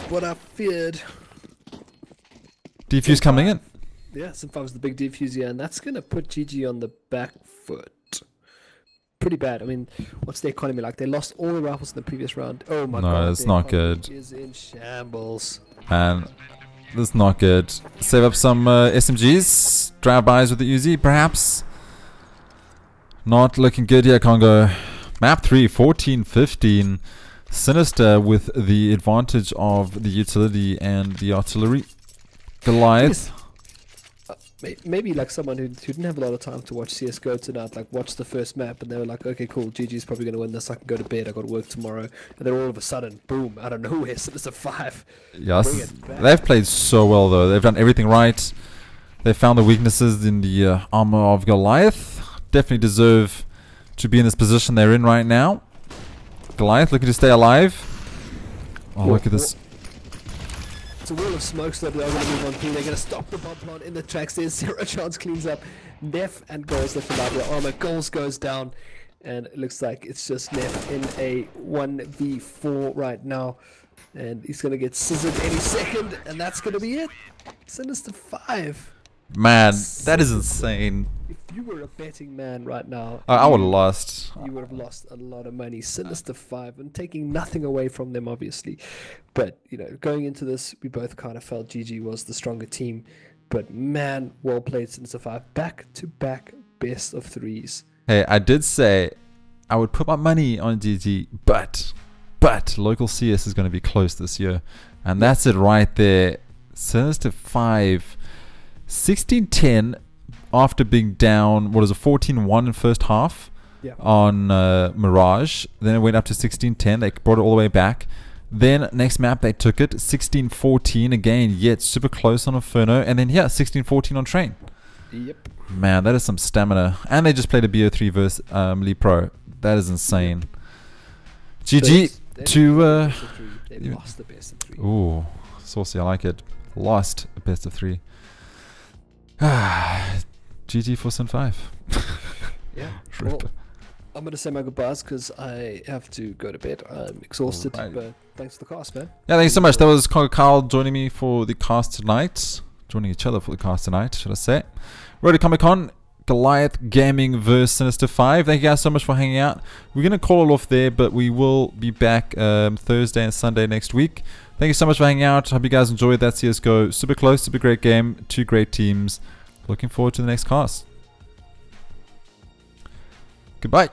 what I feared. Defuse coming in. Yeah, Sin5 was the big defuse here, and that's going to put GG on the back foot. Pretty bad. I mean, what's the economy like? They lost all the rifles in the previous round. Oh my god. No, it's not good. Is in shambles. And this is not good. Save up some SMGs. Drive-bys with the Uzi, perhaps. Not looking good here, Congo. Map 3, 14-15. Sinister with the advantage of the utility and the artillery. Goliath. Maybe like someone who didn't have a lot of time to watch CSGO tonight, like watched the first map and they were like, okay, cool, GG's probably going to win this, I can go to bed, I got to work tomorrow. And then all of a sudden, boom, out of nowhere, Sinister 5. Yes, they've played so well though. They've done everything right. They found the weaknesses in the armor of Goliath. Definitely deserve to be in this position they're in right now. Goliath looking to stay alive. Oh, look at this. It's a wall of smoke, so they are going to move on through. They're going to stop the bomb plant in the tracks. There's zero chance, cleans up. Neff and Goals left without their armor. Goals goes down, and it looks like it's just Neff in a 1v4 right now. And he's going to get scissored any second, and that's going to be it. Sinister 5. Man, that is insane. If you were a betting man right now, I would have lost. You would have lost a lot of money. Sinister 5, and taking nothing away from them, obviously. But, you know, going into this, we both kind of felt GG was the stronger team. But, man, well played, Sinister 5. Back-to-back best of 3s. Hey, I did say I would put my money on GG, but local CS is going to be close this year. And that's it right there. Sinister 5, 16-10 after being down, what is it, 14-1 in first half on Mirage. Then it went up to 16-10. They brought it all the way back. Then next map they took it 16-14 again, yet super close on Inferno, and then 16-14 on Train. Yep. Man, that is some stamina. And they just played a BO3 versus Lee Pro. That is insane. GG to they lost the best of 3. Ooh, saucy, I like it. Lost a best of 3. GG for Sin 5. Yeah. Well, I'm going to say my goodbyes because I have to go to bed. I'm exhausted, but thanks for the cast, man. Yeah, thank you so much. That was CONGOKYLE joining me for the cast tonight. Joining each other for the cast tonight, should I say. Road to Comic-Con, Goliath Gaming vs Sinister 5. Thank you guys so much for hanging out. We're going to call it off there, but we will be back Thursday and Sunday next week. Thank you so much for hanging out. Hope you guys enjoyed that CSGO. Super close, super great game. 2 great teams. Looking forward to the next cast. Goodbye.